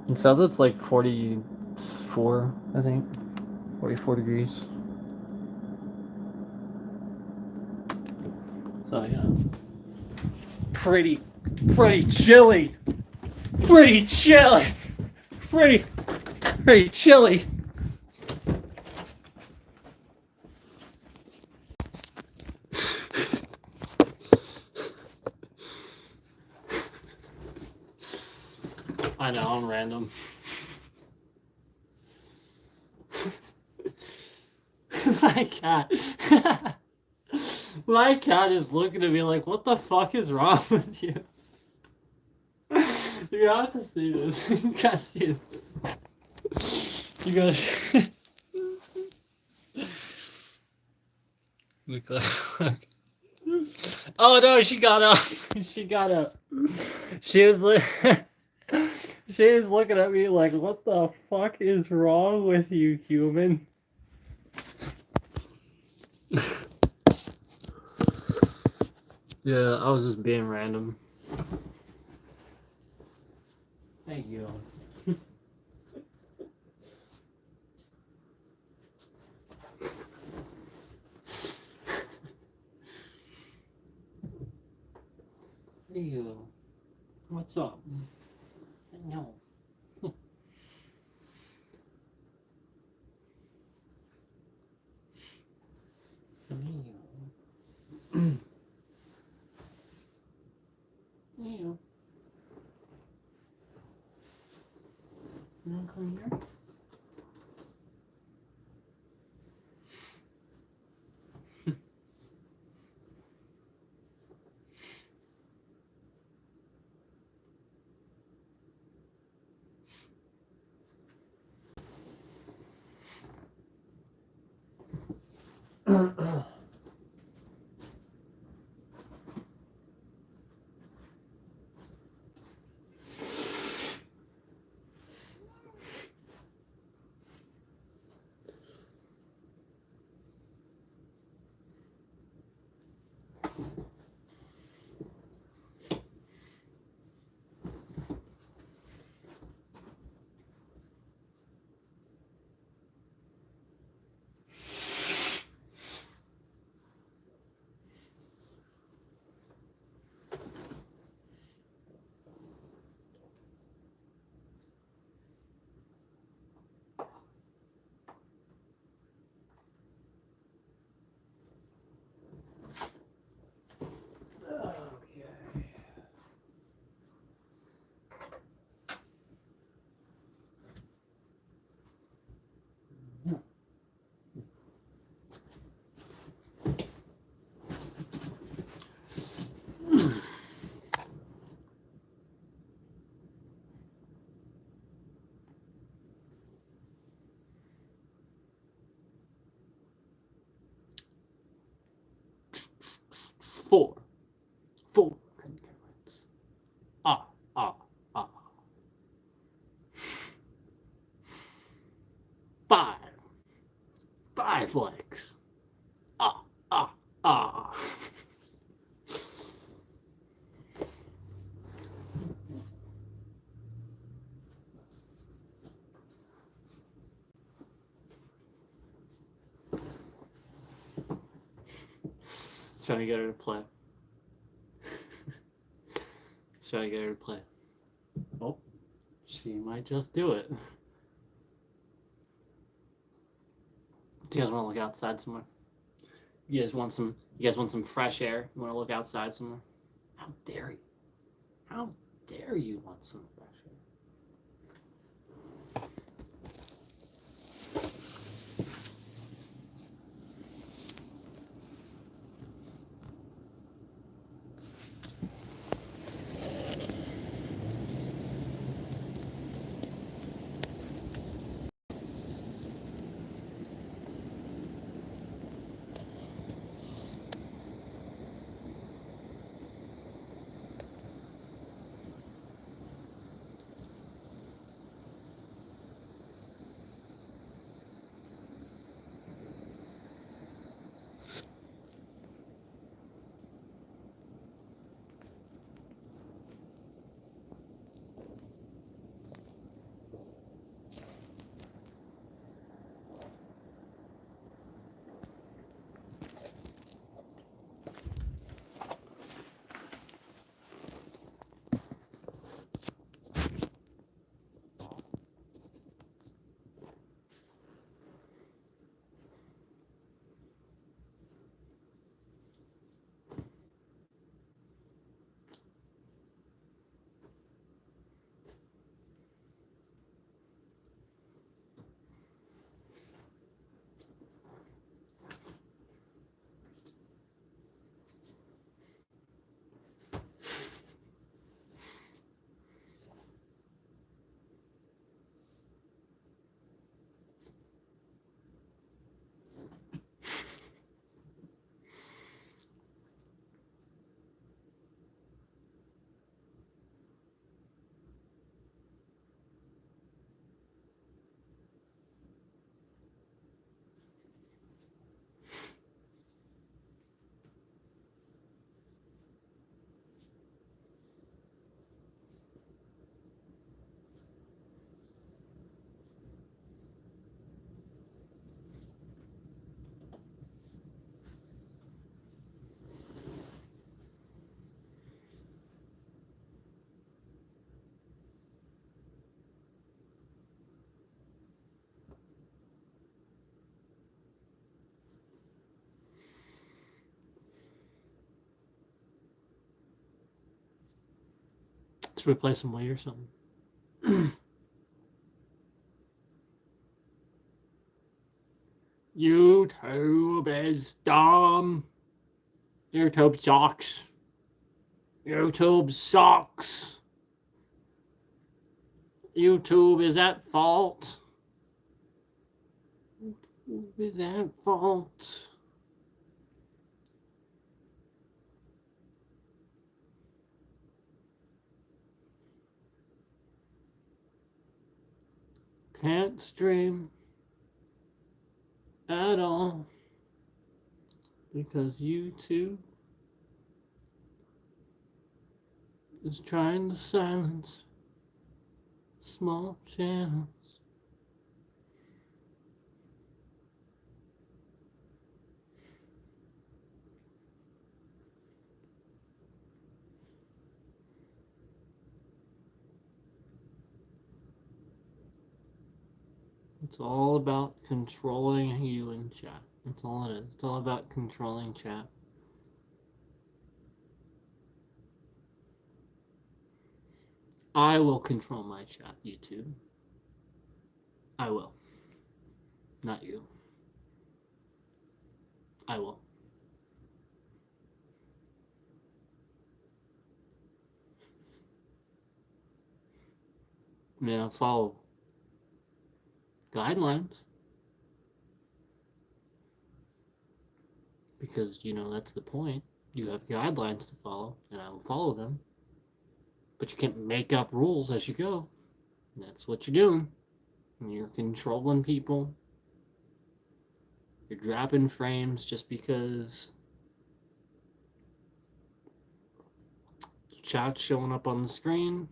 [SPEAKER 1] It says it's like 44, I think. 44 degrees. So, you know. Pretty chilly. Pretty chilly. Pretty chilly. I know, I'm random. My cat. My cat is looking at me like, what the fuck is wrong with you? You have to see this. You gotta see this. You guys. Look like. Oh no, she got up. She got up. She was she was looking at me like, what the fuck is wrong with you, human? Yeah, I was just being random. Thank you. Ew. What's up? No. Ew. Ew. You wanna come here? Four concurrents. Ah, ah, ah. Five legs. Ah, ah, ah. Trying to get her to play. Trying to get her to play. Oh, she might just do it. Do you guys want to look outside somewhere? You guys want some fresh air? You want to look outside somewhere? How dare you? How dare you want some fresh air? Let's replace some weight or something. YouTube is dumb. YouTube sucks. YouTube sucks. YouTube is at fault. YouTube is at fault. can't stream at all because YouTube is trying to silence small channels. It's all about controlling you in chat. That's all it is. It's all about controlling chat. I will control my chat, YouTube. I will. Not you. I will. I mean, I'll follow guidelines. Because, you know, that's the point. You have guidelines to follow, and I will follow them. But you can't make up rules as you go. And that's what you're doing. And you're controlling people. You're dropping frames just because chat's showing up on the screen.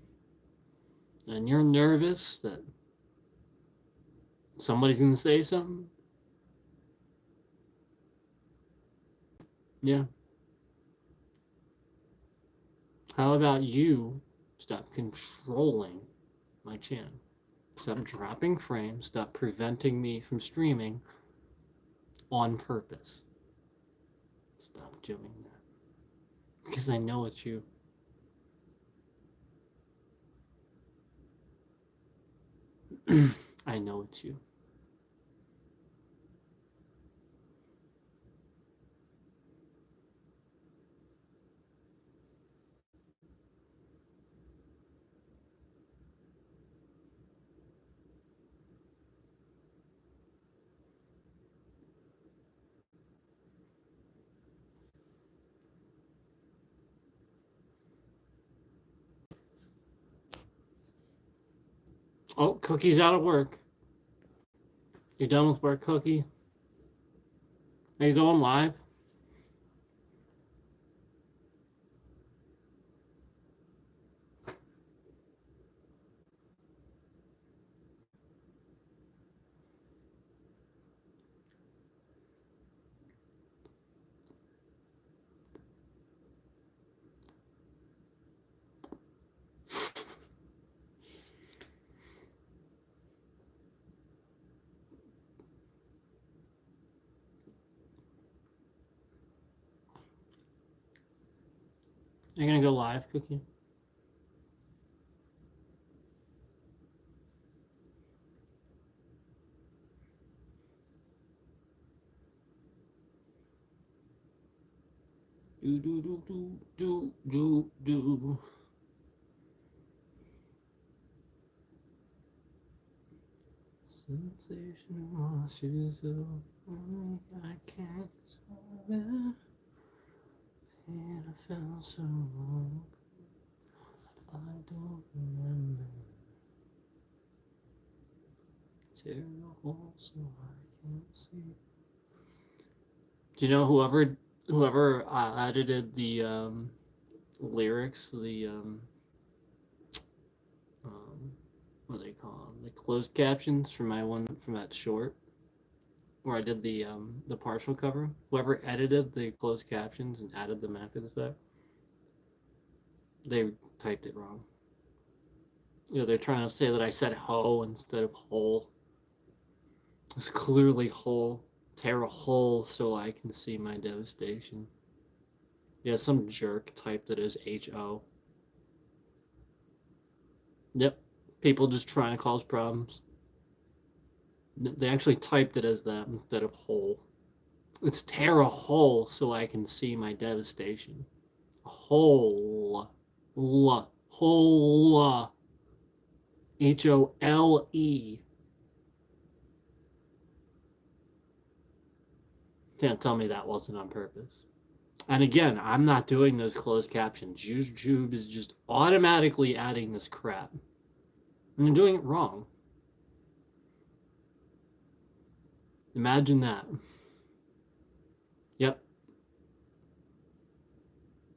[SPEAKER 1] And you're nervous that somebody's going to say something. Yeah. How about you stop controlling my channel? Stop dropping frames. Stop preventing me from streaming on purpose. Stop doing that. Because I know it's you. I know it's you. Oh, Cookie's out of work. You done with work, Cookie? Are you going live? Are you gonna go live, Cookie? Do. Sensation washes over me. I can't solve it. And I felt so long. I don't remember. Tear a hole so I can't see. Do you know whoever edited the lyrics, the what do they call them? The closed captions for my one from that short where I did the partial cover. Whoever edited the closed captions and added them after the fact, they typed it wrong. You know, they're trying to say that I said hoe instead of hole. It's clearly hole. Tear a hole so I can see my devastation. Yeah, some jerk typed it as H-O. Yep. People just trying to cause problems. They actually typed it as that instead of hole. It's tear a hole so I can see my devastation. Hole. Hole. H-O-L-E. Can't tell me that wasn't on purpose. And again, I'm not doing those closed captions. YouTube is just automatically adding this crap. And they're doing it wrong. Imagine that. Yep.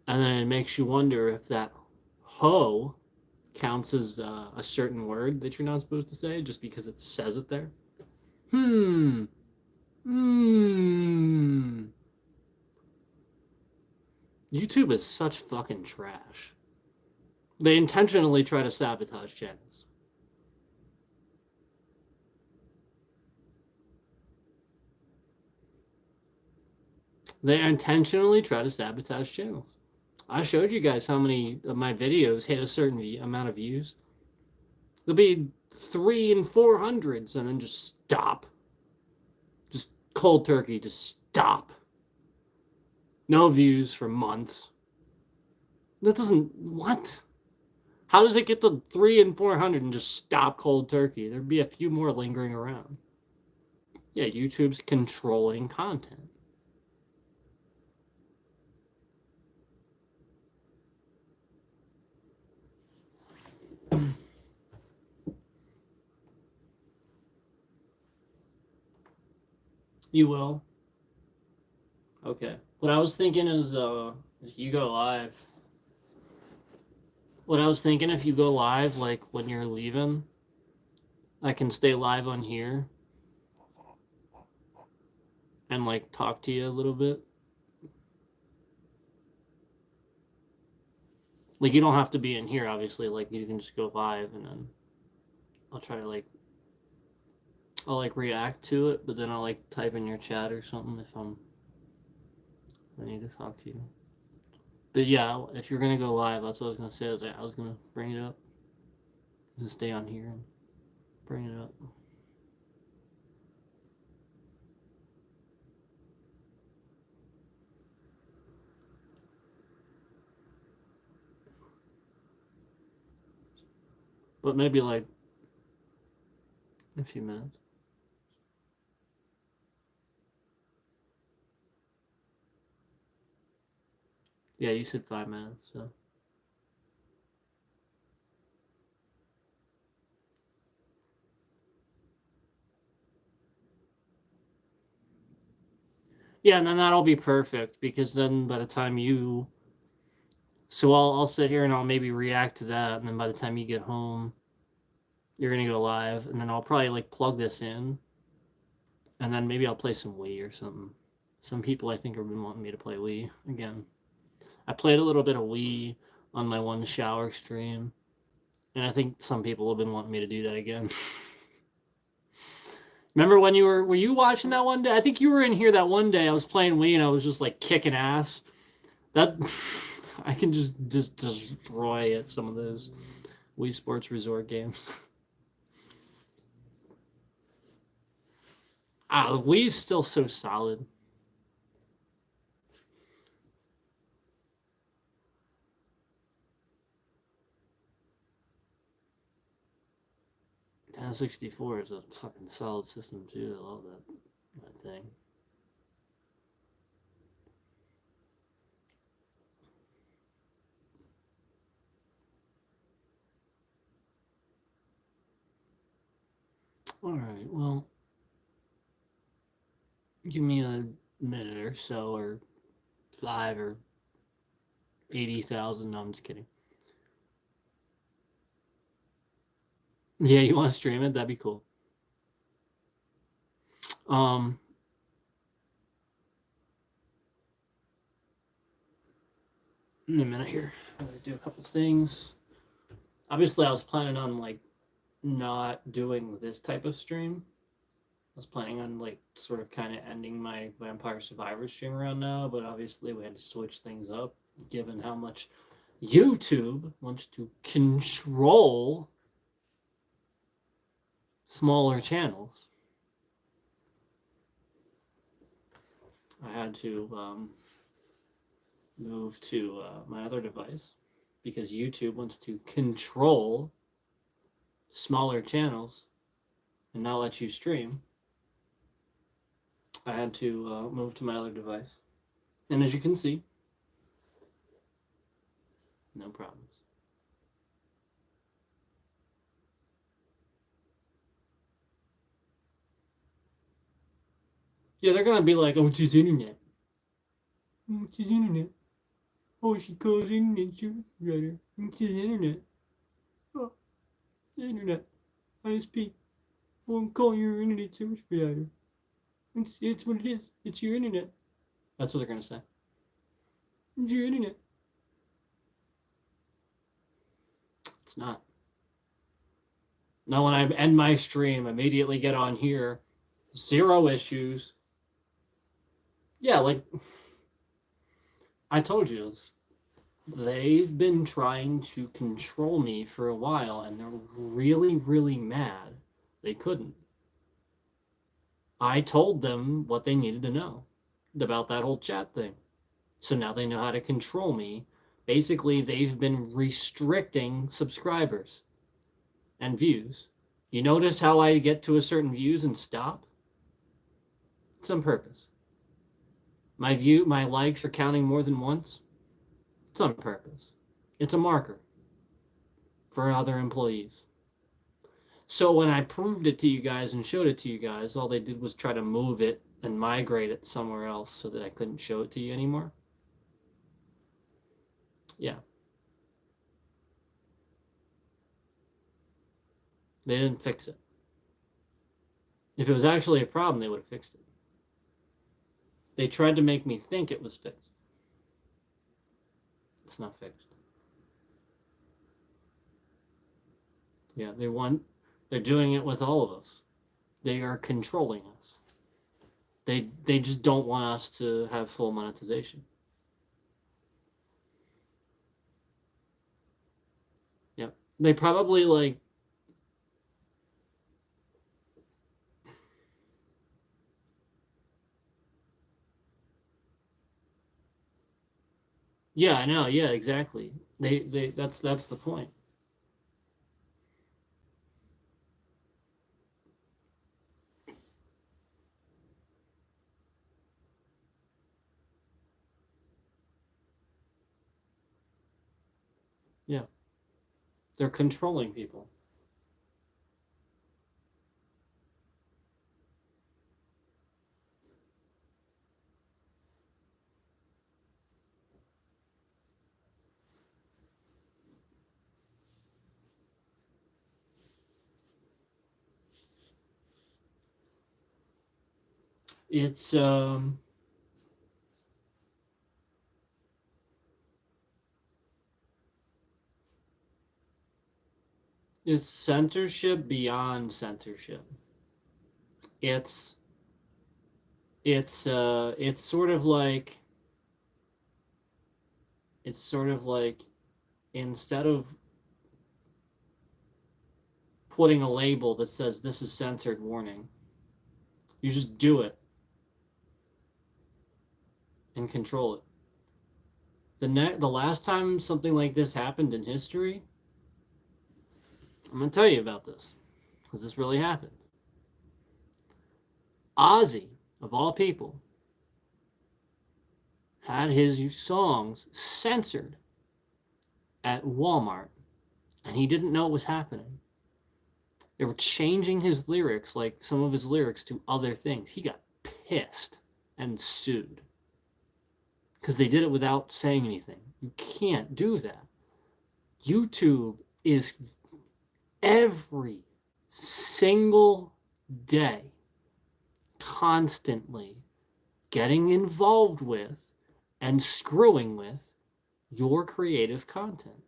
[SPEAKER 1] And then it makes you wonder if that ho counts as a certain word that you're not supposed to say just because it says it there. Hmm. Hmm. YouTube is such fucking trash. They intentionally try to sabotage channels. They intentionally try to sabotage channels. I showed you guys how many of my videos hit a certain amount of views. There'll be 300 and 400s and then just stop. Just cold turkey, just stop. No views for months. That doesn't, what? How does it get to 300 and 400 and just stop cold turkey? There'd be a few more lingering around. Yeah, YouTube's controlling content. You will? Okay. What I was thinking is if you go live. What I was thinking if you go live, like when you're leaving, I can stay live on here and like talk to you a little bit. Like you don't have to be in here, obviously. Like you can just go live and then I'll try to like I'll like react to it, but then I'll like type in your chat or something if I need to talk to you. But yeah, if you're gonna go live, that's what I was gonna say. I was gonna bring it up. Just stay on here and bring it up. But maybe like a few minutes. Yeah, you said 5 minutes, so. Yeah, and then that'll be perfect because then by the time you so I'll sit here and I'll maybe react to that, and then by the time you get home, you're gonna go live, and then I'll probably like plug this in, and then maybe I'll play some Wii or something. Some people I think have been wanting me to play Wii again. I played a little bit of Wii on my one shower stream, and I think some people have been wanting me to do that again. Remember when were you watching that one day? I think you were in here that one day. I was playing Wii and I was just like kicking ass. That I can just destroy at some of those Wii Sports Resort games. The Wii's still so solid. N64 is a fucking solid system too. I love that thing. All right, well, give me a minute or so, or 5 or 80,000. No, I'm just kidding. Yeah, you want to stream it? That'd be cool. Um, in a minute here, I'm gonna do a couple things. Obviously, I was planning on like not doing this type of stream. I was planning on like sort of kind of ending my Vampire Survivor stream around now, but obviously we had to switch things up given how much YouTube wants to control smaller channels. I had to move to my other device because YouTube wants to control smaller channels and not let you stream. I had to move to my other device. And as you can see, no problems. Yeah, they're gonna be like, oh, it's his internet. Oh, it's his internet. Oh, she calls internet service provider. It's his internet. Oh, the internet. ISP. Won't call your internet service provider. It's what it is. It's your internet. That's what they're gonna say. It's your internet. It's not. Now, when I end my stream, immediately get on here. Zero issues. Yeah, like I told you, they've been trying to control me for a while, and they're really, really mad they couldn't. I told them what they needed to know about that whole chat thing. So now they know how to control me. Basically, they've been restricting subscribers and views. You notice how I get to a certain views and stop? It's on purpose. My likes are counting more than once. It's on purpose. It's a marker for other employees. So when I proved it to you guys and showed it to you guys, all they did was try to move it and migrate it somewhere else so that I couldn't show it to you anymore. Yeah. They didn't fix it. If it was actually a problem, they would have fixed it. They tried to make me think it was fixed. It's not fixed. Yeah, they're doing it with all of us. They are controlling us. They just don't want us to have full monetization. Yep. They probably like yeah, I know. Yeah, exactly. They that's the point. Yeah. They're controlling people. It's it's censorship beyond censorship. It's it's sort of like it's sort of like instead of putting a label that says this is censored warning, you just do it and control it. The last time something like this happened in history, I'm gonna tell you about this because this really happened. Ozzy, of all people, had his songs censored at Walmart, and he didn't know it was happening. They were changing his lyrics, like some of his lyrics, to other things. He got pissed and sued because they did it without saying anything. You can't do that. YouTube is every single day constantly getting involved with and screwing with your creative content.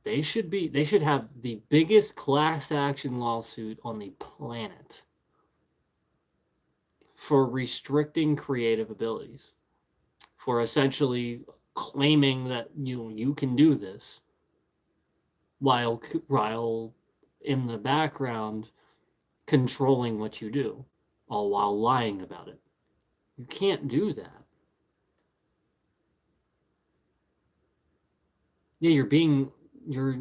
[SPEAKER 1] They should have the biggest class action lawsuit on the planet for restricting creative abilities, for essentially claiming that you can do this while in the background controlling what you do, all while lying about it. You can't do that. Yeah, you're being your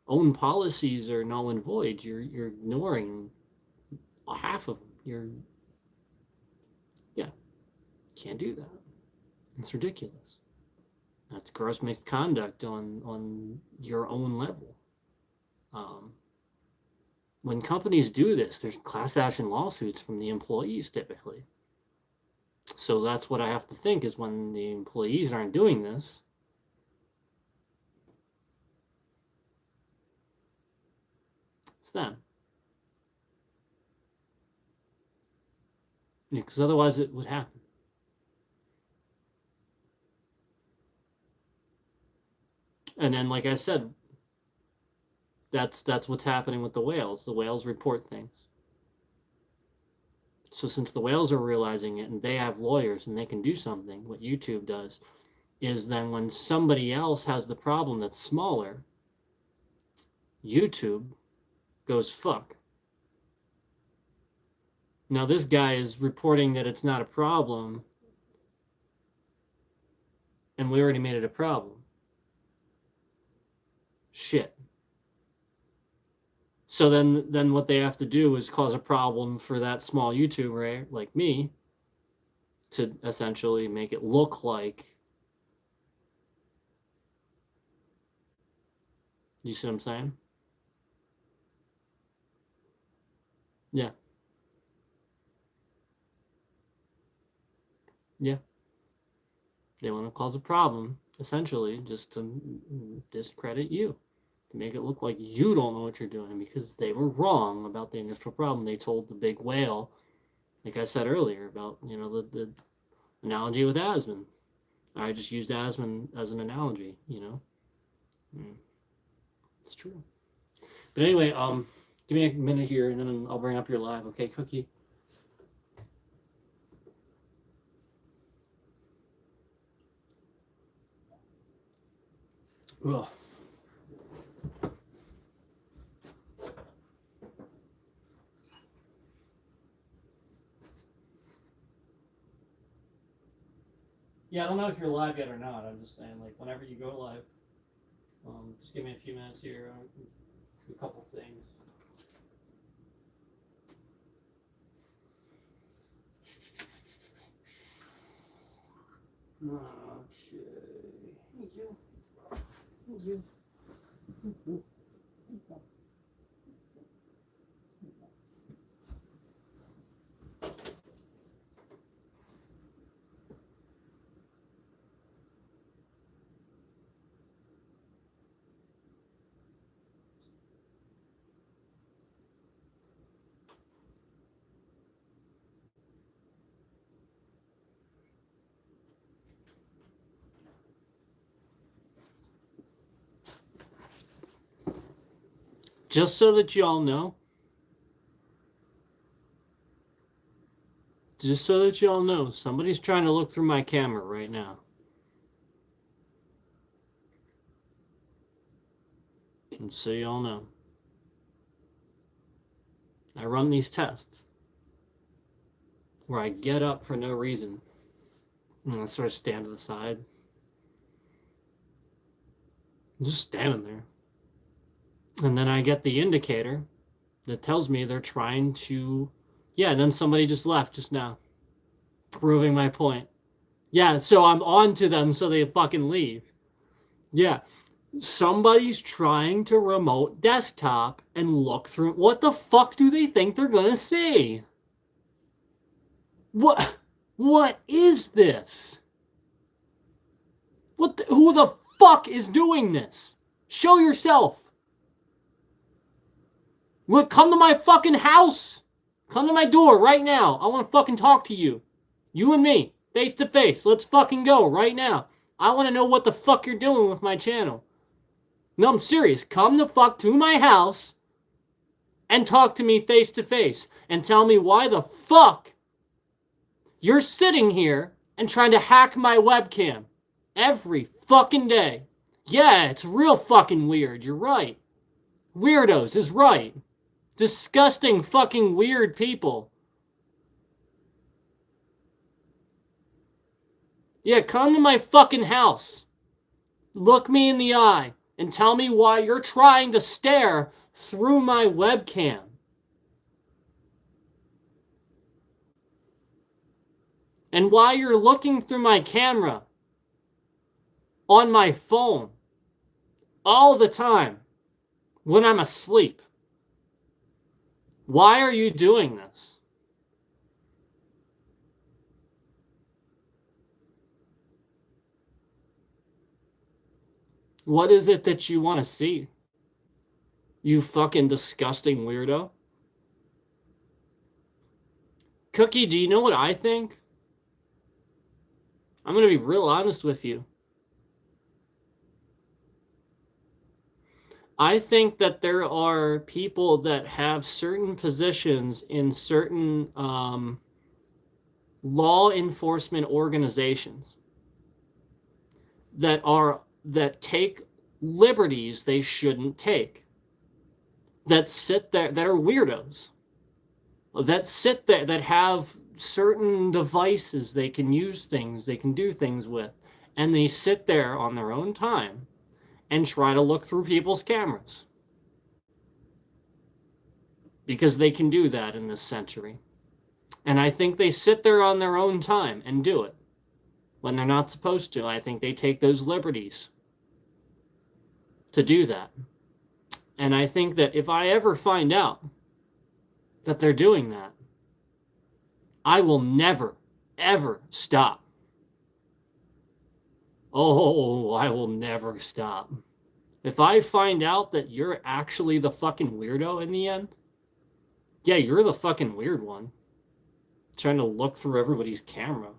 [SPEAKER 1] own policies are null and void. You're ignoring half of them. Yeah, can't do that. It's ridiculous. That's gross misconduct on your own level. Um, when companies do this, there's class action lawsuits from the employees typically. So that's what I have to think is when the employees aren't doing this, it's them. Because otherwise it would happen. And then, like I said, that's what's happening with the whales. The whales report things. So since the whales are realizing it and they have lawyers and they can do something, what YouTube does is then when somebody else has the problem that's smaller, YouTube goes fuck. Now this guy is reporting that it's not a problem and we already made it a problem. Shit. So then what they have to do is cause a problem for that small YouTuber like me to essentially make it look like, you see what I'm saying? Yeah. Yeah. They want to cause a problem, essentially, just to discredit you. To make it look like you don't know what you're doing because they were wrong about the initial problem. They told the big whale, like I said earlier, about, you know, the analogy with Asman. I just used Asman as an analogy, you know. It's true. But anyway, give me a minute here and then I'll bring up your live, okay, Cookie? Ugh. Yeah, I don't know if you're live yet or not. I'm just saying, like, whenever you go live, just give me a few minutes here. A couple things. Okay. Thank you. Thank you. Just so that you all know, somebody's trying to look through my camera right now. And so you all know. I run these tests where I get up for no reason. And I sort of stand to the side. I'm just standing there. And then I get the indicator that tells me they're trying to... Yeah, and then somebody just left just now. Proving my point. Yeah, so I'm on to them so they fucking leave. Yeah. Somebody's trying to remote desktop and look through... What the fuck do they think they're gonna see? What is this? Who the fuck is doing this? Show yourself. Look, come to my fucking house. Come to my door right now. I want to fucking talk to you. You and me, face to face. Let's fucking go right now. I want to know what the fuck you're doing with my channel. No, I'm serious. Come the fuck to my house and talk to me face to face and tell me why the fuck you're sitting here and trying to hack my webcam every fucking day. Yeah, it's real fucking weird. You're right. Weirdos is right. Disgusting fucking weird people. Yeah, come to my fucking house. Look me in the eye and tell me why you're trying to stare through my webcam. And why you're looking through my camera on my phone all the time when I'm asleep. Why are you doing this? What is it that you want to see? You fucking disgusting weirdo. Cookie, do you know what I think? I'm going to be real honest with you. I think that there are people that have certain positions in certain law enforcement organizations that take liberties they shouldn't take, that sit there, that are weirdos, that sit there, that have certain devices they can use things, they can do things with, and they sit there on their own time and try to look through people's cameras because they can do that in this century. And I think they sit there on their own time and do it when they're not supposed to. I think they take those liberties to do that. And I think that if I ever find out that they're doing that, I will never, ever stop. Oh, I will never stop. If I find out that you're actually the fucking weirdo in the end, yeah, you're the fucking weird one. Trying to look through everybody's camera.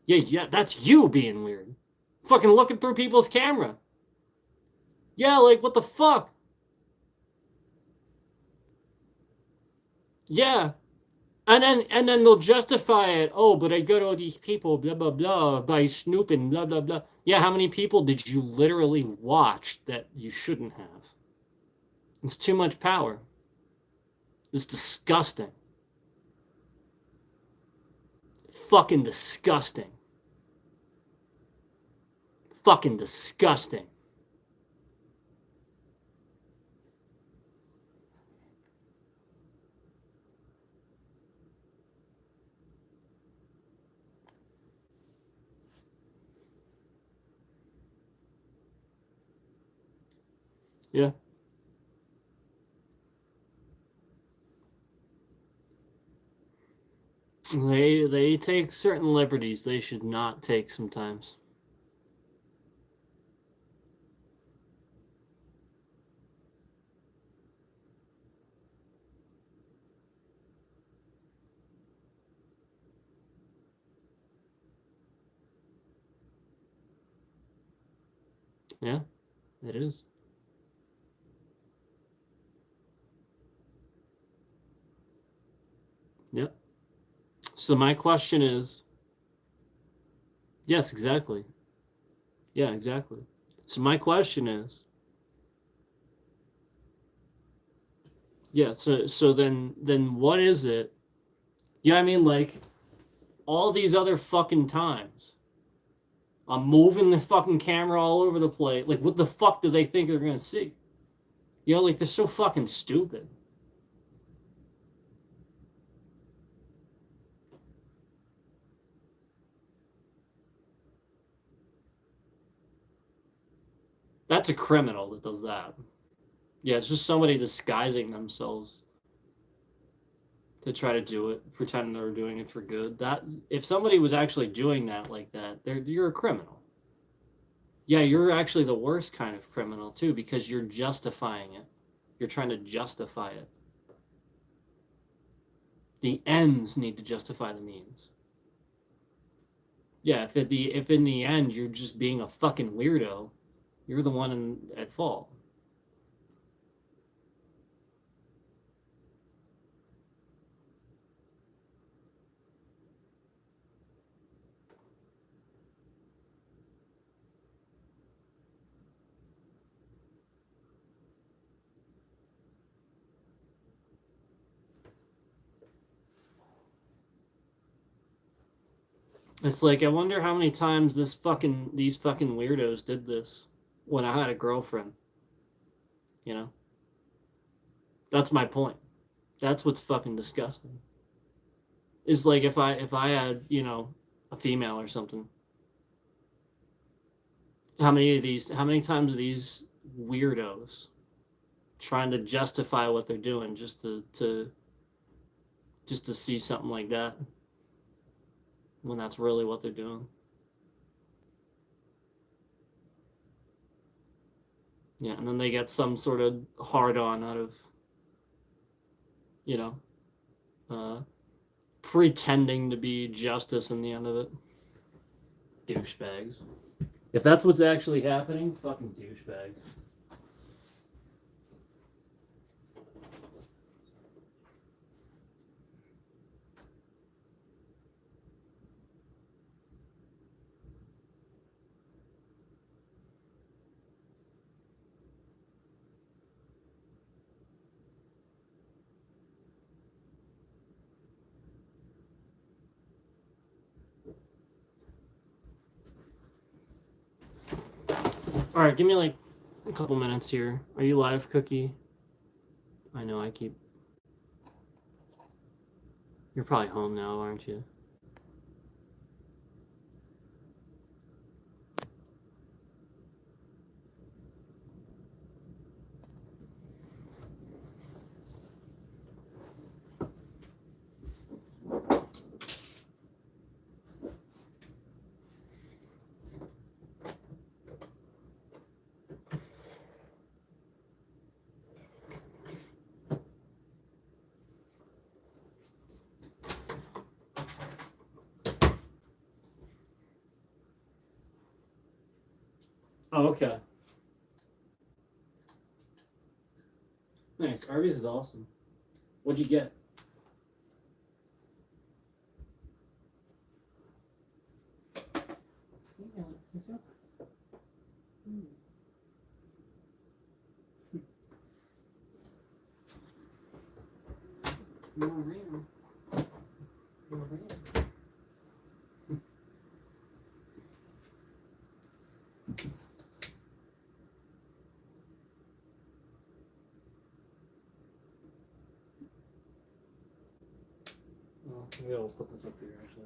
[SPEAKER 1] Yeah, that's you being weird. Fucking looking through people's camera. Yeah, like, what the fuck? Yeah. And then they'll justify it. Oh, but I got all these people, blah, blah, blah, by snooping, blah, blah, blah. Yeah, how many people did you literally watch that you shouldn't have? It's too much power. It's disgusting. Fucking disgusting. Fucking disgusting. Yeah. They take certain liberties they should not take sometimes. Yeah, it is. Yep. So my question is, yes, exactly. Yeah, exactly. So my question is, yeah, so then what is it? Yeah, I mean, like, all these other fucking times. I'm moving the fucking camera all over the place. Like, what the fuck do they think they're gonna see? You know, like, they're so fucking stupid. That's a criminal that does that. Yeah, it's just somebody disguising themselves to try to do it, pretending they're doing it for good. That if somebody was actually doing that like that, you're a criminal. Yeah, you're actually the worst kind of criminal too because you're justifying it. You're trying to justify it. The ends need to justify the means. Yeah, if in the end you're just being a fucking weirdo, you're the one at fault. It's like I wonder how many times these fucking weirdos did this when I had a girlfriend. You know? That's my point. That's what's fucking disgusting. Is like if I had, a female or something. How many times are these weirdos trying to justify what they're doing just to see something like that when that's really what they're doing. Yeah, and then they get some sort of hard on out of, you know, pretending to be justice in the end of it. Douchebags. If that's what's actually happening, fucking douchebags. All right, give me like a couple minutes here. Are you live, Cookie? I know I keep. You're probably home now, aren't you? Oh, okay. Nice. Arby's is awesome. What'd you get? Maybe I'll put this up here actually.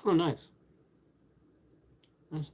[SPEAKER 1] Oh, nice. Nice.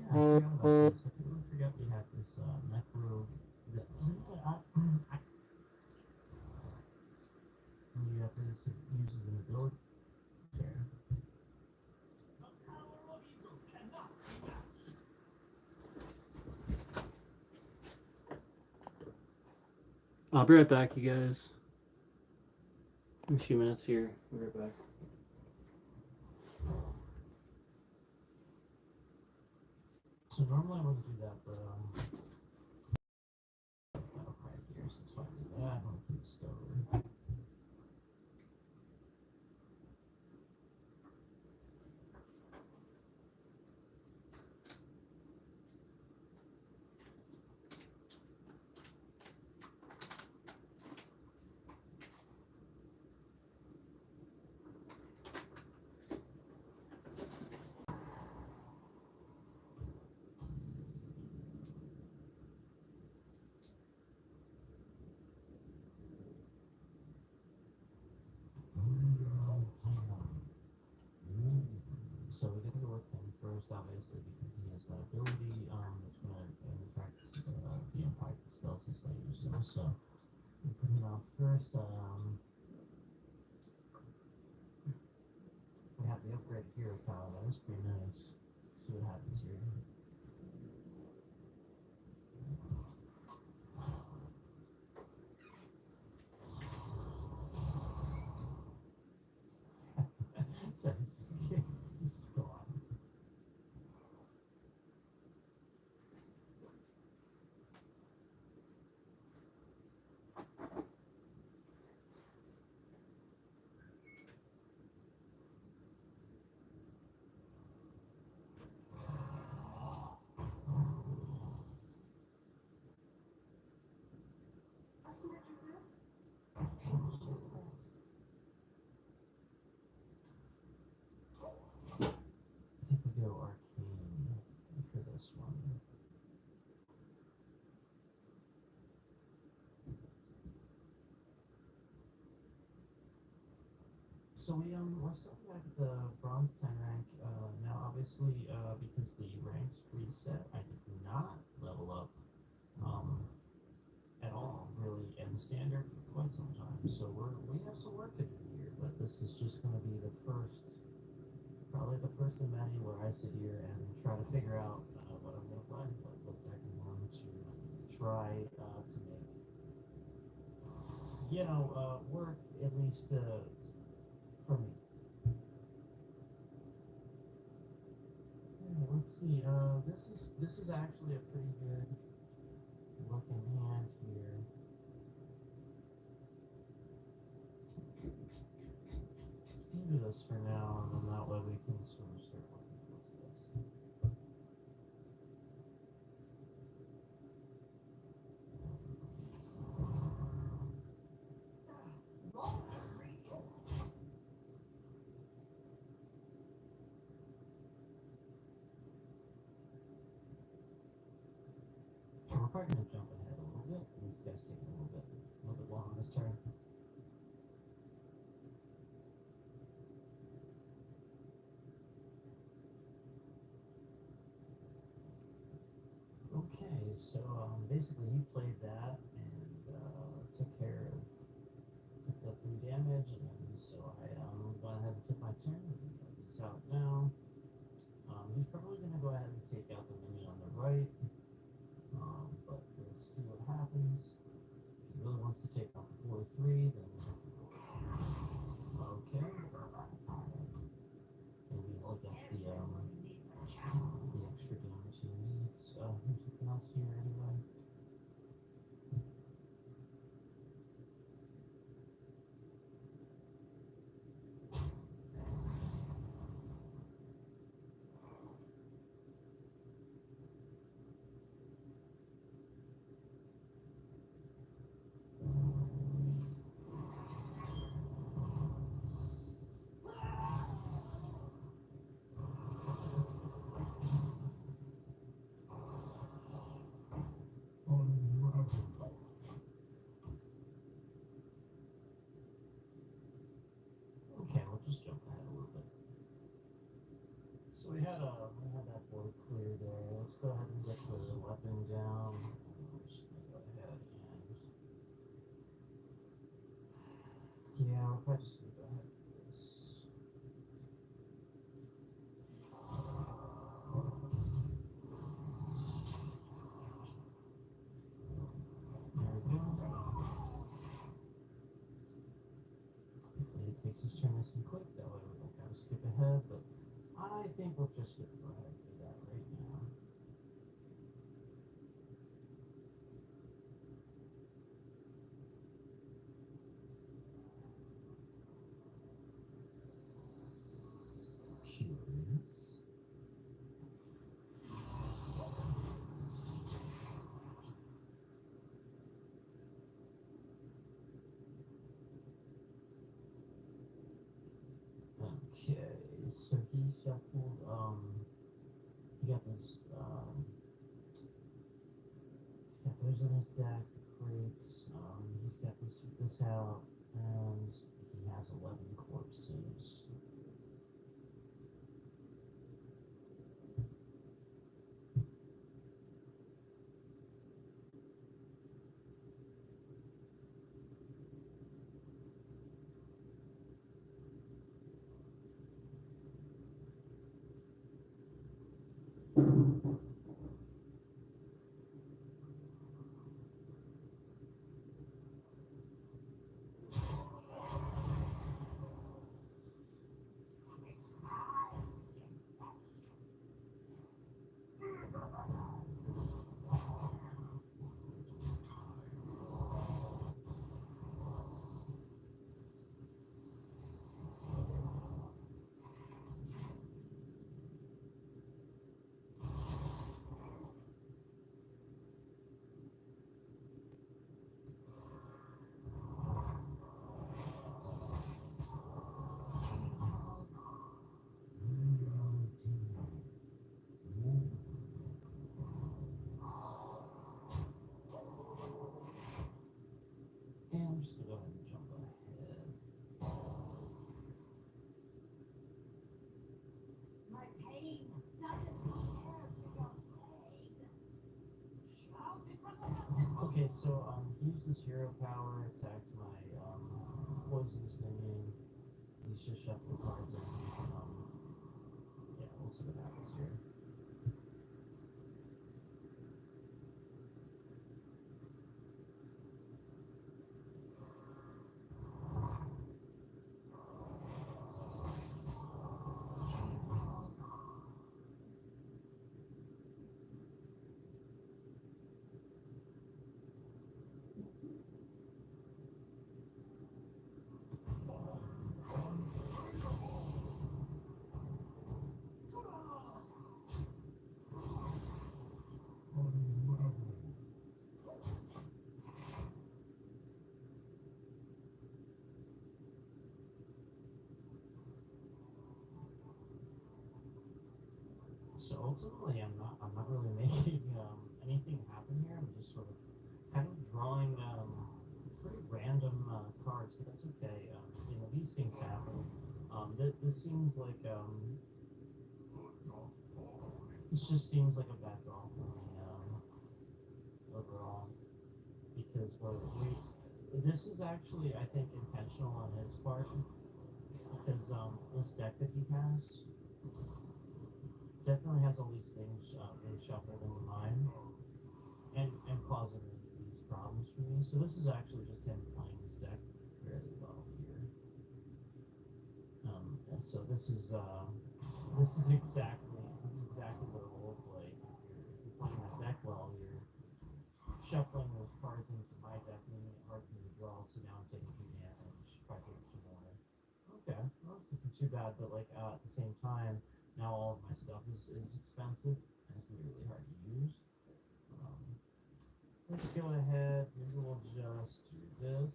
[SPEAKER 2] I forgot about this. I forgot we had this necro. That, we have this uses an ability. There.
[SPEAKER 1] I'll be right back, you guys. In a few minutes here. I'll be right back.
[SPEAKER 2] So normally I wouldn't do that, but right here, so it's fine. I don't think it's over. So we gotta go with him first, obviously, because he has that ability that's gonna affect the impact spells he's not using. So we put him out first. We have the upgrade hero power. That was pretty nice. See what happens here. So he's just gone. I think we go arcane for this one. So we're starting back at the bronze 10 rank. Now obviously because the ranks reset, I did not level up at all really in standard for quite some time. So we have some work to do here, but this is just gonna be the first, probably the first of many where I sit here and try to figure out what I'm gonna play, what deck I'm going to try to make, work at least for me. Yeah, let's see. This is actually a pretty good looking hand here. We'll do this for now, and then that way we can sort of start working towards this. So we're probably gonna jump ahead a little bit. These guys taking a little bit long this turn. Okay, so basically he played that and took care of took the 3 damage, and so I went ahead and took my turn. He's out now. He's probably gonna go ahead and take out the minion on the right, but we'll see what happens. If he really wants to take out the 4-3, then okay. Maybe look at the extra damage he needs. There's something else here anyway. Okay, we'll just jump ahead a little bit. So we had that board clear there. Let's go ahead and get the weapon down. We're just gonna go ahead and we're probably just gonna go ahead and do this. There we go. Hopefully it takes his turn nice and quick. That way we don't kind of skip ahead, but I think we're just gonna go ahead and do that right now. Curious. Okay, so he shuffled, he got those, he's got those in his deck, crates, he's got this out, and he has 11 corpses. just gonna go ahead and jump ahead.
[SPEAKER 3] My pain doesn't compare to your plague. Shout it from the mountaintop.
[SPEAKER 2] Okay, so he uses hero power, attacked my poisonous minion. He's just shuffle the cards in. Yeah, we'll see what happens here. So ultimately, I'm not really making anything happen here. I'm just sort of kind of drawing pretty random cards, but that's okay. You know, these things happen. This seems like this just seems like a bad draw for me overall, because this is actually, I think, intentional on his part, because this deck that he has definitely has all these things being shuffled into mine and causing these problems for me. So this is actually just him playing his deck fairly well here. And so this is exactly what a role play. If you're playing this deck well, you're shuffling those cards into my deck, making it hard for me to draw. So now I'm taking 2 damage, probably some more. Okay, well, this isn't too bad, but like at the same time, now all of my stuff is expensive and it's gonna be really hard to use. Let's go ahead, maybe we'll just do this.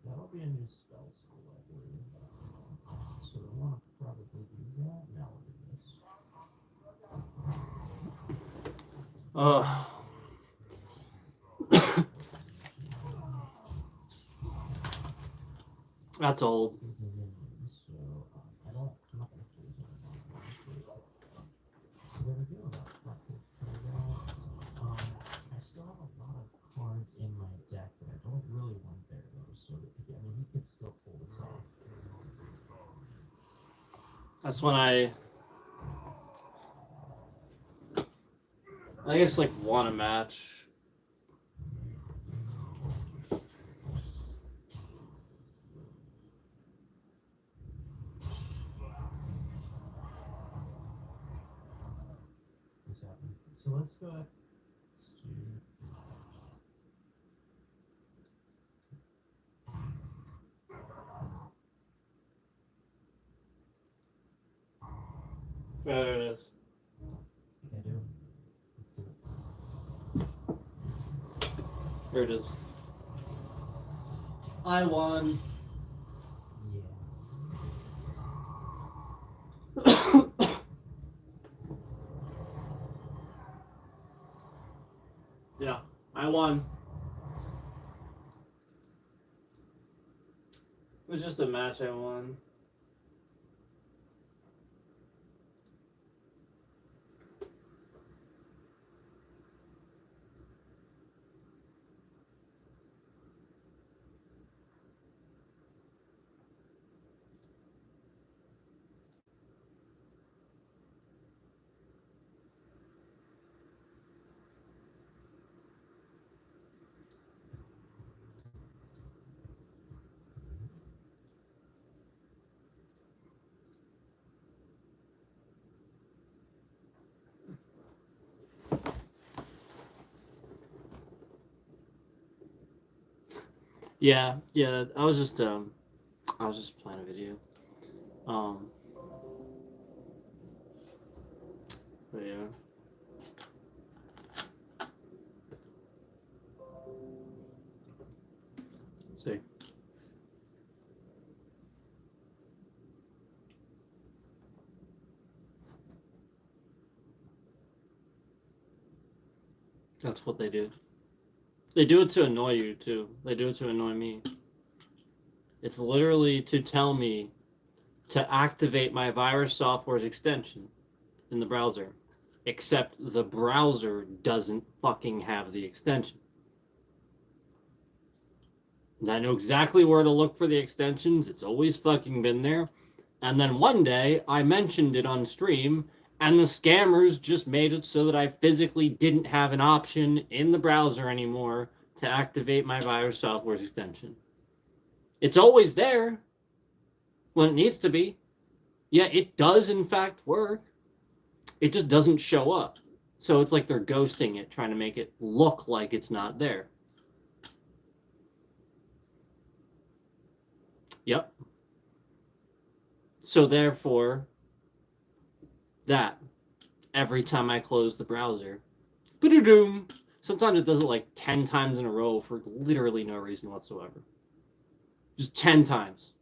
[SPEAKER 2] That'll be a new spell school, I believe. So I want to probably do that. Now we'll do this.
[SPEAKER 1] That's old.
[SPEAKER 2] These are minions, so I'm not gonna freeze anything. So there we go. That takes care of that. I still have a lot of cards in my deck that I don't really want there though. So I mean, he could still pull this off.
[SPEAKER 1] That's when I guess like won a match.
[SPEAKER 2] What's happening? So let's go ahead. Let's do.
[SPEAKER 1] There it is.
[SPEAKER 2] I do. Let's do it.
[SPEAKER 1] Here it is. I won.
[SPEAKER 2] Yeah.
[SPEAKER 1] Yeah, I won. It was just a match I won. Yeah, I was just playing a video. But yeah. See. That's what they do. They do it to annoy you, too. They do it to annoy me. It's literally to tell me to activate my virus software's extension in the browser. Except the browser doesn't fucking have the extension. And I know exactly where to look for the extensions. It's always fucking been there. And then one day, I mentioned it on stream, and the scammers just made it so that I physically didn't have an option in the browser anymore to activate my virus software's extension. It's always there when it needs to be. Yeah, it does in fact work. It just doesn't show up. So it's like they're ghosting it, trying to make it look like it's not there. Yep. So therefore, that every time I close the browser, ba-da-doom. Sometimes it does it like 10 times in a row for literally no reason whatsoever. Just 10 times.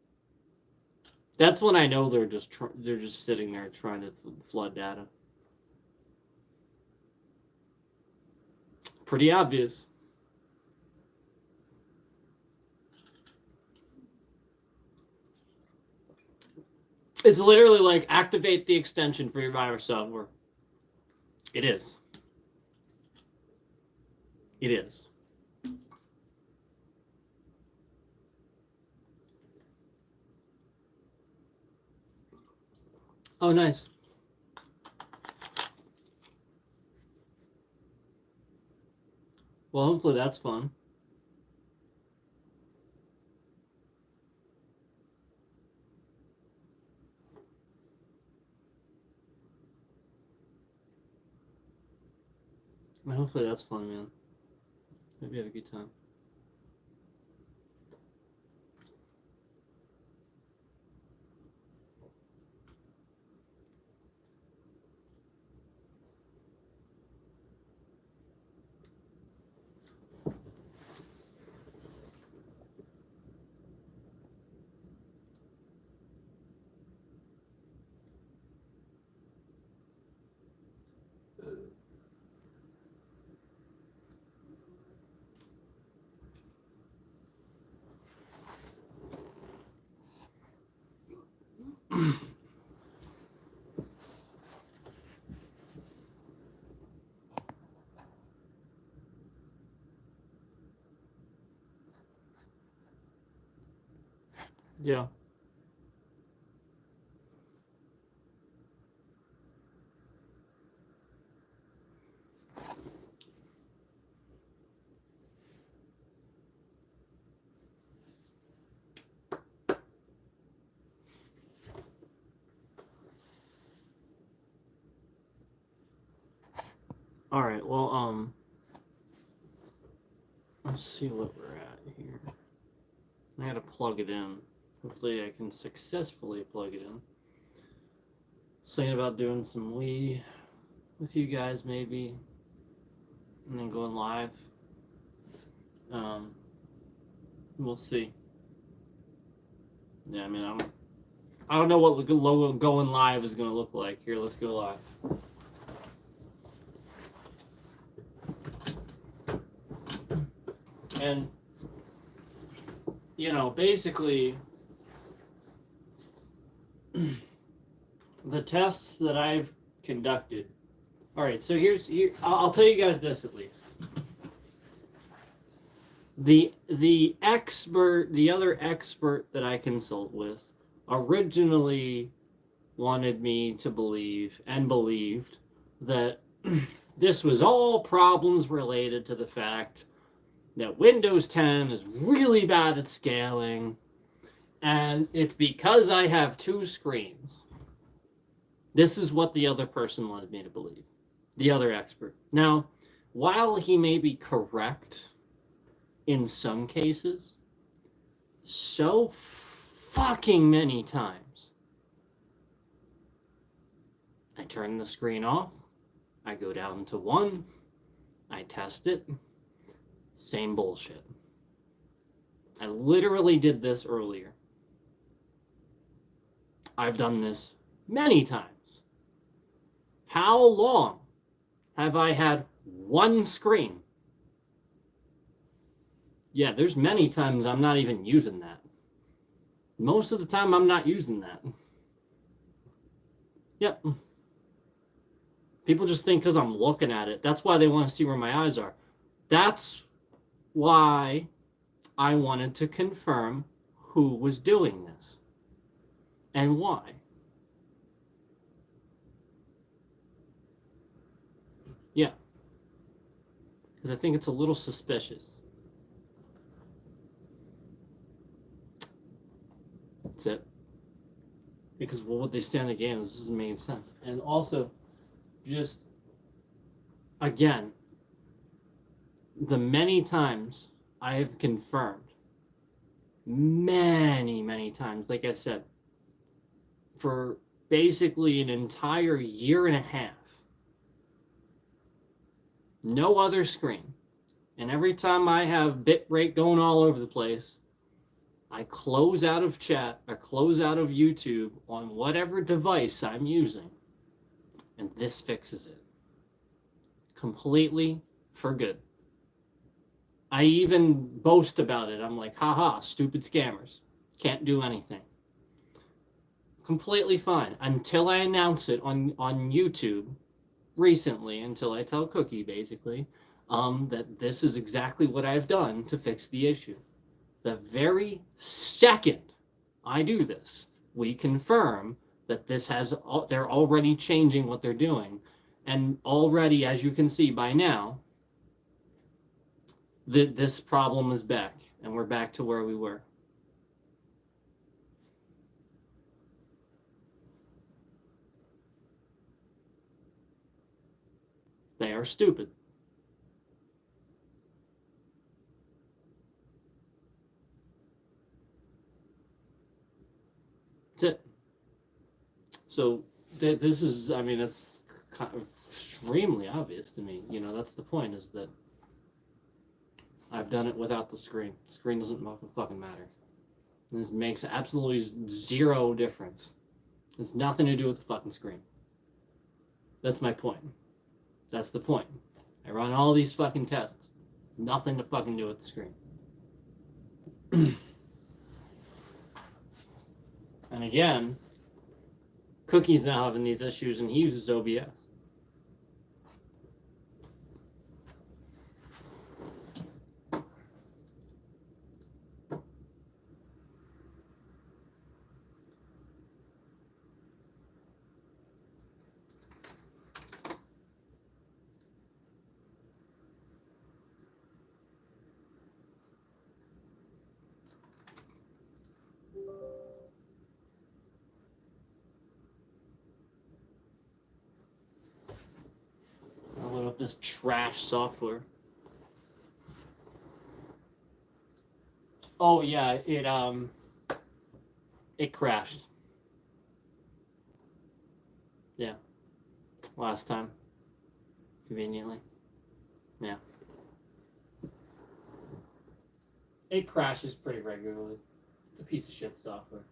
[SPEAKER 1] That's when I know they're just sitting there trying to flood data. Pretty obvious. It's literally like activate the extension for your virus software. It is. It is. Oh, nice. Well, hopefully that's fun. Well, hopefully that's fun, man. Hope you have a good time. Yeah. All right. Well, let's see what we're at here. I gotta plug it in. Hopefully, I can successfully plug it in. Thinking about doing some Wii with you guys, maybe, and then going live. We'll see. Yeah, I mean, I don't know what the logo going live is gonna look like. Here, let's go live. And, you know, basically, the tests that I've conducted. All right, so I'll tell you guys this at least. The other expert that I consult with, originally wanted me to believe and believed that this was all problems related to the fact that Windows 10 is really bad at scaling, and it's because I have two screens. This is what the other person wanted me to believe, the other expert. Now, while he may be correct in some cases, so fucking many times, I turn the screen off, I go down to 1, I test it, same bullshit. I literally did this earlier. I've done this many times. How long have I had one screen. Yeah, there's many times I'm not even using that. Most of the time, I'm not using that. Yep. People just think because I'm looking at it, that's why they want to see where my eyes are. That's why I wanted to confirm who was doing this and why. Yeah. Because I think it's a little suspicious. That's it. Because what would they stand to gain? This doesn't make sense. And also, just again, the many times I have confirmed, many times, like I said, for basically an entire year and a half, no other screen. And every time I have bitrate going all over the place, I close out of chat or close out of YouTube on whatever device I'm using, and this fixes it completely for good. I even boast about it. I'm like, haha, stupid scammers. Can't do anything. Completely fine until I announce it on YouTube recently, until I tell Cookie basically that this is exactly what I've done to fix the issue. The very second I do this, we confirm that this has, they're already changing what they're doing. And already, as you can see by now, this problem is back, and we're back to where we were. They are stupid. That's it. So this is, I mean, it's kind of extremely obvious to me. You know, that's the point, is that I've done it without the screen. The screen doesn't fucking matter. This makes absolutely zero difference. It's nothing to do with the fucking screen. That's my point. That's the point. I run all these fucking tests. Nothing to fucking do with the screen. And again, Cookie's now having these issues, and he uses OBS. I'll load up this trash software. Oh yeah, it crashed. Yeah. Last time. Conveniently. Yeah. It crashes pretty regularly. It's a piece of shit software.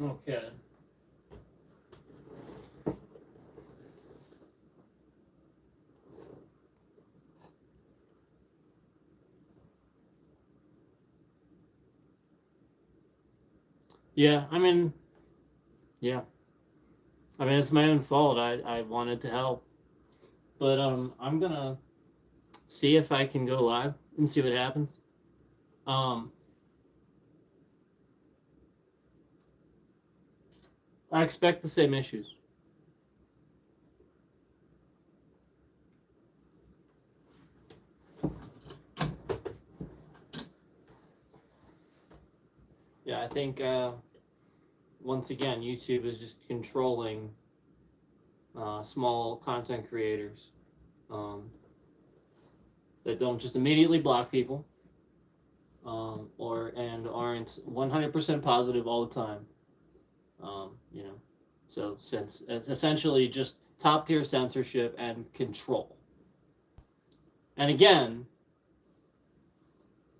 [SPEAKER 1] Okay. Yeah, I mean, yeah. I mean, it's my own fault. I wanted to help. But I'm gonna see if I can go live and see what happens. Um I expect the same issues. Yeah, I think once again YouTube is just controlling small content creators that don't just immediately block people or and aren't 100% positive all the time. You know, so since it's essentially just top tier censorship and control. And again,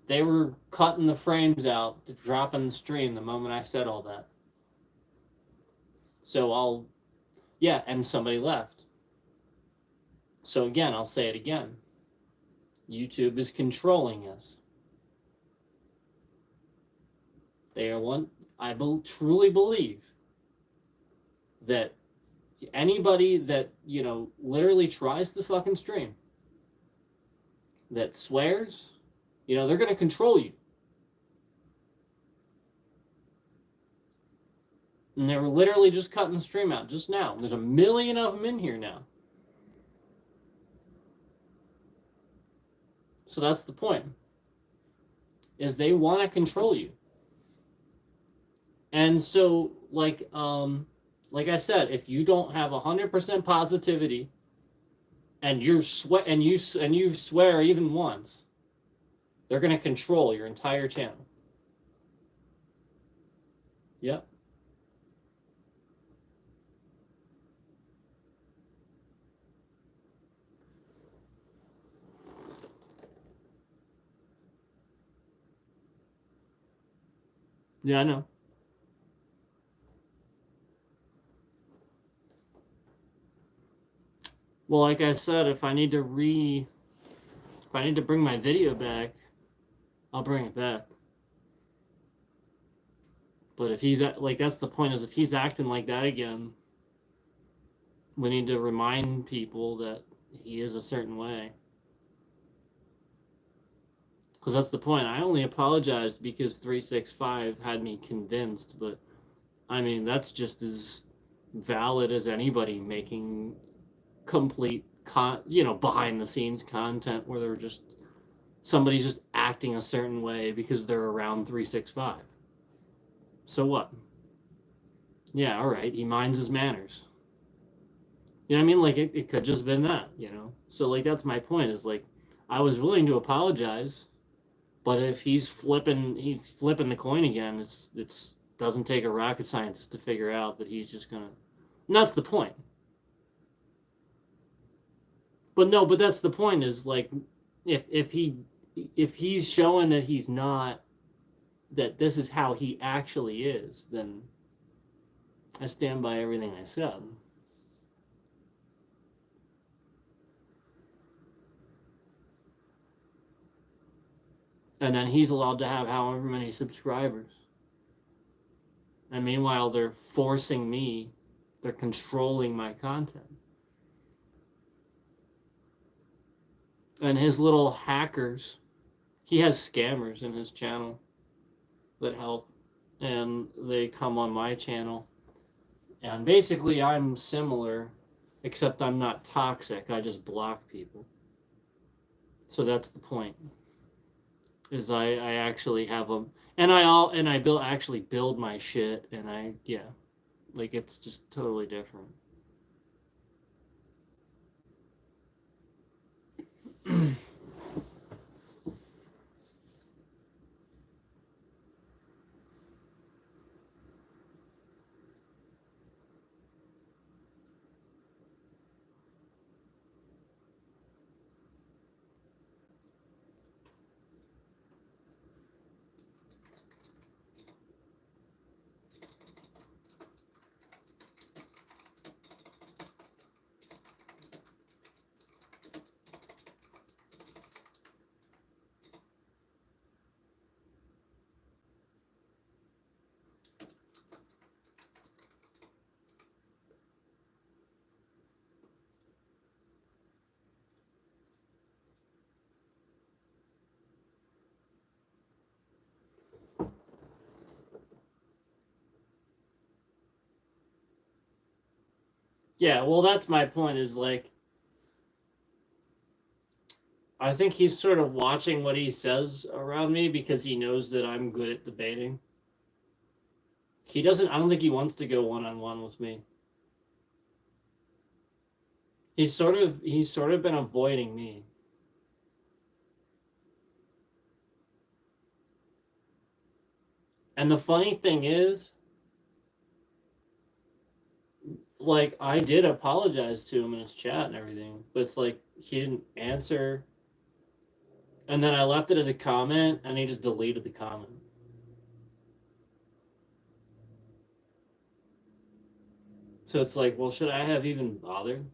[SPEAKER 1] they were cutting the frames out to drop in the stream the moment I said all that. So yeah, and somebody left. So again, I'll say it again. YouTube is controlling us. They are one. I truly believe that anybody that literally tries the fucking stream, that swears, they're gonna control you. And they were literally just cutting the stream out just now. There's a million of them in here now. So that's the point. Is they want to control you. And so, like I said, if you don't have 100% positivity, and you swear even once, they're going to control your entire channel. Yep. Yeah, I know. Well, like I said, if I need to bring my video back, I'll bring it back. But if he's that's the point, is if he's acting like that again, we need to remind people that he is a certain way. Because that's the point. I only apologized because 365 had me convinced, but I mean, that's just as valid as anybody making complete behind the scenes content where they're just somebody's just acting a certain way because they're around 365. So what? Yeah, all right, he minds his manners. You know what I mean? Like it could just been that, So like that's my point, is like I was willing to apologize, but if he's flipping the coin again, it's doesn't take a rocket scientist to figure out that he's just gonna. And that's the point. But that's the point, is like if he's showing that he's not, that this is how he actually is, then I stand by everything I said. And then he's allowed to have however many subscribers. And meanwhile, they're forcing me, they're controlling my content. And his little hackers, he has scammers in his channel that help. And they come on my channel. And basically, I'm similar, except I'm not toxic. I just block people. So that's the point. Is I actually have them, and I actually build my shit, and like it's just totally different. Yeah, well, that's my point. Is like, I think he's sort of watching what he says around me because he knows that I'm good at debating. He doesn't. I don't think he wants to go one-on-one with me. He's sort of been avoiding me. And the funny thing is, like, I did apologize to him in his chat and everything, but it's like he didn't answer. And then I left it as a comment, and he just deleted the comment. So it's like, well, should I have even bothered?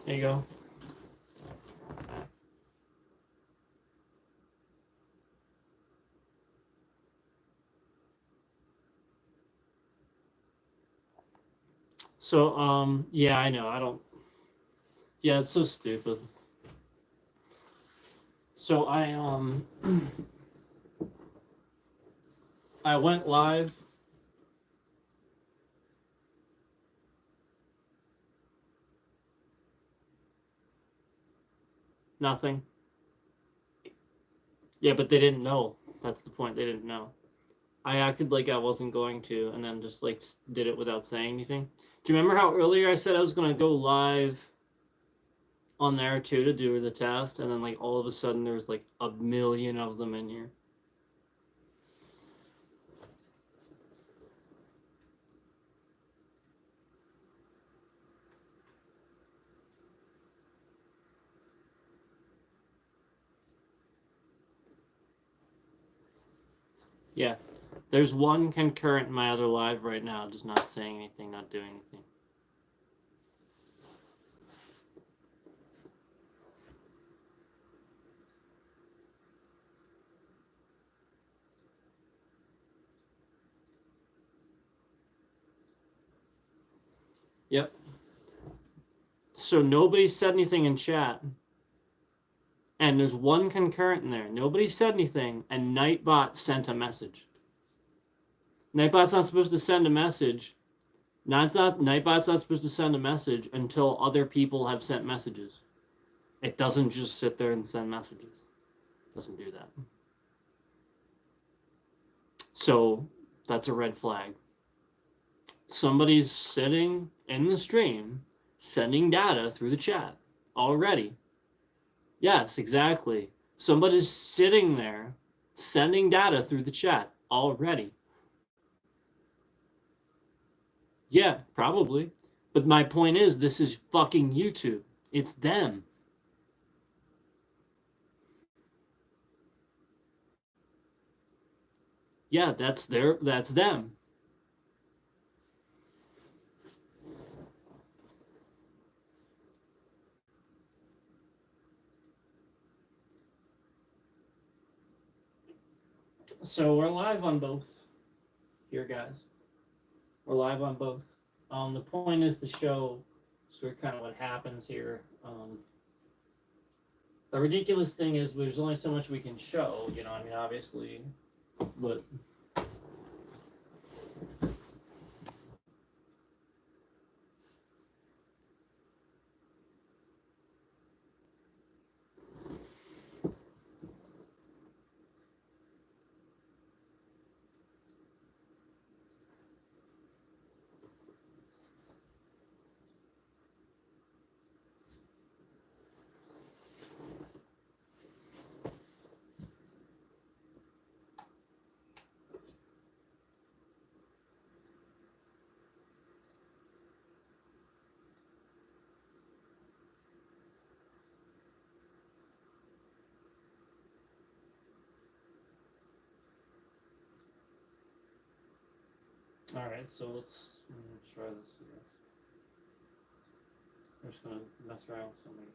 [SPEAKER 1] There you go. So, yeah, I know. I don't. Yeah, it's so stupid. So I went live. Nothing. Yeah, but they didn't know. That's the point. They didn't know. I acted like I wasn't going to, and then just like did it without saying anything. Do you remember how earlier I said I was gonna go live on there too to do the test, and then like all of a sudden there's like a million of them in here? Yeah. There's one concurrent in my other live right now, just not saying anything, not doing anything. Yep. So nobody said anything in chat. And there's one concurrent in there. Nobody said anything, and Nightbot sent a message. Nightbot's not supposed to send a message. Nightbot's not supposed to send a message until other people have sent messages. It doesn't just sit there and send messages. It doesn't do that. So that's a red flag. Somebody's sitting in the stream, sending data through the chat already. Yes, exactly. Somebody's sitting there, sending data through the chat already. Yeah, probably. But my point is, this is fucking YouTube. It's them. Yeah, that's them. So we're live on both here, guys. We're live on both. The point is to show sort of kind of what happens here. The ridiculous thing is there's only so much we can show, you know, I mean, obviously, but all right, so let's try this again. I'm just gonna mess around with some of these.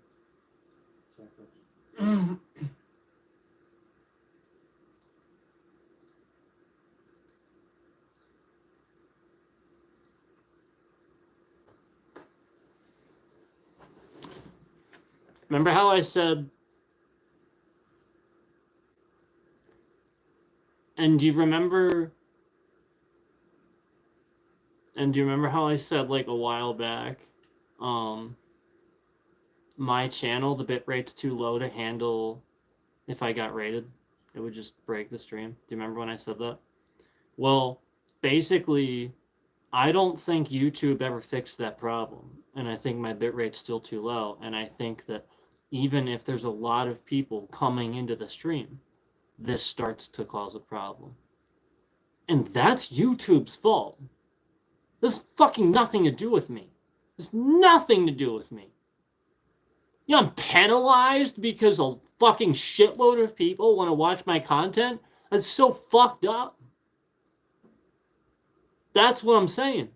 [SPEAKER 1] Remember how I said, and do you remember how I said like a while back, my channel, the bitrate's too low to handle if I got rated. It would just break the stream. Do you remember when I said that? Well, basically, I don't think YouTube ever fixed that problem. And I think my bitrate's still too low. And I think that even if there's a lot of people coming into the stream, this starts to cause a problem. And that's YouTube's fault. There's fucking nothing to do with me. There's nothing to do with me. You know, I'm penalized because a fucking shitload of people want to watch my content? That's so fucked up. That's what I'm saying.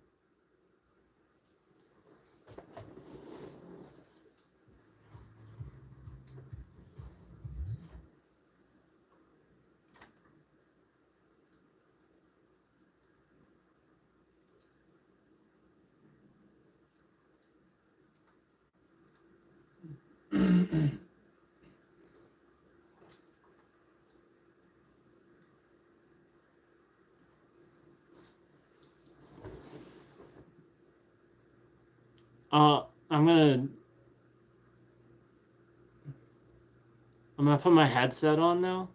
[SPEAKER 1] I'm gonna put my headset on now.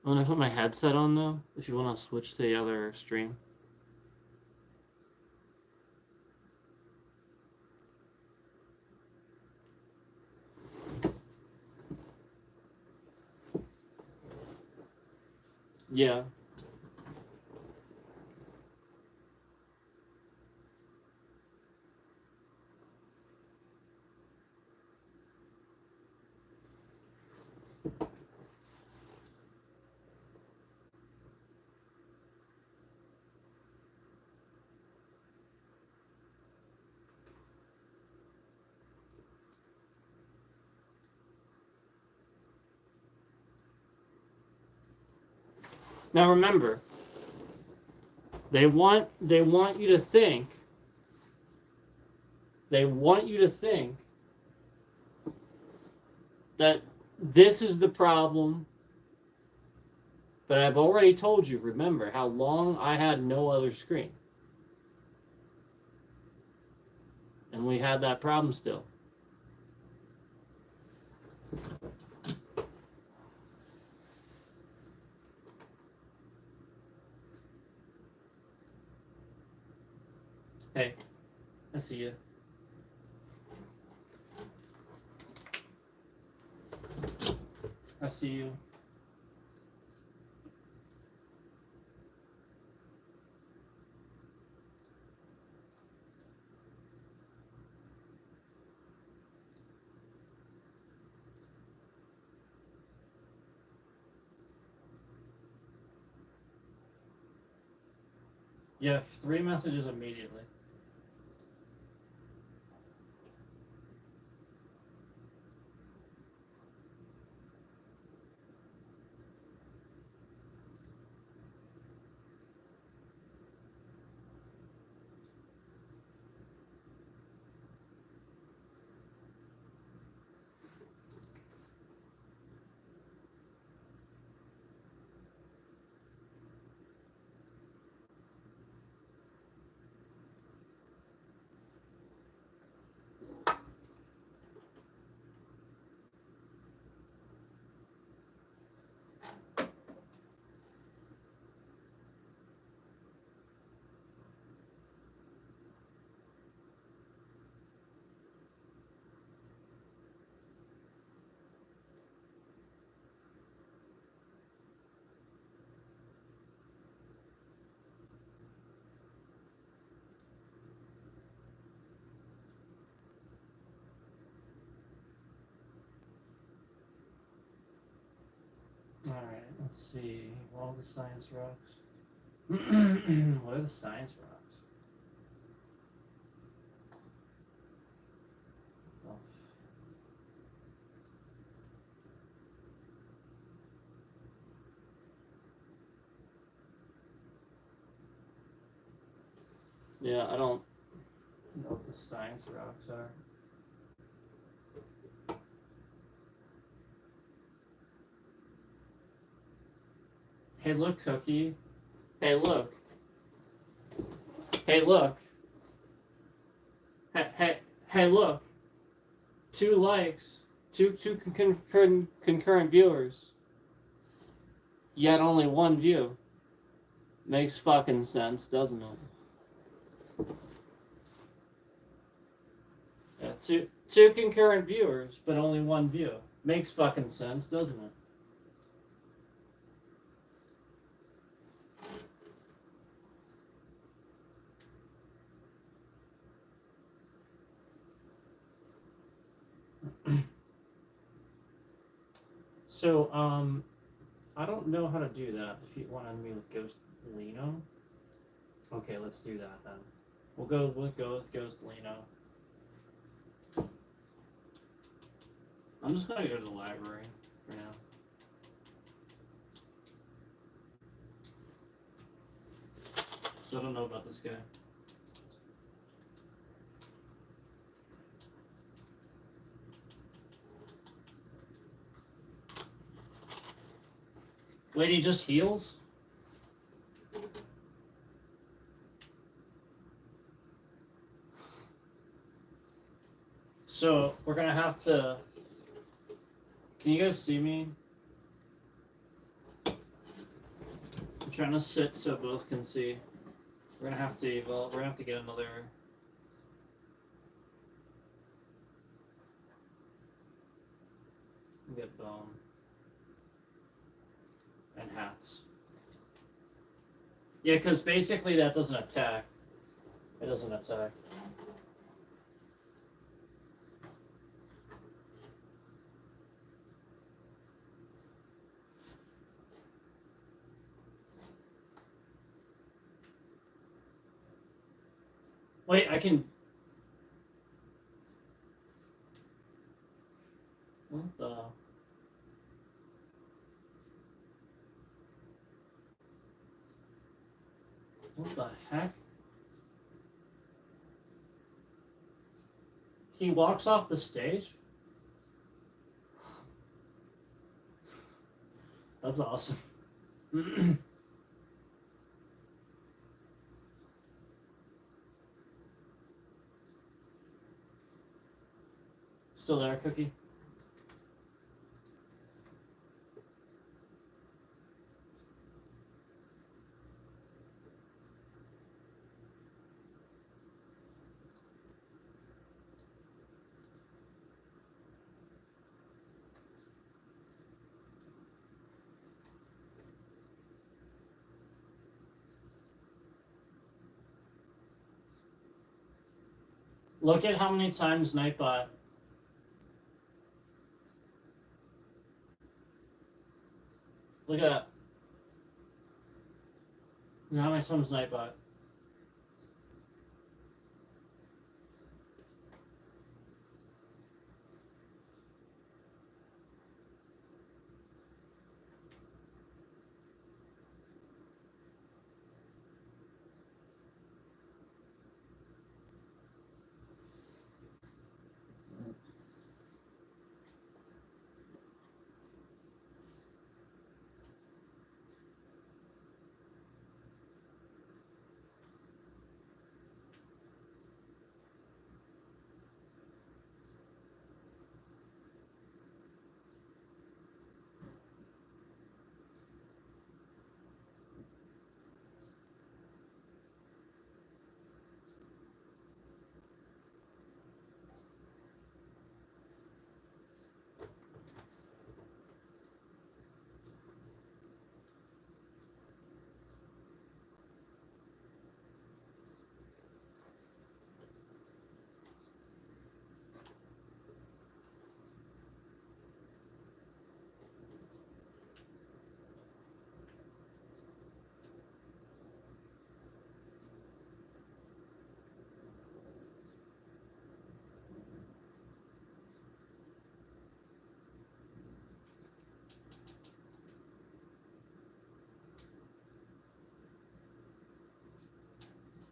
[SPEAKER 1] I'm gonna put my headset on now. If you want to switch to the other stream. Yeah. Now remember, they want you to think. They want you to think that this is the problem. But I've already told you, remember, how long I had no other screen. And we had that problem still. Hey, I see you. I see you. You have 3 messages immediately. Alright, let's see. All the science rocks. What are the science rocks? Oh. Yeah, I don't know what the science rocks are. Hey, look, Cookie. Hey, look. Hey, look. Hey, look. 2 likes. Two concurrent viewers. Yet only 1 view. Makes fucking sense, doesn't it? Yeah, two concurrent viewers, but only 1 view. Makes fucking sense, doesn't it? So, I don't know how to do that. If you want me with Ghost Lino. Okay, let's do that then. We'll go with Ghost Lino. I'm just gonna go to the library for now. So I don't know about this guy. Wait, he just heals? So we're gonna have to. Can you guys see me? I'm trying to sit so both can see. We're gonna have to. Well, we're gonna have to get another. Get bone and hats. Yeah, because basically that doesn't attack. It doesn't attack. Wait, I can. What the? What the heck? He walks off the stage? That's awesome. Still there, Cookie? Look at how many times Nightbot. Look at that. Look how many times Nightbot.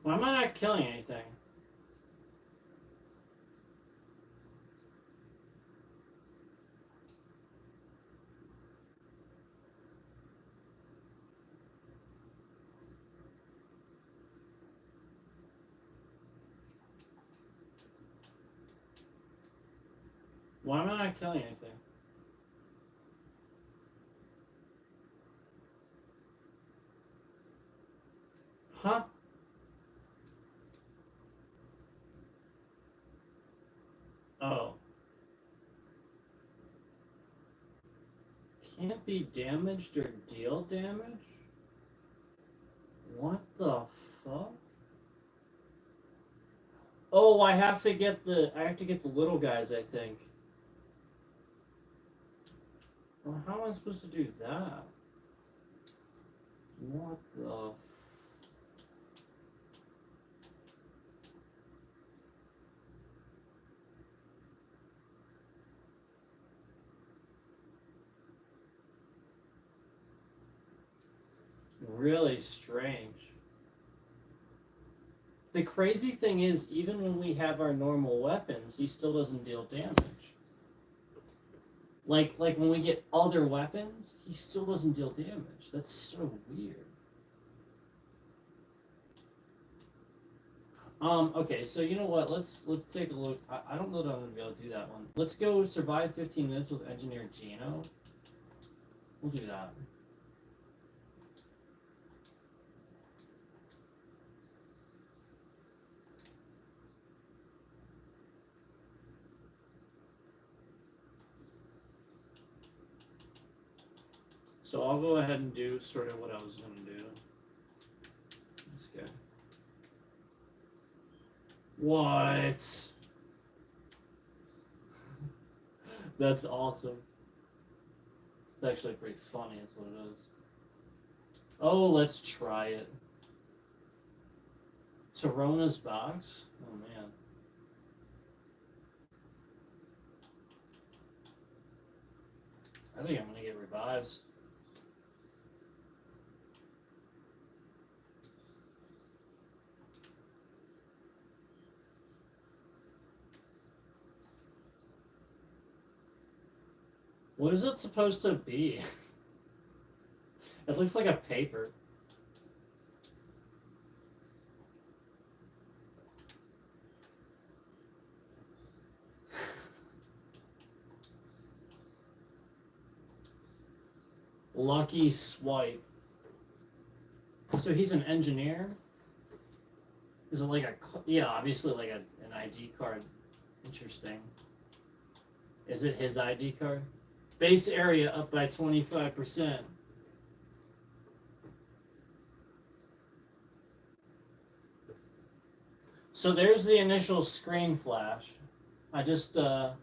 [SPEAKER 1] Why am I not killing anything? Why am I not killing anything? Huh? Oh. Can't be damaged or deal damage? What the fuck? Oh, I have to get the little guys, I think. Well, how am I supposed to do that? What the really strange. The crazy thing is, even when we have our normal weapons, he still doesn't deal damage. Like when we get other weapons, he still doesn't deal damage. That's so weird. Okay, so you know what? Let's take a look. I don't know that I'm gonna be able to do that one. Let's go survive 15 minutes with Engineer Gino. We'll do that. So I'll go ahead and do sort of what I was gonna do. This guy. What? That's awesome. It's actually pretty funny, that's what it is. Oh, let's try it. Tarona's box? Oh man. I think I'm gonna get revives. What is it supposed to be? It looks like a paper. Lucky Swipe. So he's an engineer? Is it like a... Yeah, obviously like an ID card. Interesting. Is it his ID card? Base area up by 25%. So there's the initial screen flash. I just saw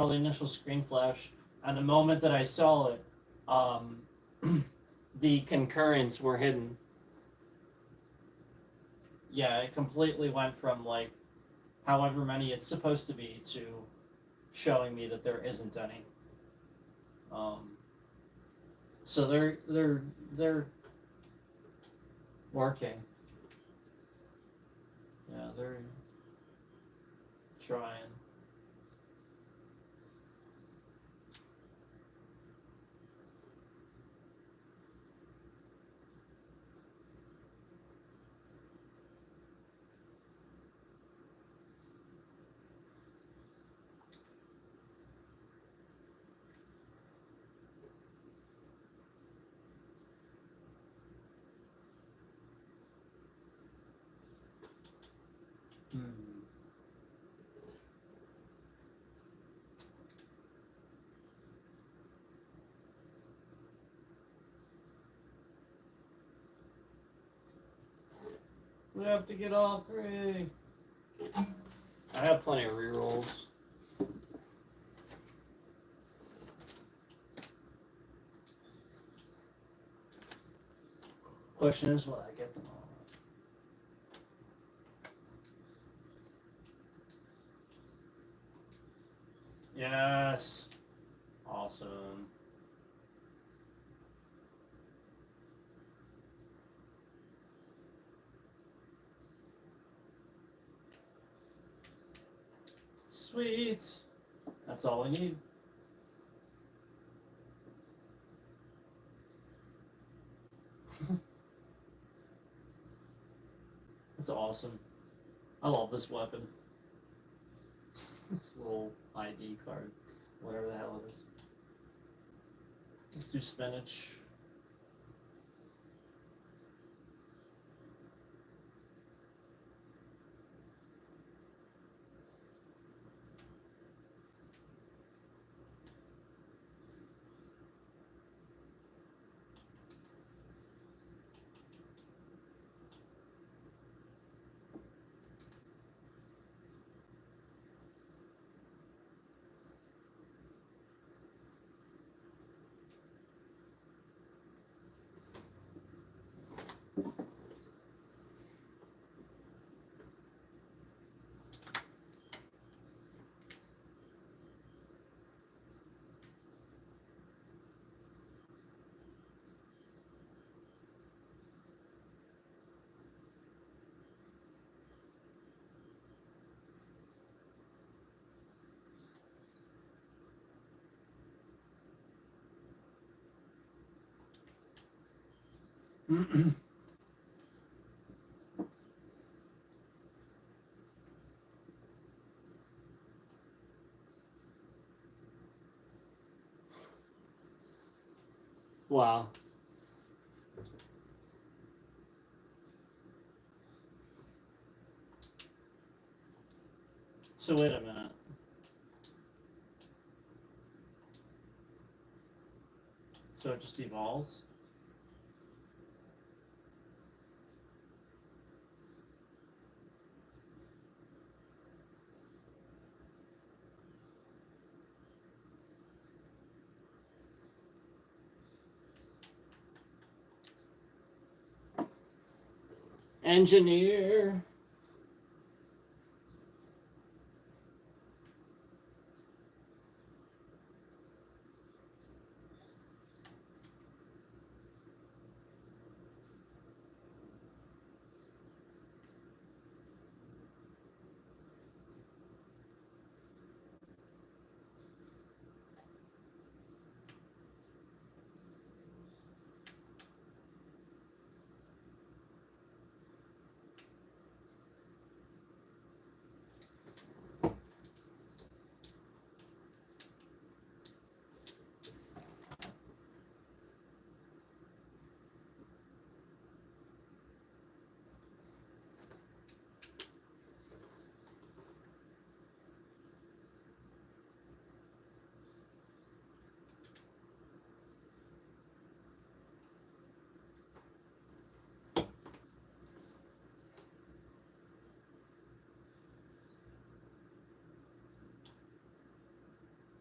[SPEAKER 1] the initial screen flash, and the moment that I saw it, the concurrents were hidden. Yeah, it completely went from like however many it's supposed to be to showing me that there isn't any. So they're working. Yeah, they're trying. We have to get all three. I have plenty of rerolls. Question is, will I get them all? Yes. Awesome. Sweet. That's all we need. That's awesome. I love this weapon. This little ID card. Whatever the hell it is. Let's do spinach. Wow. So wait a minute. So it just evolves? Engineer.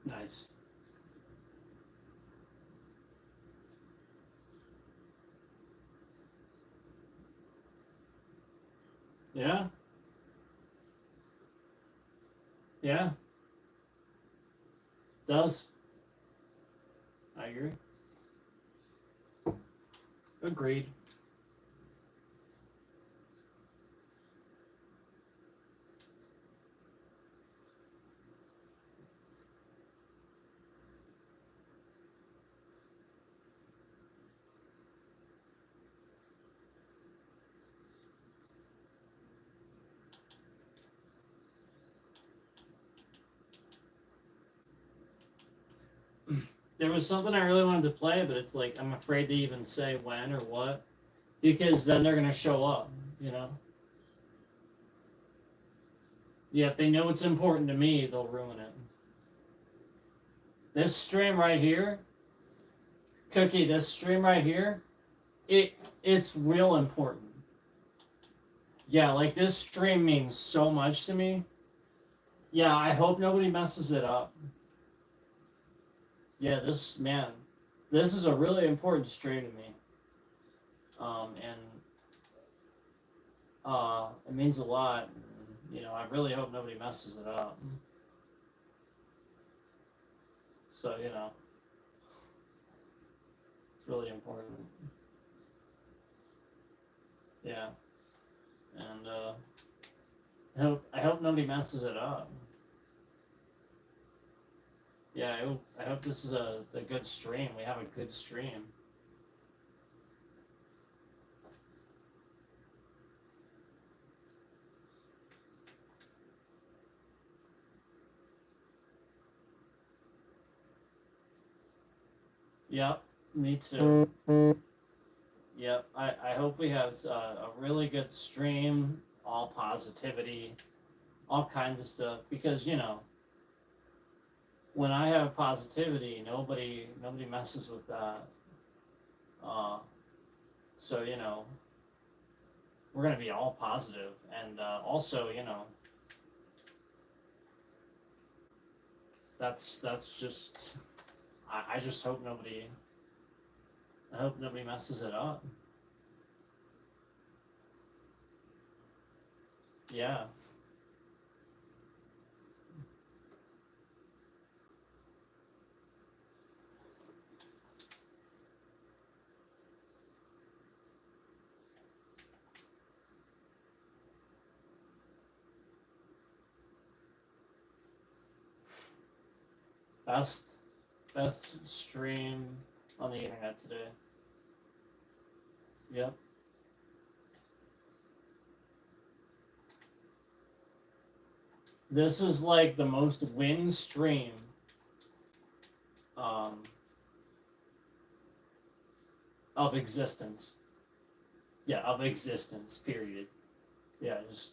[SPEAKER 1] Nice. Yeah. Yeah. Does. I agree. Agreed. There was something I really wanted to play, but it's like I'm afraid to even say when or what, because then they're gonna show up, you know. Yeah, if they know it's important to me, they'll ruin it. This stream right here, Cookie, this stream right here, it's real important. Yeah, like this stream means so much to me. Yeah, I hope nobody messes it up. Yeah, this is a really important stream to me. And it means a lot. And, you know, I really hope nobody messes it up. So, you know, it's really important. Yeah. And I hope nobody messes it up. Yeah, I hope this is a good stream. We have a good stream. Yep, me too. Yep, I hope we have a really good stream, all positivity, all kinds of stuff. Because when I have positivity, nobody messes with that. So we're gonna be all positive, and also that's just I just hope nobody messes it up. Yeah. Best stream on the internet today. Yep. This is like the most win stream um, of existence. Yeah, of existence, period. Yeah, just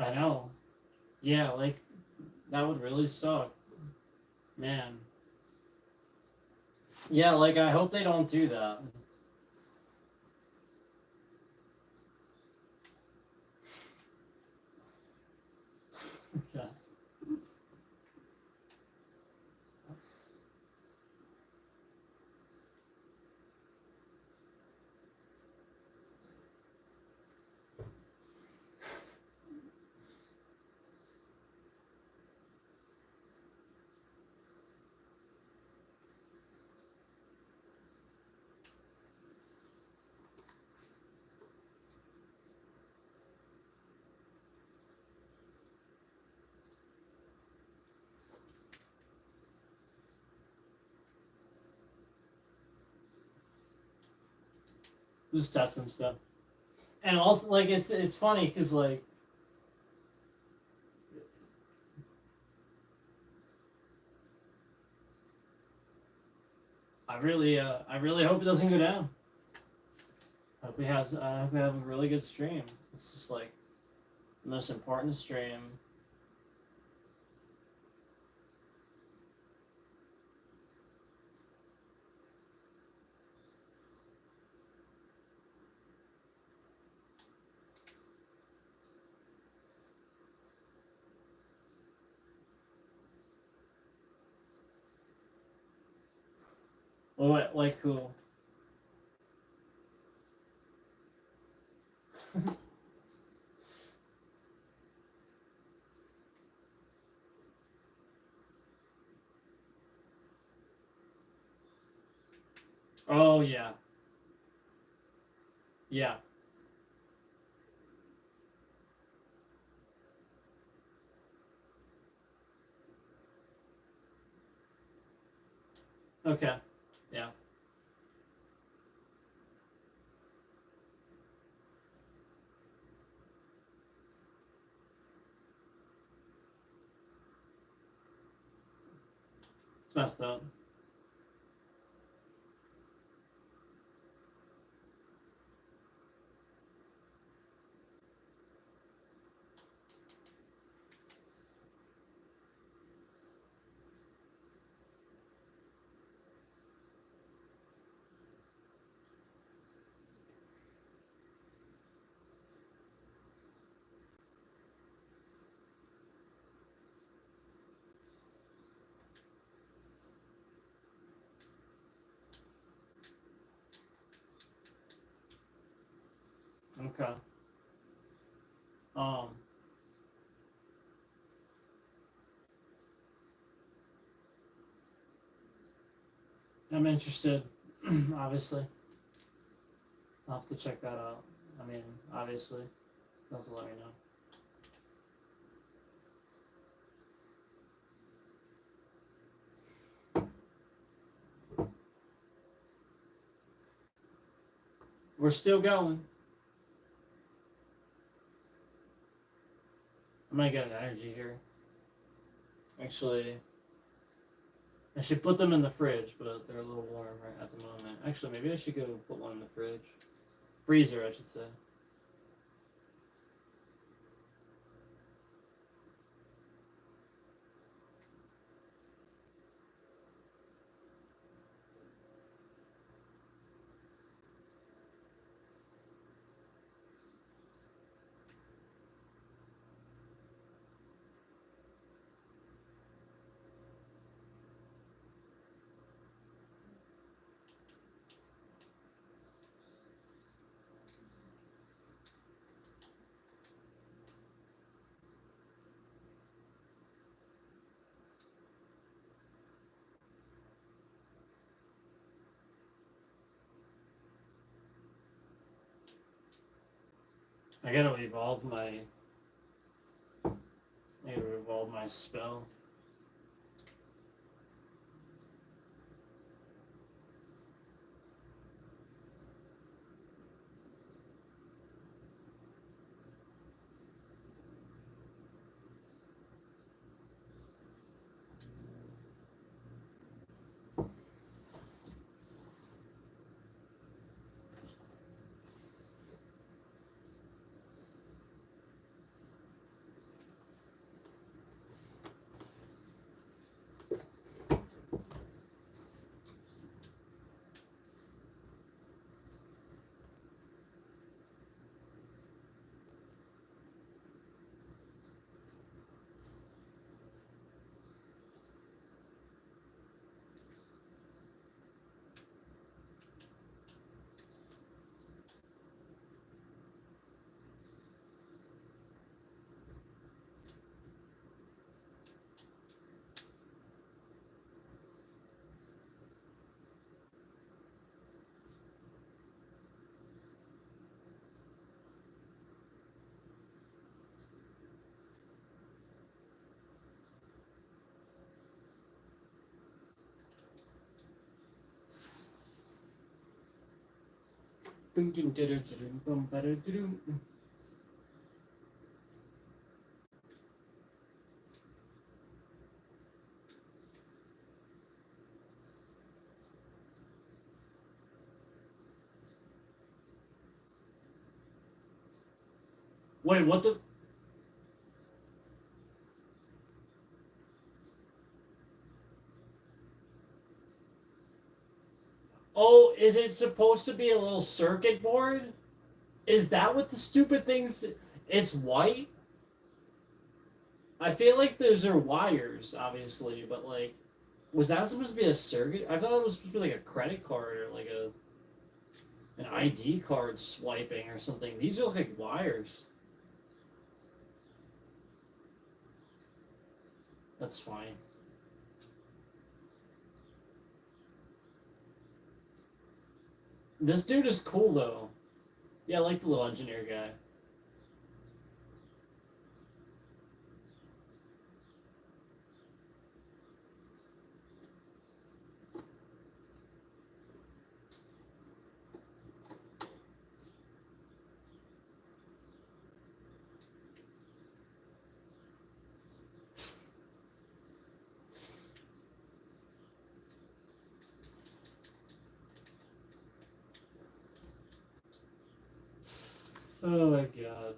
[SPEAKER 1] I know. Yeah, like that would really suck. Man. Yeah, like I hope they don't do that. Yeah. Just testing stuff. And also like it's funny because like I really hope it doesn't go down. I hope we have a really good stream. It's just like the most important stream. What like who? Oh yeah. Yeah. Okay. Yeah. It's messed up. Okay. Um I'm interested, obviously. I'll have to check that out. I mean, obviously. You'll have to let me know. We're still going. I might get an energy here. Actually, I should put them in the fridge, but they're a little warm right at the moment. Actually, maybe I should go put one in the fridge. Freezer, I should say. I gotta evolve my. I gotta evolve my spell. Wait, what the? Oh, is it supposed to be a little circuit board? Is that what the stupid things? It's white? I feel like those are wires, obviously, but like, was that supposed to be a circuit? I thought it was supposed to be like a credit card or like an ID card swiping or something. These look like wires. That's fine. This dude is cool though. Yeah, I like the little engineer guy. Oh my god.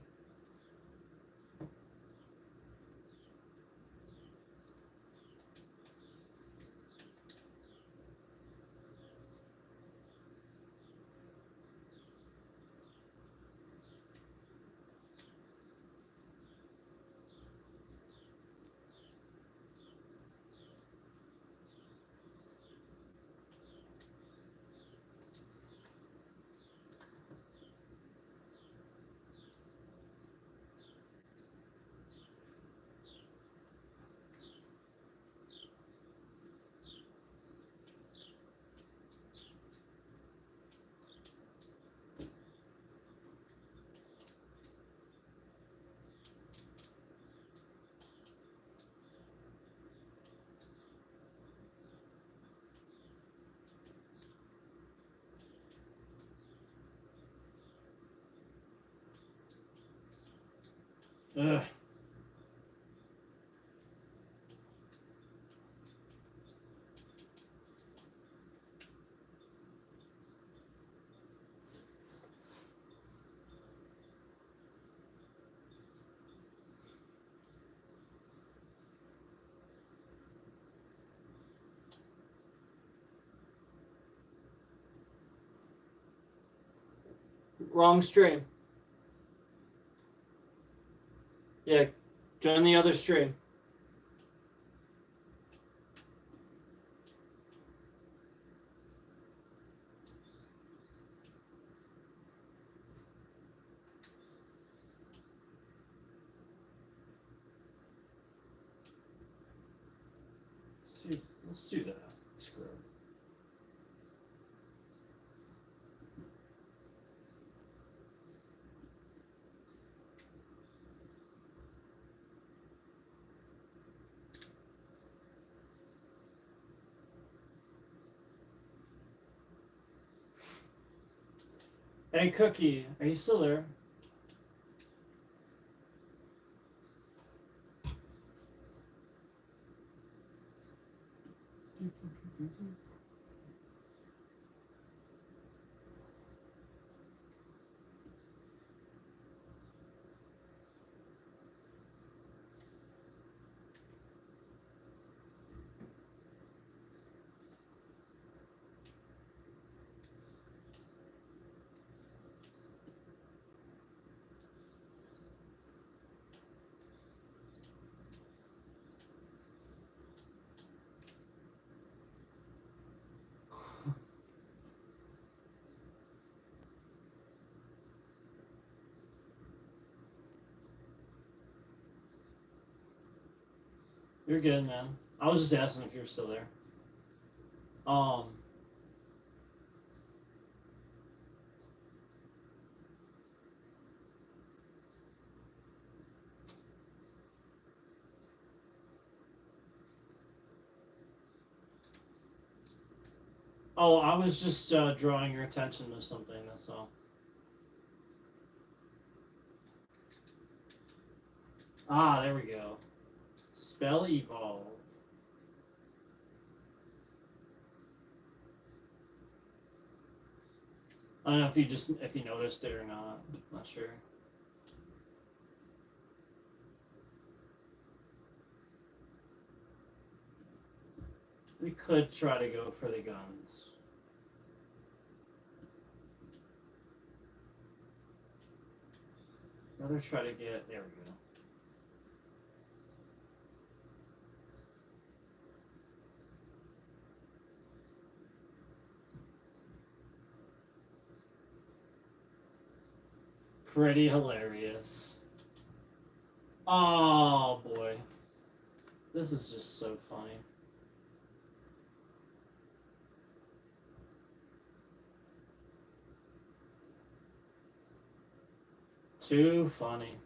[SPEAKER 1] Ugh. Wrong stream. Yeah, join the other stream. Let's do that. Screw it. Hey, Cookie, are you still there? You're good, man. I was just asking if you're still there. Oh, I was just drawing your attention to something, that's all. Ah, there we go. Spell evolve. I don't know if you noticed it or not. I'm not sure. We could try to go for the guns. Rather try to get there we go. Pretty hilarious. Oh boy. This is just so funny. Too funny.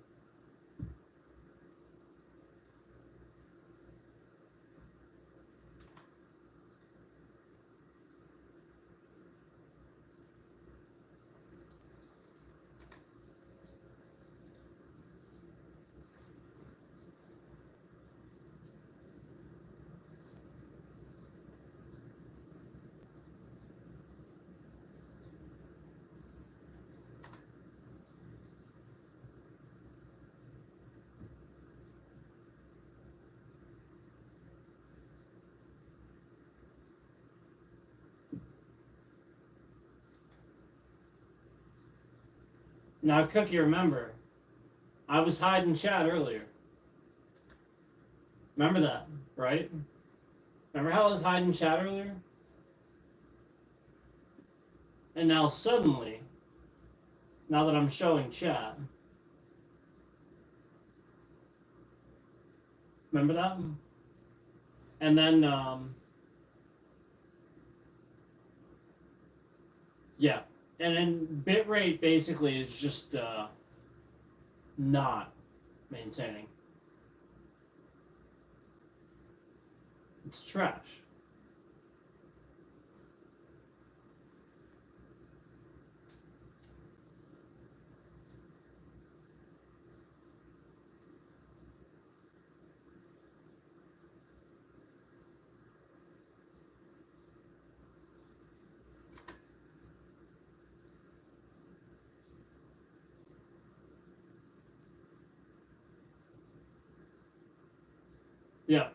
[SPEAKER 1] Now, Cookie, remember, I was hiding chat earlier. Remember that, right? Remember how I was hiding chat earlier? And now suddenly, now that I'm showing chat, remember that? And then, yeah. And then bitrate basically is just not maintaining. It's trash. Yeah.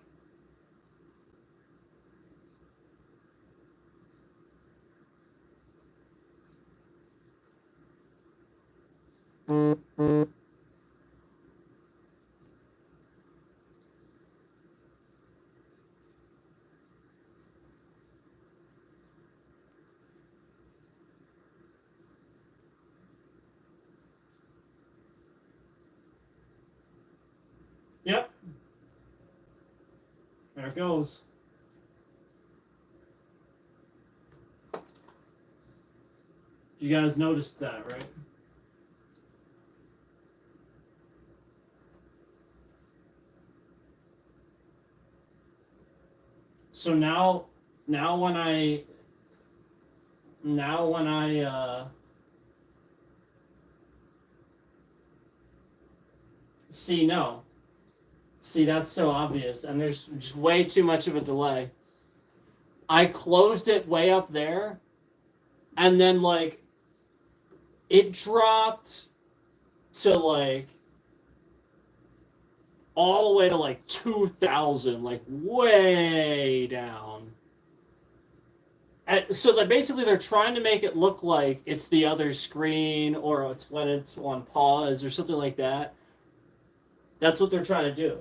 [SPEAKER 1] Yep. There it goes. You guys noticed that, right? So now when I see, no. See, that's so obvious, and there's just way too much of a delay. I closed it way up there, and then like it dropped to like all the way to like 2,000, like way down. And so that basically they're trying to make it look like it's the other screen or it's when it's on pause or something like that. That's what they're trying to do.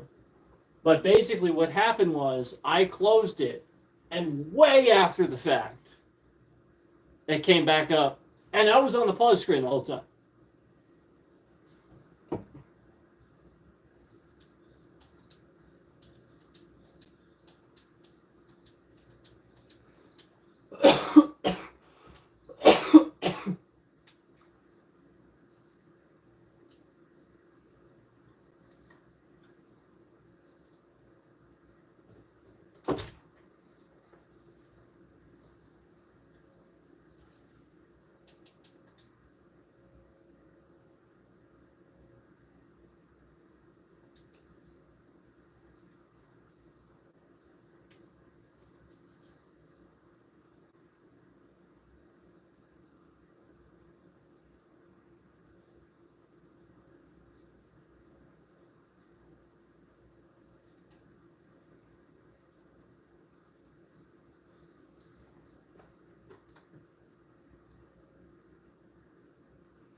[SPEAKER 1] But basically what happened was I closed it, and way after the fact it came back up, and I was on the pause screen the whole time.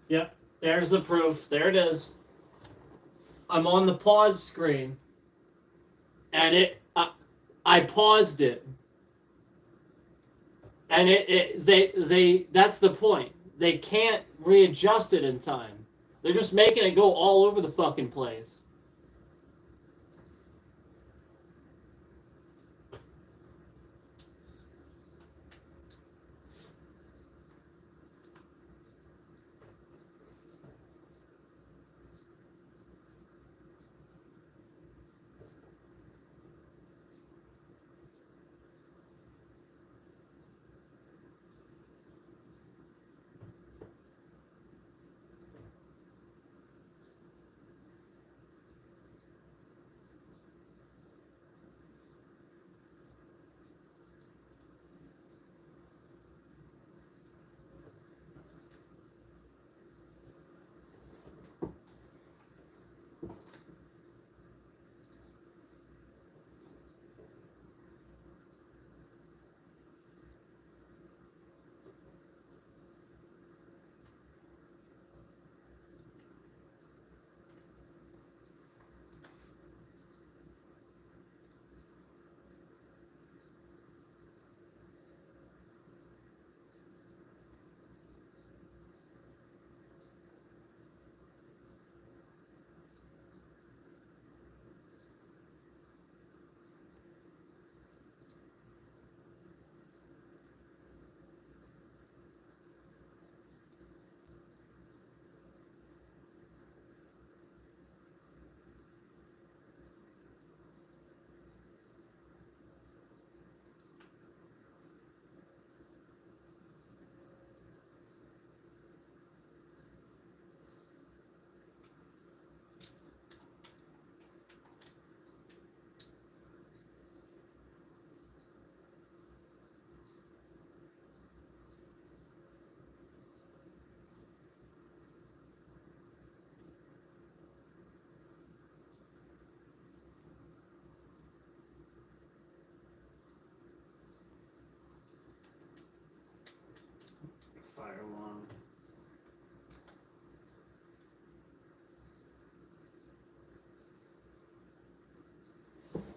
[SPEAKER 1] Yep, there's the proof. There it is. I'm on the pause screen, and I paused it, and they that's the point. They can't readjust it in time. They're just making it go all over the fucking place.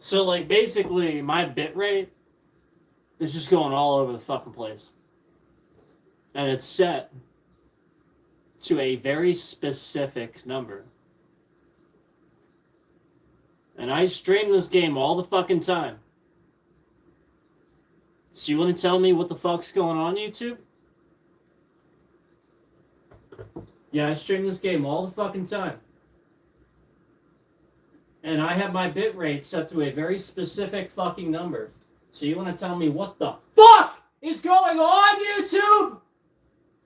[SPEAKER 1] So, like, basically, my bit rate is just going all over the fucking place. And it's set to a very specific number. And I stream this game all the fucking time. So you want to tell me what the fuck's going on, YouTube? Yeah, I stream this game all the fucking time. And I have my bit rate set to a very specific fucking number. So you want to tell me what the fuck is going on, YouTube?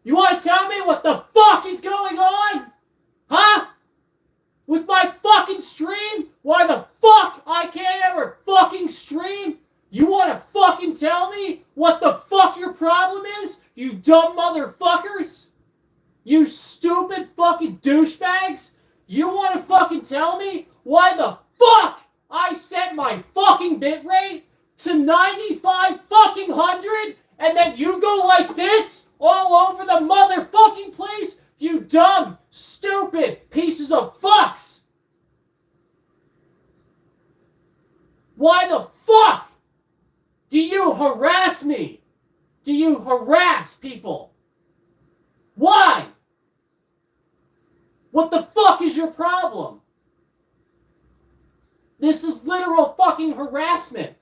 [SPEAKER 1] You want to tell me what the fuck is going on? Huh? With my fucking stream? Why the fuck I can't ever fucking stream? You want to fucking tell me what the fuck your problem is? You dumb motherfuckers? You stupid fucking douchebags? You want to fucking tell me why the fuck I set my fucking bitrate to 95 fucking hundred and then you go like this all over the motherfucking place? You dumb, stupid pieces of fucks! Why the fuck do you harass me? Do you harass people? Why? What the fuck is your problem? This is literal fucking harassment.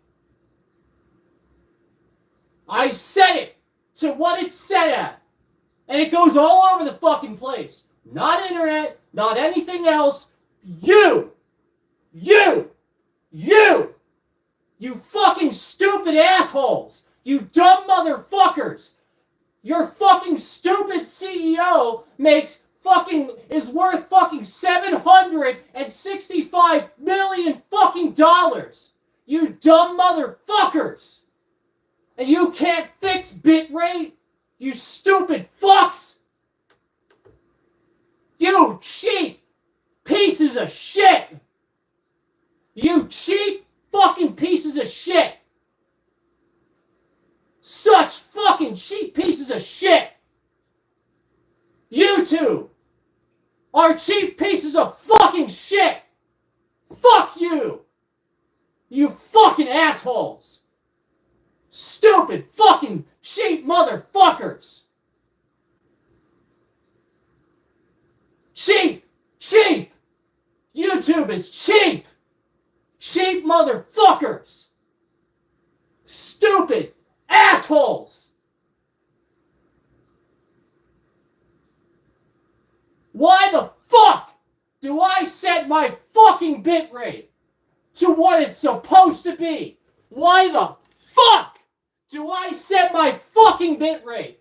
[SPEAKER 1] I set it to what it's set at. And it goes all over the fucking place. Not internet, not anything else. You fucking stupid assholes. You dumb motherfuckers. Your fucking stupid CEO is worth fucking $765 million fucking dollars. You dumb motherfuckers. And you can't fix bitrate? You stupid fucks. You cheap pieces of shit. You cheap fucking pieces of shit. Such fucking cheap pieces of shit. You two are cheap pieces of fucking shit. Fuck you. You fucking assholes. Stupid fucking cheap motherfuckers. Cheap. YouTube is cheap. Cheap motherfuckers. Stupid assholes. Why the fuck do I set my fucking bitrate to what it's supposed to be? Why the fuck do I set my fucking bitrate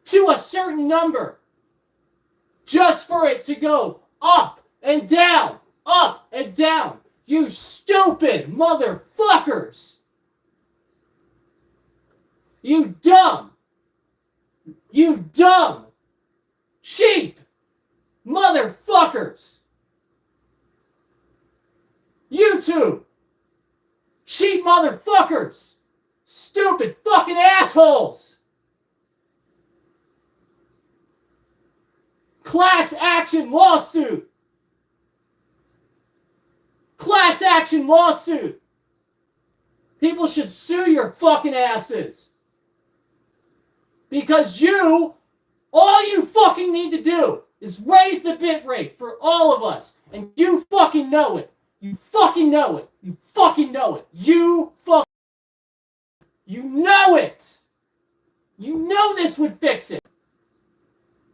[SPEAKER 1] to a certain number just for it to go up and down, up and down? You stupid motherfuckers. You dumb, cheap motherfuckers. YouTube, cheap motherfuckers. Stupid fucking assholes. Class action lawsuit. Class action lawsuit. People should sue your fucking asses. Because all you fucking need to do is raise the bit rate for all of us. And you fucking know it. You fucking know it. You fucking know it. You know it. You know this would fix it.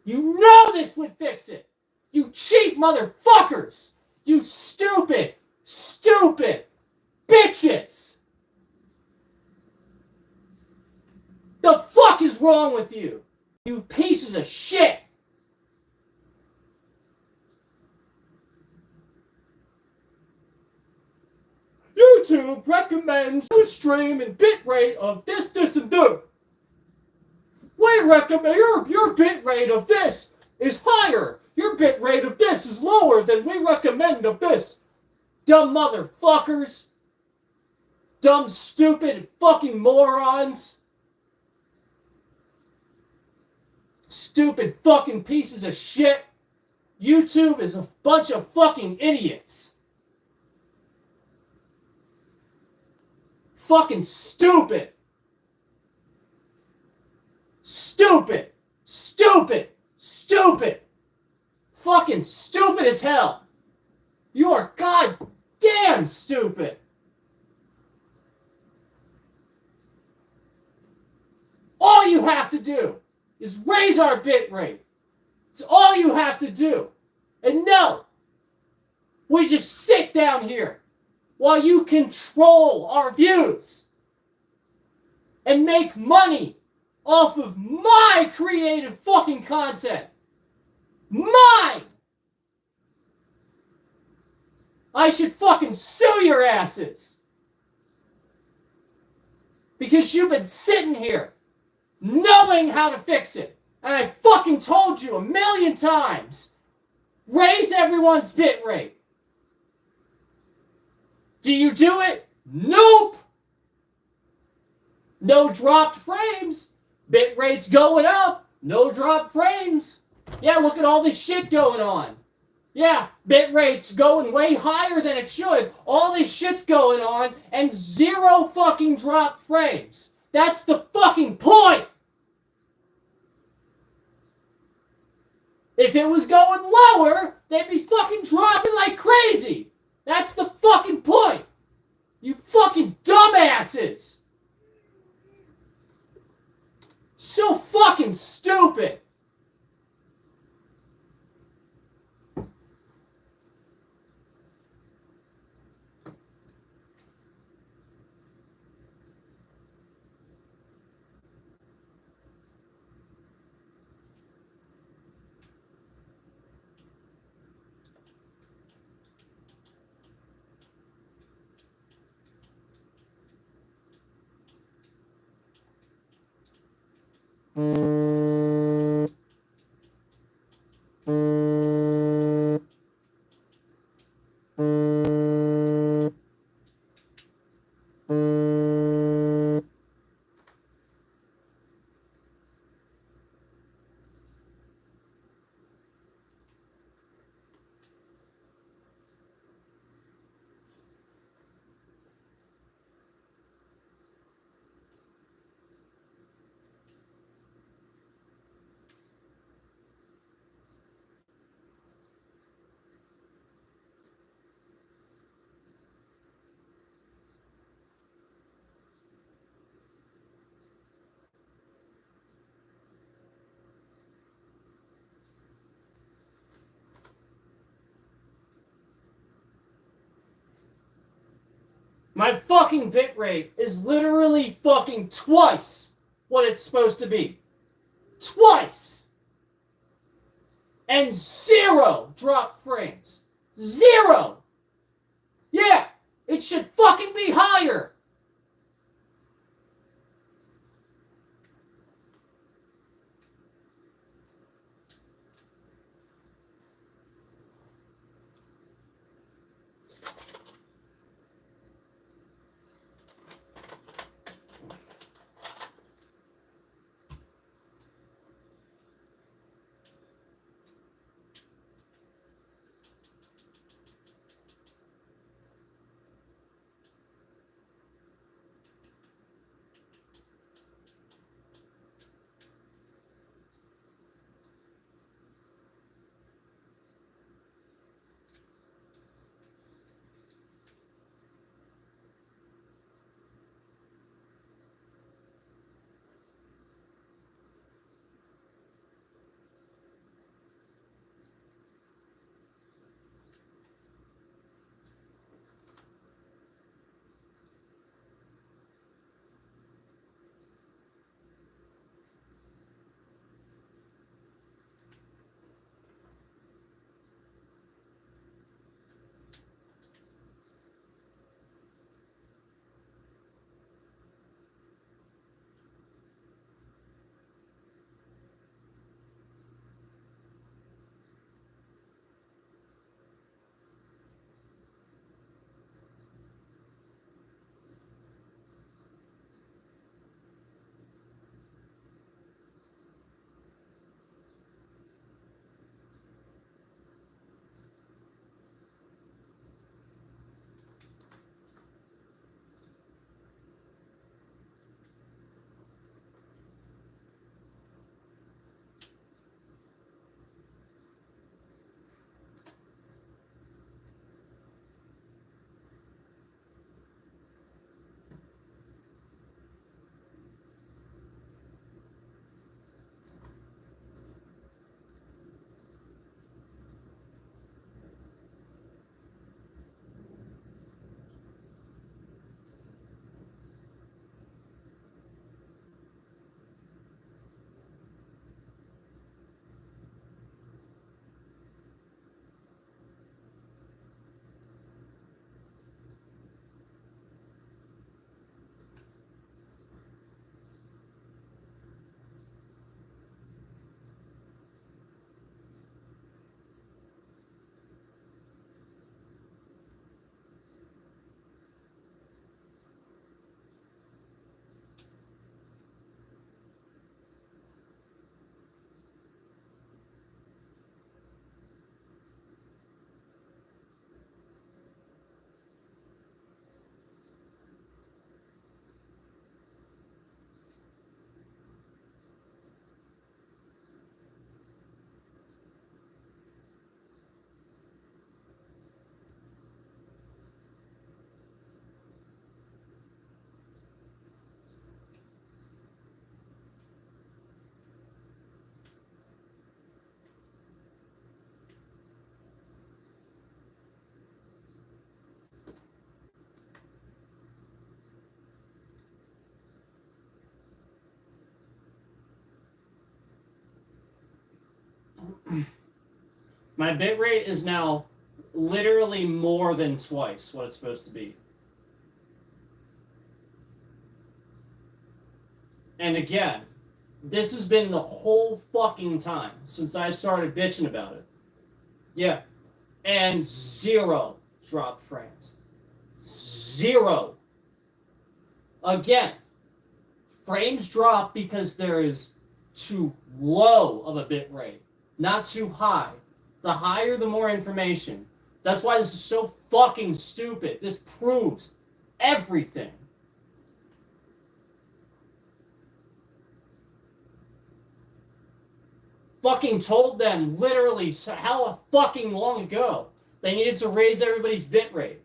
[SPEAKER 1] You know this would fix it. You cheap motherfuckers. You stupid bitches. The fuck is wrong with you? You pieces of shit. YouTube recommends a stream and bitrate of this, and this. We recommend your bitrate of this is higher. Your bitrate of this is lower than we recommend of this. Dumb motherfuckers. Dumb, stupid fucking morons. Stupid fucking pieces of shit. YouTube is a bunch of fucking idiots. Fucking stupid. Stupid. Stupid. Stupid. Fucking stupid as hell. You are goddamn stupid. All you have to do is raise our bit rate. It's all you have to do. And no, we just sit down here while you control our views and make money off of my creative fucking content. Mine! I should fucking sue your asses. Because you've been sitting here knowing how to fix it. And I fucking told you 1,000,000 times. Raise everyone's bit rate. Do you do it? Nope. No dropped frames. Bit rate's going up. No dropped frames. Yeah, look at all this shit going on. Yeah, bit rate's going way higher than it should. All this shit's going on and 0 fucking drop frames. That's the fucking point. If it was going lower, they'd be fucking dropping like crazy. That's the fucking point. You fucking dumbasses. So fucking stupid. My fucking bit rate is literally fucking twice what it's supposed to be. Twice! And 0 drop frames. 0! Yeah, it should fucking be higher. My bitrate is now literally more than twice what it's supposed to be. And again, this has been the whole fucking time since I started bitching about it. Yeah. And 0 dropped frames. 0. Again, frames drop because there is too low of a bit rate, not too high. The higher, the more information. That's why this is so fucking stupid. This proves everything. Fucking told them literally how fucking long ago they needed to raise everybody's bit rate.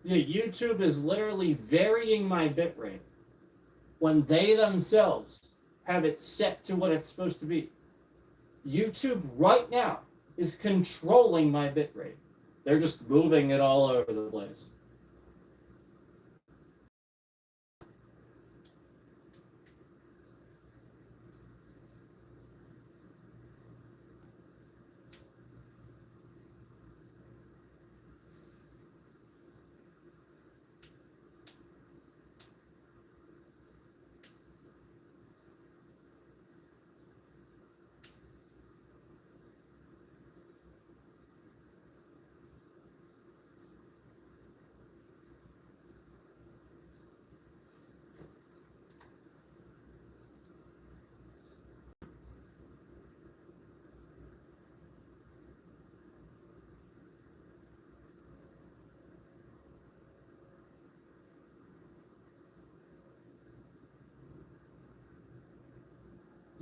[SPEAKER 1] Yeah, YouTube is literally varying my bitrate when they themselves have it set to what it's supposed to be. YouTube right now is controlling my bitrate. They're just moving it all over the place.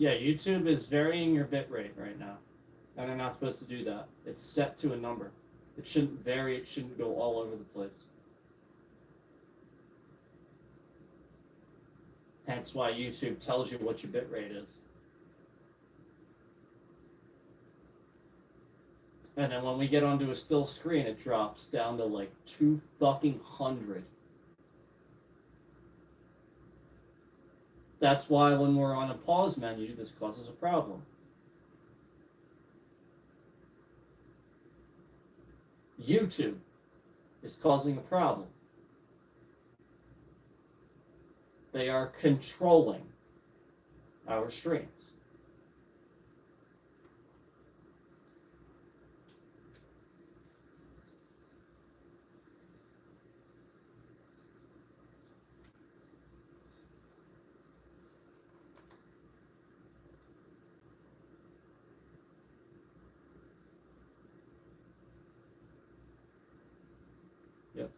[SPEAKER 1] Yeah, YouTube is varying your bitrate right now. And they're not supposed to do that. It's set to a number. It shouldn't vary, it shouldn't go all over the place. That's why YouTube tells you what your bitrate is. And then when we get onto a still screen, it drops down to like 200. That's why when we're on a pause menu, this causes a problem. YouTube is causing a problem. They are controlling our streams. Yep.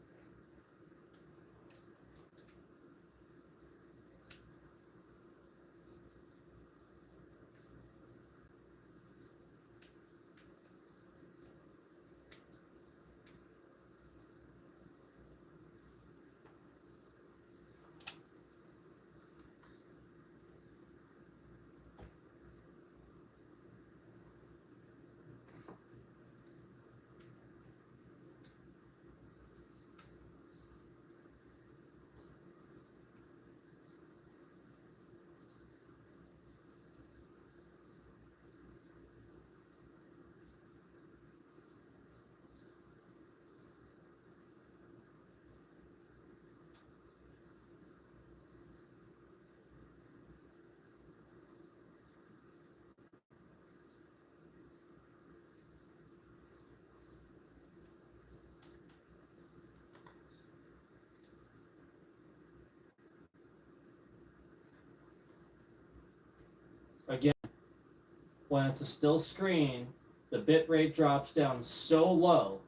[SPEAKER 1] when it's a still screen, the bit rate drops down so low,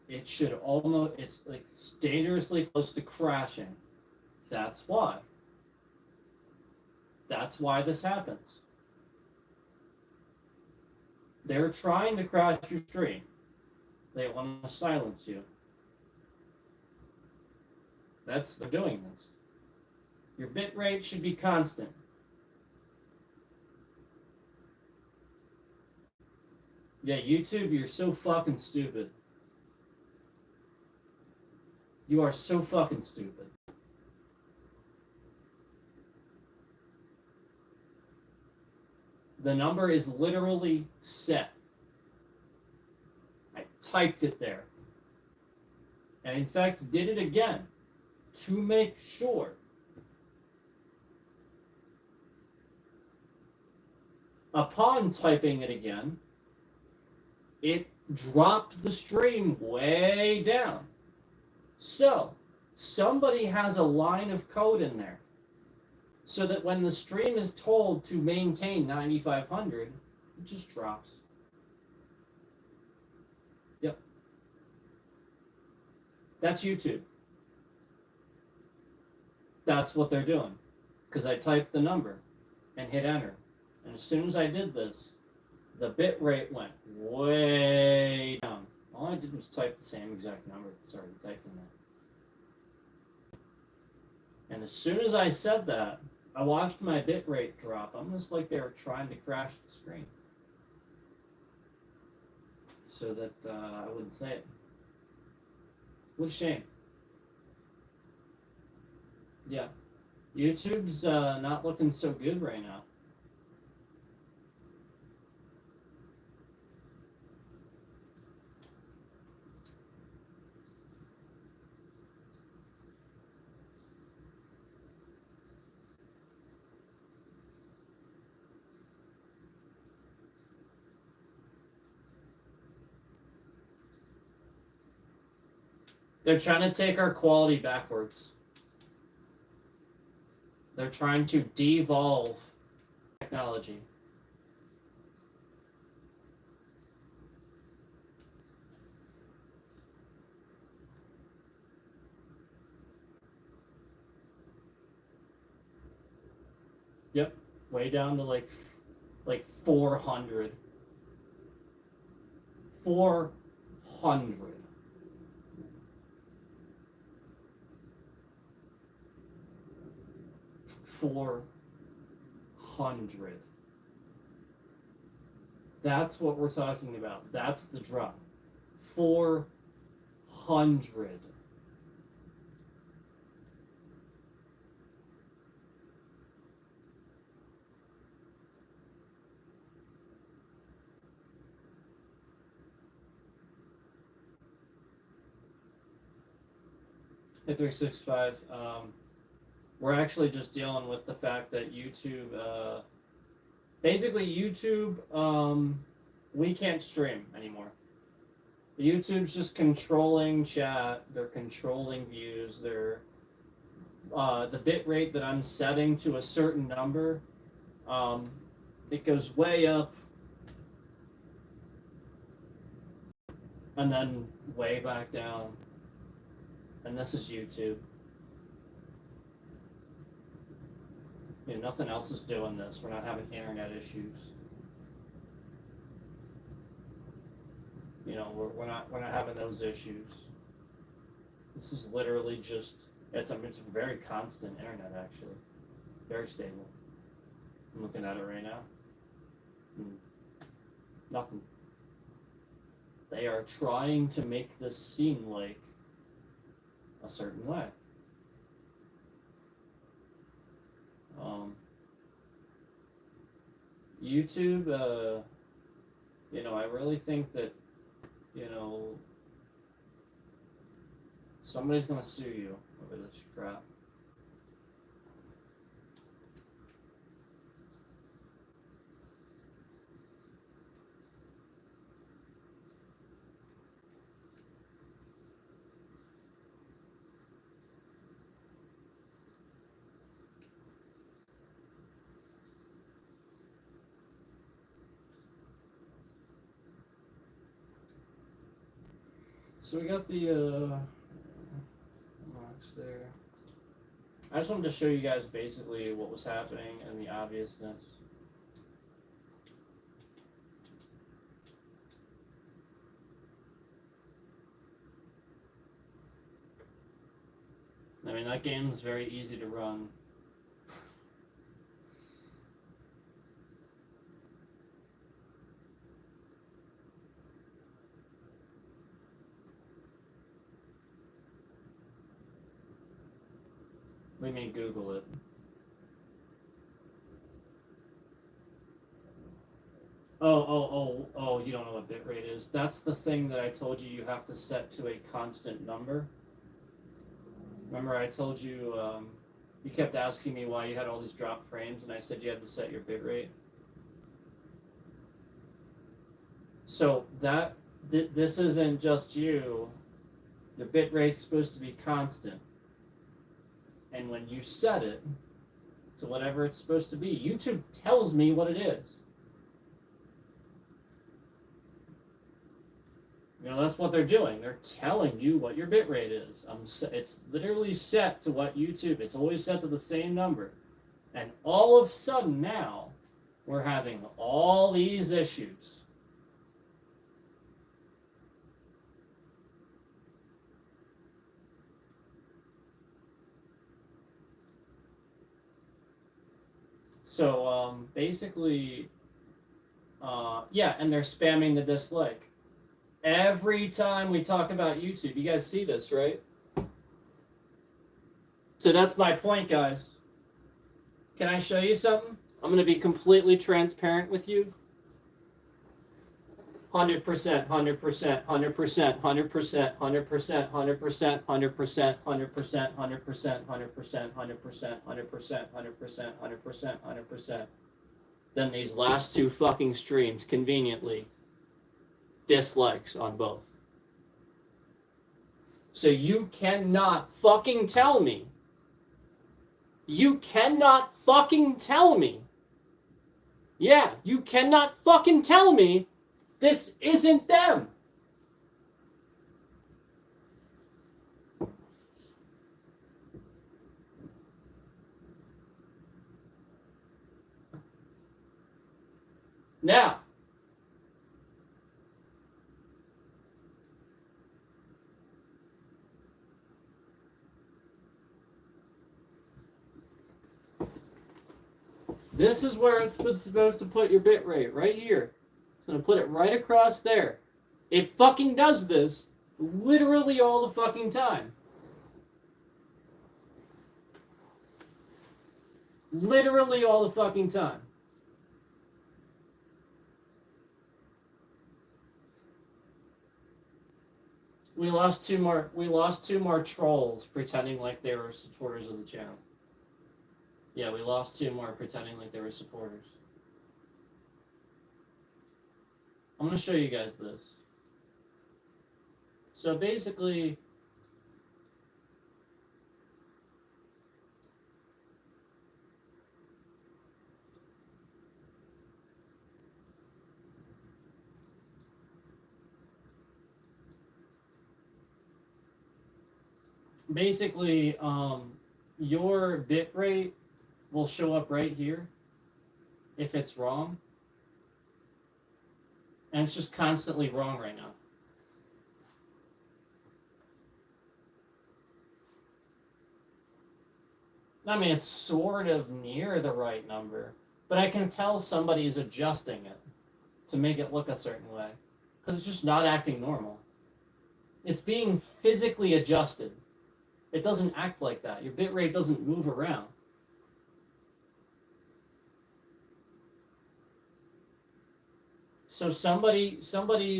[SPEAKER 1] it should almost, it's like dangerously close to crashing. That's why. That's why this happens. They're trying to crash your stream. They want to silence you. They're doing this. Your bit rate should be constant. Yeah, YouTube, you're so fucking stupid. You are so fucking stupid. The number is literally set. I typed it there. And in fact, did it again to make sure. Upon typing it again, it dropped the stream way down. So, somebody has a line of code in there so that when the stream is told to maintain 9500, it just drops. Yep. That's YouTube. That's what they're doing. Because I typed the number and hit enter. And as soon as I did this, the bit rate went way down. All I did was type the same exact number that's already typed in there. And as soon as I said that, I watched my bit rate drop, almost like they were trying to crash the screen. So that I wouldn't say it. What a shame. Yeah. YouTube's not looking so good right now. They're trying to take our quality backwards. They're trying to devolve technology. Yep, way down to like 400. 400. $400. That's what we're talking about. That's the drop. 400. At 365, we're actually just dealing with the fact that YouTube, basically YouTube, we can't stream anymore. YouTube's just controlling chat, they're controlling views, they're, the bit rate that I'm setting to a certain number, it goes way up, and then way back down. And this is YouTube. You know, nothing else is doing this. We're not having internet issues. You know, we're not having those issues. This is literally just it's a very constant internet actually, very stable. I'm looking at it right now. Nothing. They are trying to make this seem like a certain way. YouTube, you know, I really think that, you know, somebody's gonna sue you over this crap. So we got the marks there. I just wanted to show you guys basically what was happening and the obviousness. I mean, that game's very easy to run. We may Google it. Oh, you don't know what bitrate is. That's the thing that I told you have to set to a constant number. Remember I told you, you kept asking me why you had all these drop frames, and I said you had to set your bitrate. So this isn't just you. Your bitrate's supposed to be constant. And when you set it to whatever it's supposed to be, YouTube tells me what it is. You know, that's what they're doing. They're telling you what your bitrate is. It's literally set to what YouTube, it's always set to the same number. And all of a sudden now, we're having all these issues. So basically, yeah, and they're spamming the dislike. Every time we talk about YouTube, you guys see this, right? So that's my point, guys. Can I show you something? I'm going to be completely transparent with you. 100%, 100%, 100%, 100%, 100%, 100%, 100%, 100%, 100%, 100%, 100%, 100%, 100%, 100%, 100%. Then these last two fucking streams, conveniently, dislikes on both. So you cannot fucking tell me. You cannot fucking tell me. Yeah, you cannot fucking tell me this isn't them. Now, this is where it's supposed to put your bit rate, right here. It's going to put it right across there. It fucking does this literally all the fucking time. Literally all the fucking time. We lost two more trolls pretending like they were supporters of the channel. Yeah, we lost two more pretending like they were supporters. I'm going to show you guys this. So basically, your bit rate will show up right here if it's wrong. And it's just constantly wrong right now. I mean, it's sort of near the right number, but I can tell somebody's adjusting it to make it look a certain way, because it's just not acting normal. It's being physically adjusted. It doesn't act like that. Your bitrate doesn't move around. So somebody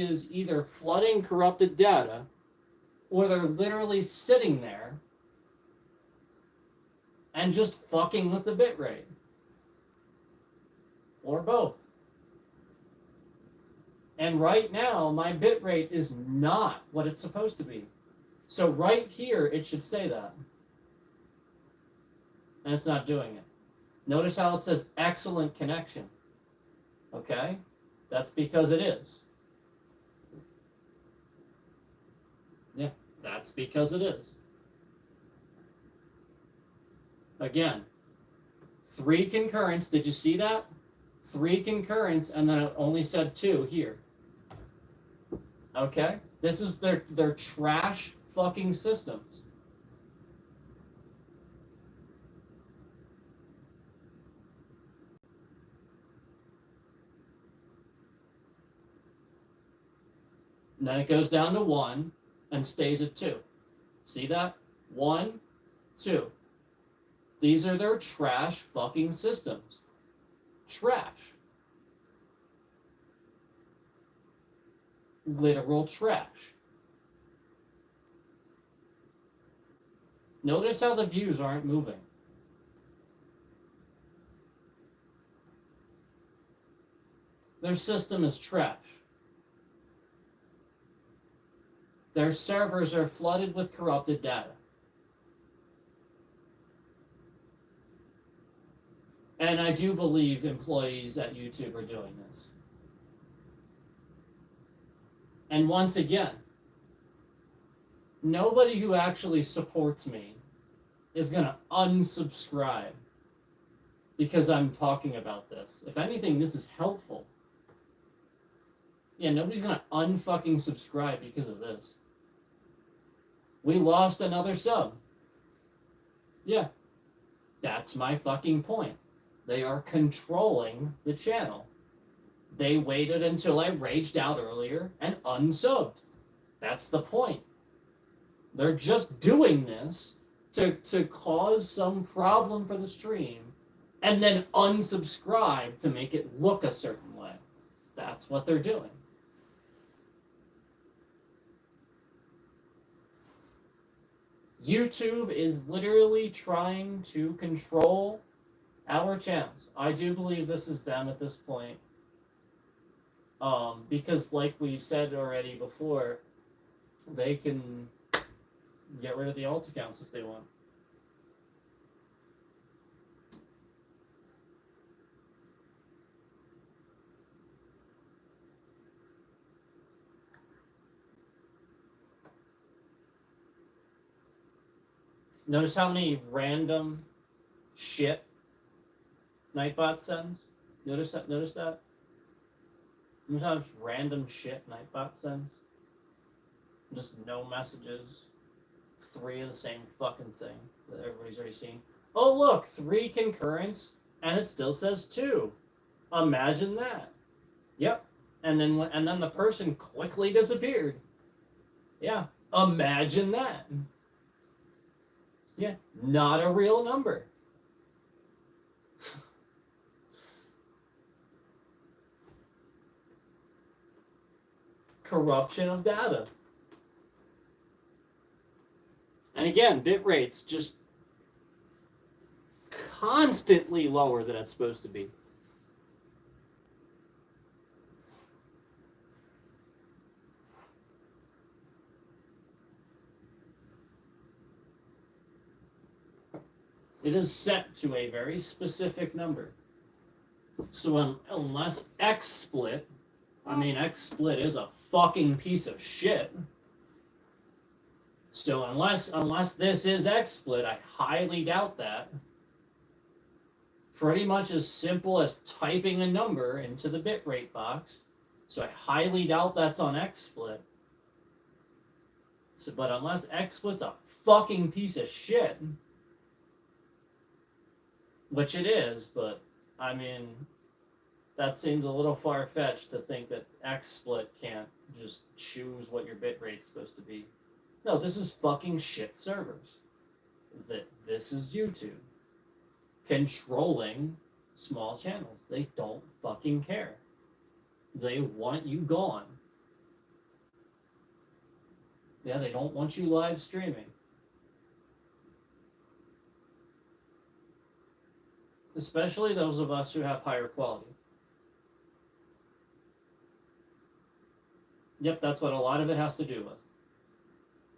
[SPEAKER 1] is either flooding corrupted data, or they're literally sitting there and just fucking with the bitrate. Or both. And right now, my bitrate is not what it's supposed to be. So right here, it should say that. And it's not doing it. Notice how it says excellent connection. Okay? That's because it is. Yeah, that's because it is. Again, 3 concurrents. Did you see that? 3 concurrents, and then it only said 2 here. Okay? This is their trash fucking systems. And then it goes down to 1 and stays at 2. See that? 1, 2. These are their trash fucking systems. Trash. Literal trash. Notice how the views aren't moving. Their system is trash. Their servers are flooded with corrupted data. And I do believe employees at YouTube are doing this. And once again, nobody who actually supports me is going to unsubscribe because I'm talking about this. If anything, this is helpful. Yeah, nobody's going to unfucking subscribe because of this. We lost another sub. Yeah, that's my fucking point. They are controlling the channel. They waited until I raged out earlier and unsubbed. That's the point. They're just doing this to cause some problem for the stream and then unsubscribe to make it look a certain way. That's what they're doing. YouTube is literally trying to control our channels. I do believe this is them at this point. Because like we said already before, they can get rid of the alt accounts if they want. Notice how many random shit Nightbot sends? Notice that? Notice that? Notice how much random shit Nightbot sends? Just no messages. 3 of the same fucking thing that everybody's already seen. Oh look, 3 concurrents, and it still says 2. Imagine that. Yep. And then the person quickly disappeared. Yeah. Imagine that. Yeah. Not a real number. Corruption of data. And again, bit rates just constantly lower than it's supposed to be. It is set to a very specific number. So unless XSplit, I mean, XSplit is a fucking piece of shit. So unless this is XSplit, I highly doubt that. Pretty much as simple as typing a number into the bitrate box. So I highly doubt that's on XSplit. So, but unless XSplit's a fucking piece of shit, which it is, but I mean, that seems a little far-fetched to think that XSplit can't just choose what your bitrate's supposed to be. No, this is fucking shit servers. This is YouTube controlling small channels. They don't fucking care. They want you gone. Yeah, they don't want you live streaming. Especially those of us who have higher quality. Yep, that's what a lot of it has to do with.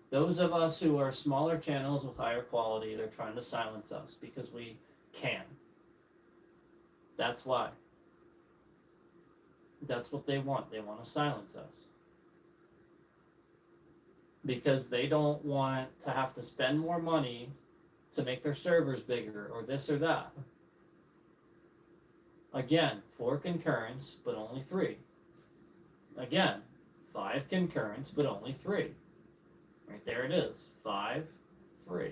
[SPEAKER 1] Those of us who are smaller channels with higher quality, they're trying to silence us because we can. That's why. That's what they want. They want to silence us. because they don't want to have to spend more money to make their servers bigger or this or that. Again, 4 concurrents, but only 3. Again, 5 concurrents, but only 3. Right there it is. 5, 3.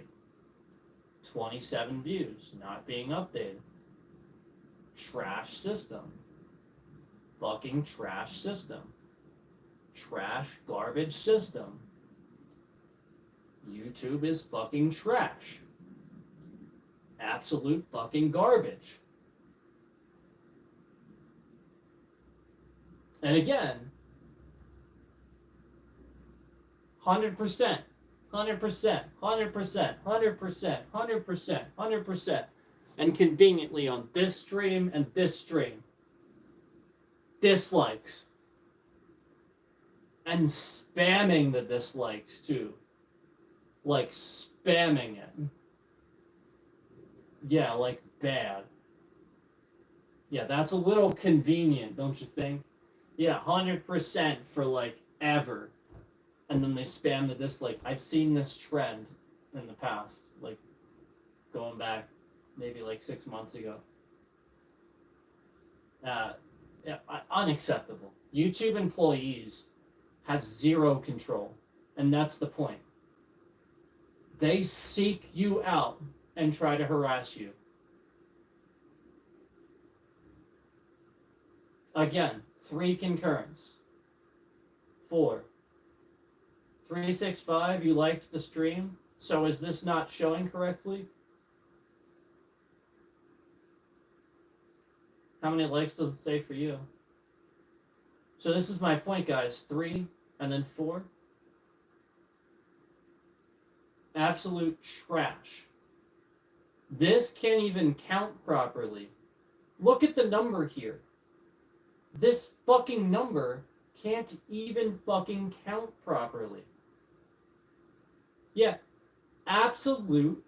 [SPEAKER 1] 27 views, not being updated. Trash system. Fucking trash system. Trash garbage system. YouTube is fucking trash. Absolute fucking garbage. And again, 100%, 100%, 100%, 100%, 100%, 100%. And conveniently on this stream and this stream, dislikes. And spamming the dislikes too. Like spamming it. Yeah, like bad. Yeah, that's a little convenient, don't you think? Yeah, 100% for like ever. And then they spam the dislike. I've seen this trend in the past, like going back maybe like 6 months ago. Yeah, unacceptable. YouTube employees have zero control, and that's the point. They seek you out and try to harass you. Again, 3 concurrents. 4. 365, you liked the stream, so is this not showing correctly? How many likes does it say for you? So this is my point, guys. 3 and then 4. Absolute trash. This can't even count properly. Look at the number here. This fucking number can't even fucking count properly. Yeah, absolute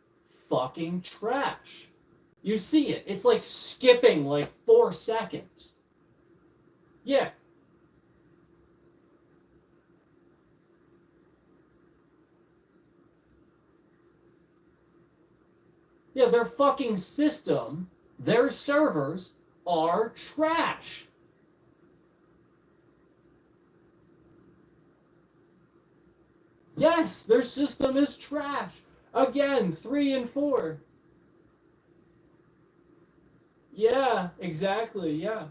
[SPEAKER 1] fucking trash. You see it. It's like skipping like 4 seconds. Yeah. Yeah, their fucking system, their servers are trash. Yes, their system is trash. Again, 3 and 4. Yeah, exactly, yeah.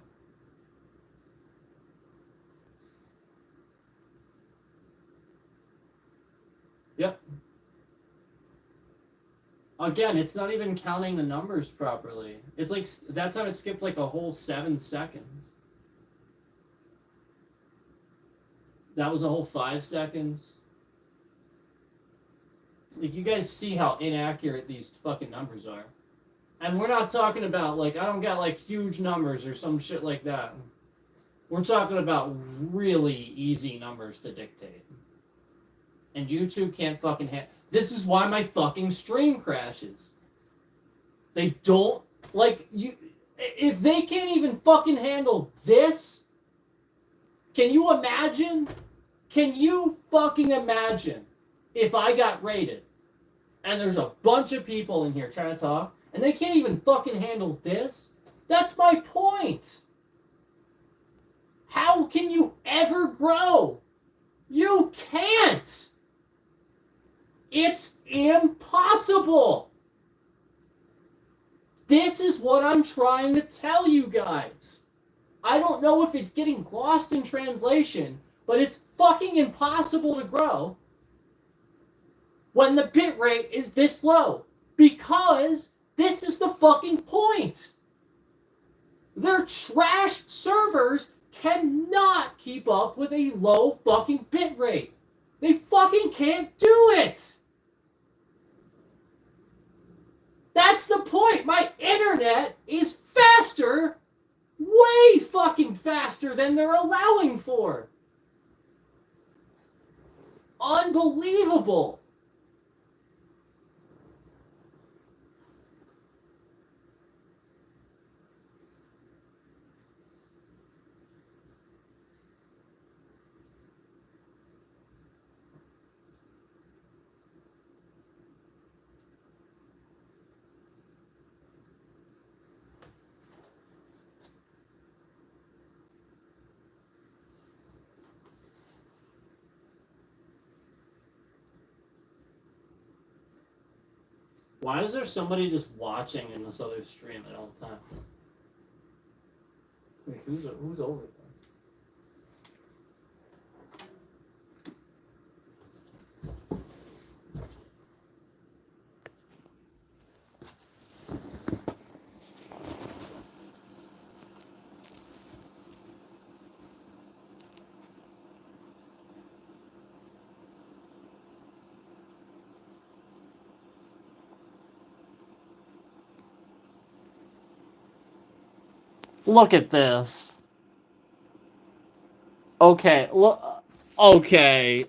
[SPEAKER 1] Yep. Again, it's not even counting the numbers properly. It's like, that time it skipped like a whole 7 seconds. That was a whole 5 seconds. Like, you guys see how inaccurate these fucking numbers are. And we're not talking about, like, I don't got, like, huge numbers or some shit like that. We're talking about really easy numbers to dictate. And YouTube can't fucking this is why my fucking stream crashes. They don't, like, you, if they can't even fucking handle this, can you imagine? Can you fucking imagine if I got raided and there's a bunch of people in here trying to talk and they can't even fucking handle this? That's my point. How can you ever grow? You can't. It's impossible. This is what I'm trying to tell you guys. I don't know if it's getting lost in translation, but it's fucking impossible to grow when the bitrate is this low. Because this is the fucking point. Their trash servers cannot keep up with a low fucking bitrate. They fucking can't do it. That's the point. My internet is faster, way fucking faster than they're allowing for. Unbelievable. Why is there somebody just watching in this other stream at all the time? Wait, who's over there? Look at this. Okay, look. Okay.